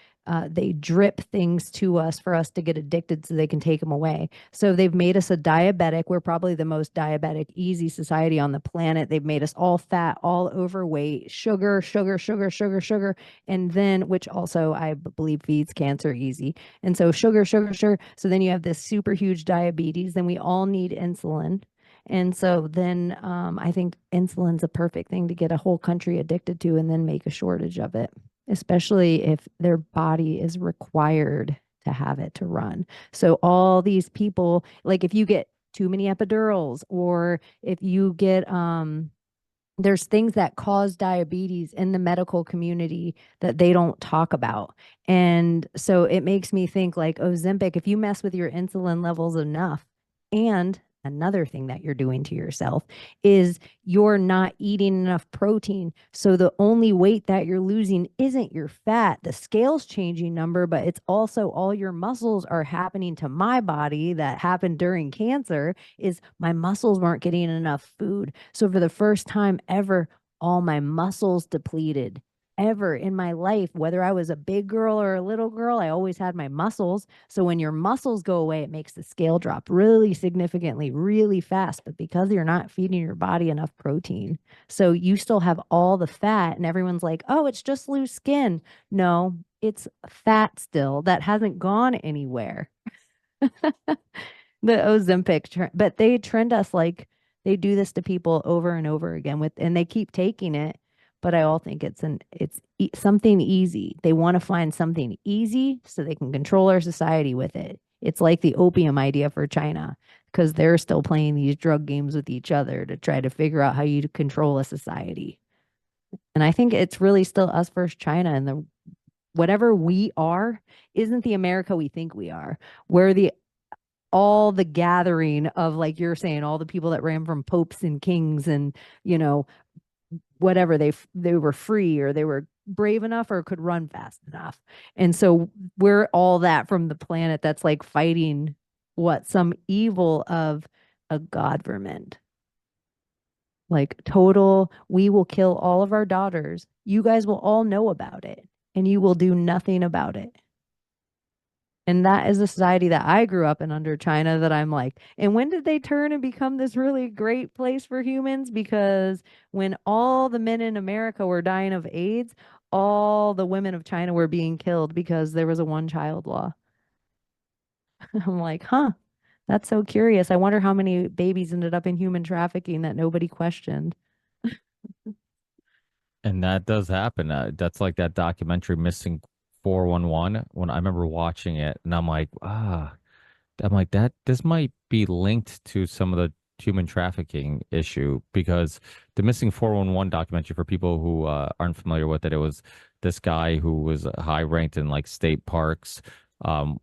they drip things to us for us to get addicted so they can take them away. So they've made us a diabetic. We're probably the most diabetic, easy society on the planet. They've made us all fat, all overweight, sugar, sugar, sugar, sugar, sugar. And then, which also I believe feeds cancer easy. And so sugar, sugar, sugar. So then you have this super huge diabetes. Then we all need insulin. And so then I think insulin's a perfect thing to get a whole country addicted to and then make a shortage of it, especially if their body is required to have it to run. So all these people, like if you get too many epidurals or if you get there's things that cause diabetes in the medical community that they don't talk about. And so it makes me think like Ozempic, if you mess with your insulin levels enough, and another thing that you're doing to yourself is you're not eating enough protein. So the only weight that you're losing isn't your fat, the scale's changing number, but it's also all your muscles are happening to my body that happened during cancer is my muscles weren't getting enough food. So for the first time ever, all my muscles depleted. Ever in my life, whether I was a big girl or a little girl, I always had my muscles. So when your muscles go away, it makes the scale drop really significantly, really fast. But because you're not feeding your body enough protein, so you still have all the fat, and everyone's like, oh, it's just loose skin. No, it's fat still that hasn't gone anywhere. The Ozempic trend, but they trend us like they do this to people over and over again with, and they keep taking it. But I all think something easy. They want to find something easy so they can control our society with it. It's like the opium idea for China because they're still playing these drug games with each other to try to figure out how you control a society. And I think it's really still us versus China, and the whatever we are isn't the America we think we are. We're the all the gathering of, like you're saying, all the people that ran from popes and kings and, you know, whatever they were free or they were brave enough or could run fast enough. And so we're all that from the planet that's like fighting what some evil of a government. Like total, we will kill all of our daughters. You guys will all know about it and you will do nothing about it. And that is the society that I grew up in under China that I'm like, and when did they turn and become this really great place for humans? Because when all the men in America were dying of AIDS, all the women of China were being killed because there was a one-child law. I'm like, huh, that's so curious. I wonder how many babies ended up in human trafficking that nobody questioned. And that does happen. That's like that documentary Missing 411 when I remember watching it and I'm like that this might be linked to some of the human trafficking issue because the Missing 411 documentary, for people who aren't familiar with it, it was this guy who was high ranked in like state parks, found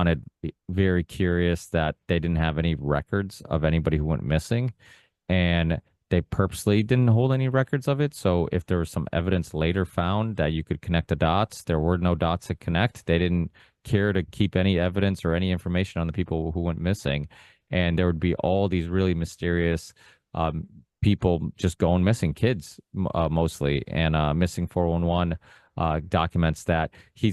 it very curious that they didn't have any records of anybody who went missing, and they purposely didn't hold any records of it. So if there was some evidence later found that you could connect the dots, there were no dots to connect. They didn't care to keep any evidence or any information on the people who went missing. And there would be all these really mysterious people just going missing, kids mostly. And Missing 411 documents that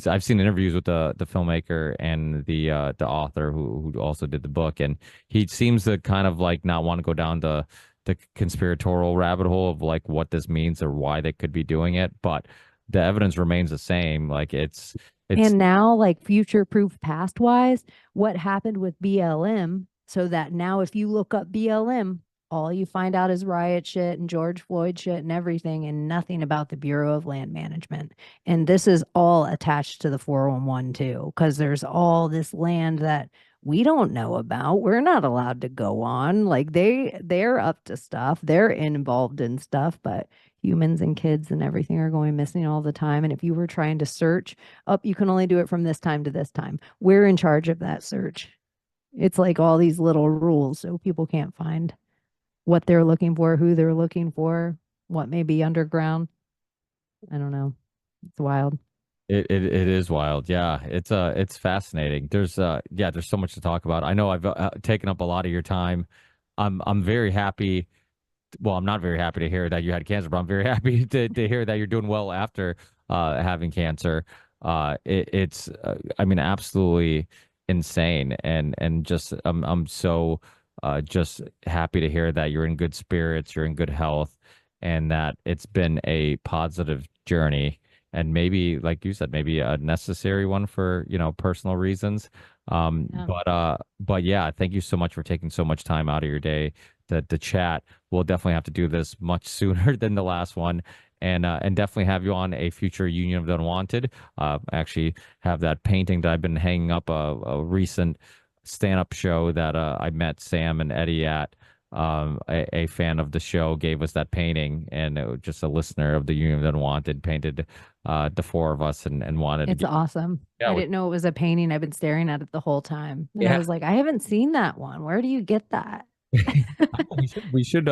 I've seen interviews with the filmmaker and the author who also did the book. And he seems to kind of like not want to go down the conspiratorial rabbit hole of like what this means or why they could be doing it, but the evidence remains the same. Like It's And now, like future proof past wise, what happened with BLM? So that now, if you look up BLM, all you find out is riot shit and George Floyd shit and everything, and nothing about the Bureau of Land Management. And this is all attached to the 411 too, because there's all this land that we don't know about. We're not allowed to go on. Like they're up to stuff. They're involved in stuff, but humans and kids and everything are going missing all the time. And if you were trying to search up, you can only do it from this time to this time. We're in charge of that search. It's like all these little rules so people can't find what they're looking for, who they're looking for, what may be underground. I don't know. It's wild. it is wild. Yeah, it's fascinating. There's so much to talk about. I know I've taken up a lot of your time. I'm very happy. Well, I'm not very happy to hear that you had cancer, but I'm very happy to hear that you're doing well after having cancer. I mean, absolutely insane, and just I'm so just happy to hear that you're in good spirits, you're in good health, and that it's been a positive journey, and maybe, like you said, maybe a necessary one for, personal reasons. Yeah. But yeah, thank you so much for taking so much time out of your day to chat. We'll definitely have to do this much sooner than the last one, and definitely have you on a future Union of the Unwanted. I actually have that painting that I've been hanging up, a recent stand-up show that I met Sam and Eddie at. A fan of the show gave us that painting, and it was just a listener of the Union of the Unwanted painted the four of us, and wanted to It's get. awesome. Yeah, I didn't know it was a painting. I've been staring at it the whole time. And I yeah. was like, I haven't seen that one. Where do you get that? We should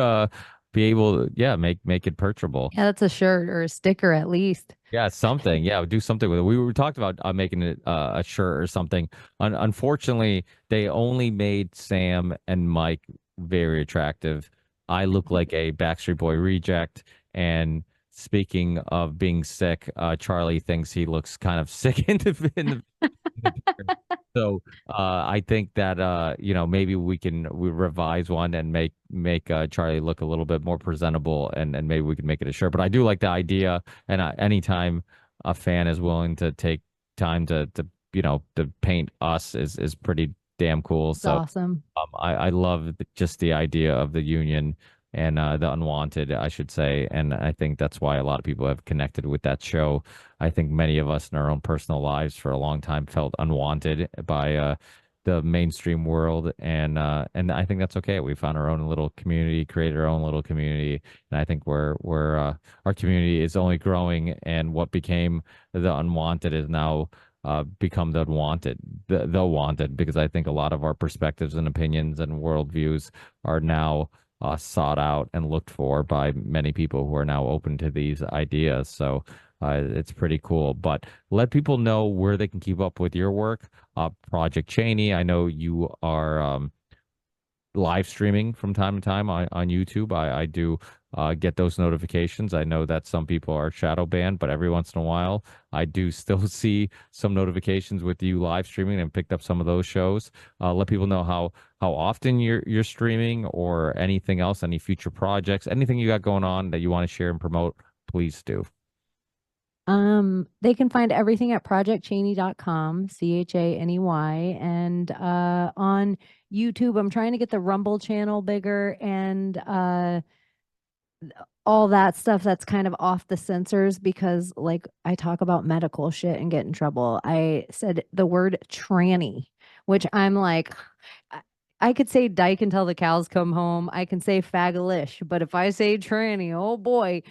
be able to, yeah, make it purchasable. Yeah, that's a shirt or a sticker at least. Yeah, something. Yeah, do something with it. We were talked about making it a shirt or something. Unfortunately, they only made Sam and Mike very attractive. I look like a Backstreet Boy reject. And speaking of being sick, Charlie thinks he looks kind of sick in the picture. So I think that maybe we revise one and make Charlie look a little bit more presentable, and maybe we can make it a shirt. But I do like the idea, and anytime a fan is willing to take time to paint us is pretty damn cool. It's So awesome. I love just the idea of the union and the unwanted, I should say, and I think that's why a lot of people have connected with that show. I think many of us in our own personal lives for a long time felt unwanted by the mainstream world, and I think that's okay. We found our own little community, created our own little community, and I think we're our community is only growing, and what became the unwanted is now become the wanted, the wanted, because I think a lot of our perspectives and opinions and worldviews are now sought out and looked for by many people who are now open to these ideas. So it's pretty cool. But let people know where they can keep up with your work. Project Chaney, I know you are live streaming from time to time on YouTube. I do get those notifications. I know that some people are shadow banned, but every once in a while, I do still see some notifications with you live streaming, and picked up some of those shows. Let people know how often you're streaming, or anything else, any future projects, anything you got going on that you want to share and promote. Please do. They can find everything at projectchaney.com, Chaney, and on YouTube, I'm trying to get the Rumble channel bigger and all that stuff that's kind of off the censors because like I talk about medical shit and get in trouble. I said the word tranny, which I'm like, I I could say dyke until the cows come home. I can say fagalish, but if I say tranny, oh boy.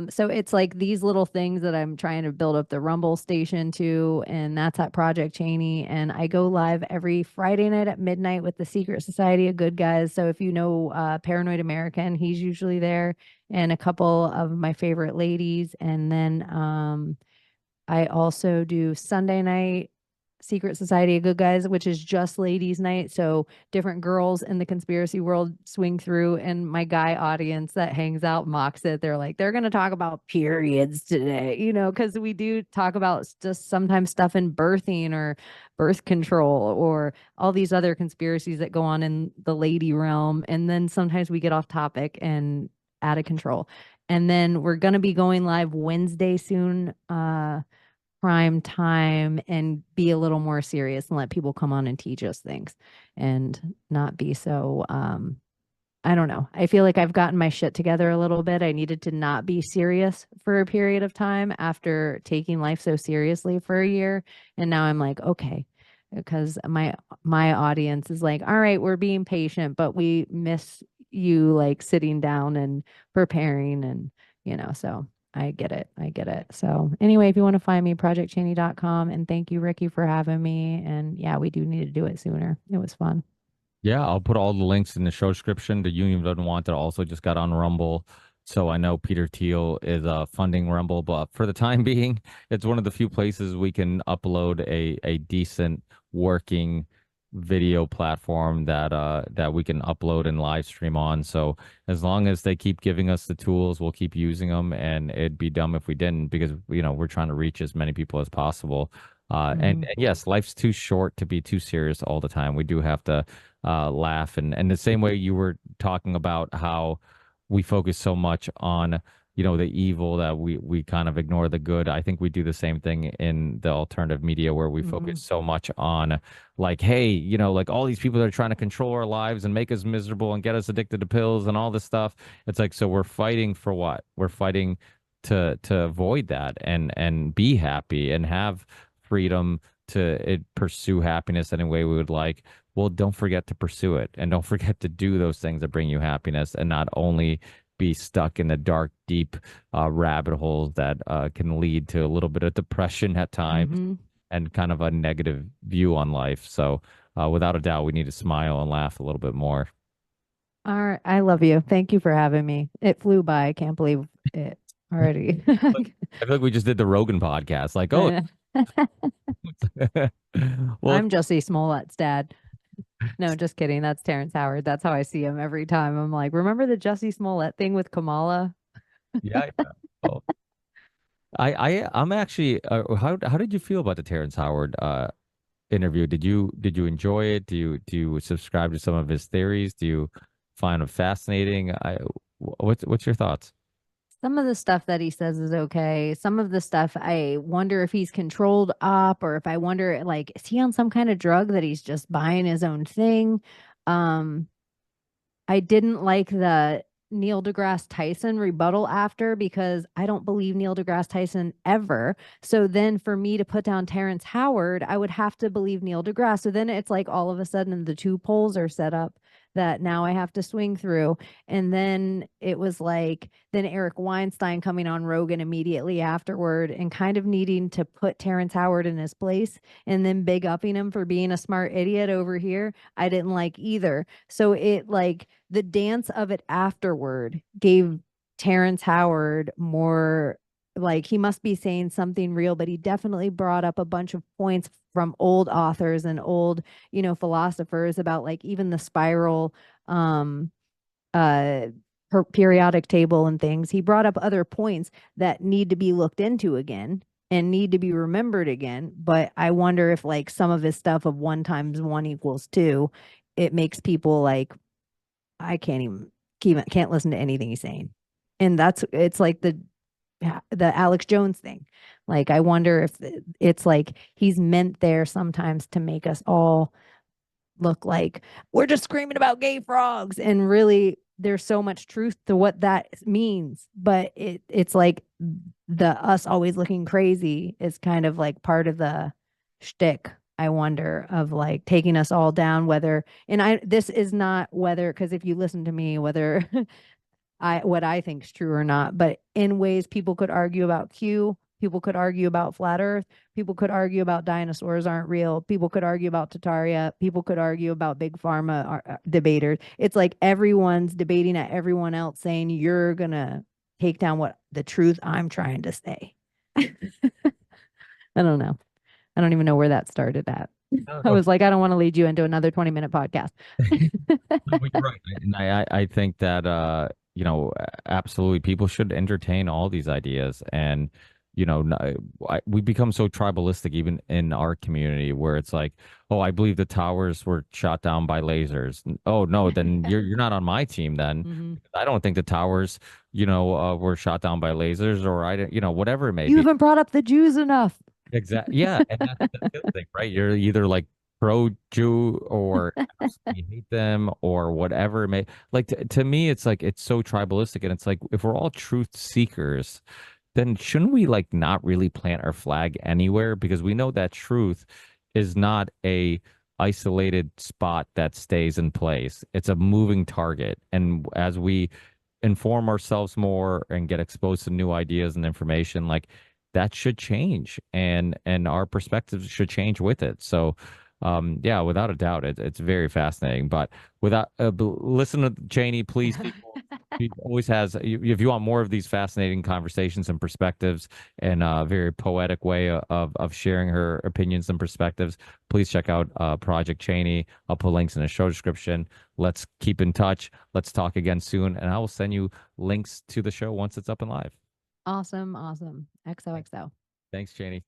So it's like these little things that I'm trying to build up the Rumble station to, and that's at Project Chaney. And I go live every Friday night at midnight with the Secret Society of Good Guys. So if you know Paranoid American, he's usually there, and a couple of my favorite ladies. And then I also do Sunday night Secret Society of Good Guys, which is just ladies' night. So different girls in the conspiracy world swing through, and my guy audience that hangs out mocks it. They're like, they're going to talk about periods today, because we do talk about just sometimes stuff in birthing or birth control or all these other conspiracies that go on in the lady realm. And then sometimes we get off topic and out of control. And then we're going to be going live Wednesday soon. prime time and be a little more serious and let people come on and teach us things and not be so I don't know. I feel like I've gotten my shit together a little bit. I needed to not be serious for a period of time after taking life so seriously for a year. And now I'm like, okay, because my audience is like, all right, we're being patient, but we miss you like sitting down and preparing and so I get it. I get it. So anyway, if you want to find me, projectchaney.com. And thank you, Ricky, for having me. And yeah, we do need to do it sooner. It was fun. Yeah, I'll put all the links in the show description. The Union Doesn't Want It also just got on Rumble. So I know Peter Thiel is funding Rumble, but for the time being, it's one of the few places we can upload a decent working video platform that we can upload and live stream on. So as long as they keep giving us the tools, we'll keep using them, and it'd be dumb if we didn't because we're trying to reach as many people as possible. And yes, life's too short to be too serious all the time. We do have to laugh, and the same way you were talking about how we focus so much on the evil that we kind of ignore the good. I think we do the same thing in the alternative media where we focus so much on like, hey, like all these people that are trying to control our lives and make us miserable and get us addicted to pills and all this stuff. It's like, so we're fighting for what? We're fighting to avoid that and be happy and have freedom to pursue happiness any way we would like. Well, don't forget to pursue it, and don't forget to do those things that bring you happiness, and not only be stuck in the dark, deep rabbit holes that can lead to a little bit of depression at times and kind of a negative view on life. So, without a doubt, we need to smile and laugh a little bit more. All right. I love you. Thank you for having me. It flew by. I can't believe it already. I feel like we just did the Rogan podcast. Like, oh, well, I'm Jussie Smollett's dad. No, just kidding. That's Terrence Howard. That's how I see him every time. I'm like, remember the Jussie Smollett thing with Kamala? yeah. Oh. I'm actually. How did you feel about the Terrence Howard interview? Did you enjoy it? Do you subscribe to some of his theories? Do you find him fascinating? What's your thoughts? Some of the stuff that he says is okay. Some of the stuff, I wonder if he's controlled up or if I wonder, like, is he on some kind of drug that he's just buying his own thing? Um, I didn't like the Neil deGrasse Tyson rebuttal after because I don't believe Neil deGrasse Tyson ever. So then for me to put down Terrence Howard, I would have to believe Neil deGrasse. So then it's like all of a sudden the two poles are set up that now I have to swing through. And then it was like, then Eric Weinstein coming on Rogan immediately afterward and kind of needing to put Terrence Howard in his place and then big upping him for being a smart idiot over here. I didn't like either. So it like the dance of it afterward gave Terrence Howard more like he must be saying something real, but he definitely brought up a bunch of points from old authors and old, philosophers about like even the spiral uh periodic table and things. He brought up other points that need to be looked into again and need to be remembered again. But I wonder if like some of his stuff of 1 × 1 = 2, it makes people like, I can't listen to anything he's saying. And it's like the Alex Jones thing. Like, I wonder if it's like he's meant there sometimes to make us all look like we're just screaming about gay frogs. And really, there's so much truth to what that means. But it's like the us always looking crazy is kind of like part of the shtick. I wonder of like taking us all down, this is not whether, because if you listen to me, whether what I think is true or not, but in ways people could argue about Q, people could argue about flat earth, people could argue about dinosaurs aren't real, people could argue about Tataria, people could argue about big pharma debaters. It's like everyone's debating at everyone else saying you're going to take down what the truth I'm trying to say. I don't know. I don't even know where that started at. I was like, I don't want to lead you into another 20-minute podcast. No, but you're right. And I think that absolutely people should entertain all these ideas. And we become so tribalistic even in our community where it's like, oh, I believe the towers were shot down by lasers. Oh no, then you're not on my team then. I don't think the towers were shot down by lasers, or I don't, whatever it may You be. haven't brought up the Jews enough. Exactly. Yeah, and that's the other thing, right? You're either like pro-Jew or you hate them or whatever it may. Like to me, it's like it's so tribalistic, and it's like if we're all truth seekers, then shouldn't we like not really plant our flag anywhere? Because we know that truth is not a isolated spot that stays in place. It's a moving target. And as we inform ourselves more and get exposed to new ideas and information, like that should change and our perspectives should change with it. So yeah, without a doubt, it's very fascinating. But without listen to Chaney, please, people. He always has. If you want more of these fascinating conversations and perspectives, and a very poetic way of sharing her opinions and perspectives, please check out Project Chaney. I'll put links in the show description. Let's keep in touch. Let's talk again soon, and I will send you links to the show once it's up and live. Awesome. Awesome. Thanks, XOXO. thanks, Chaney.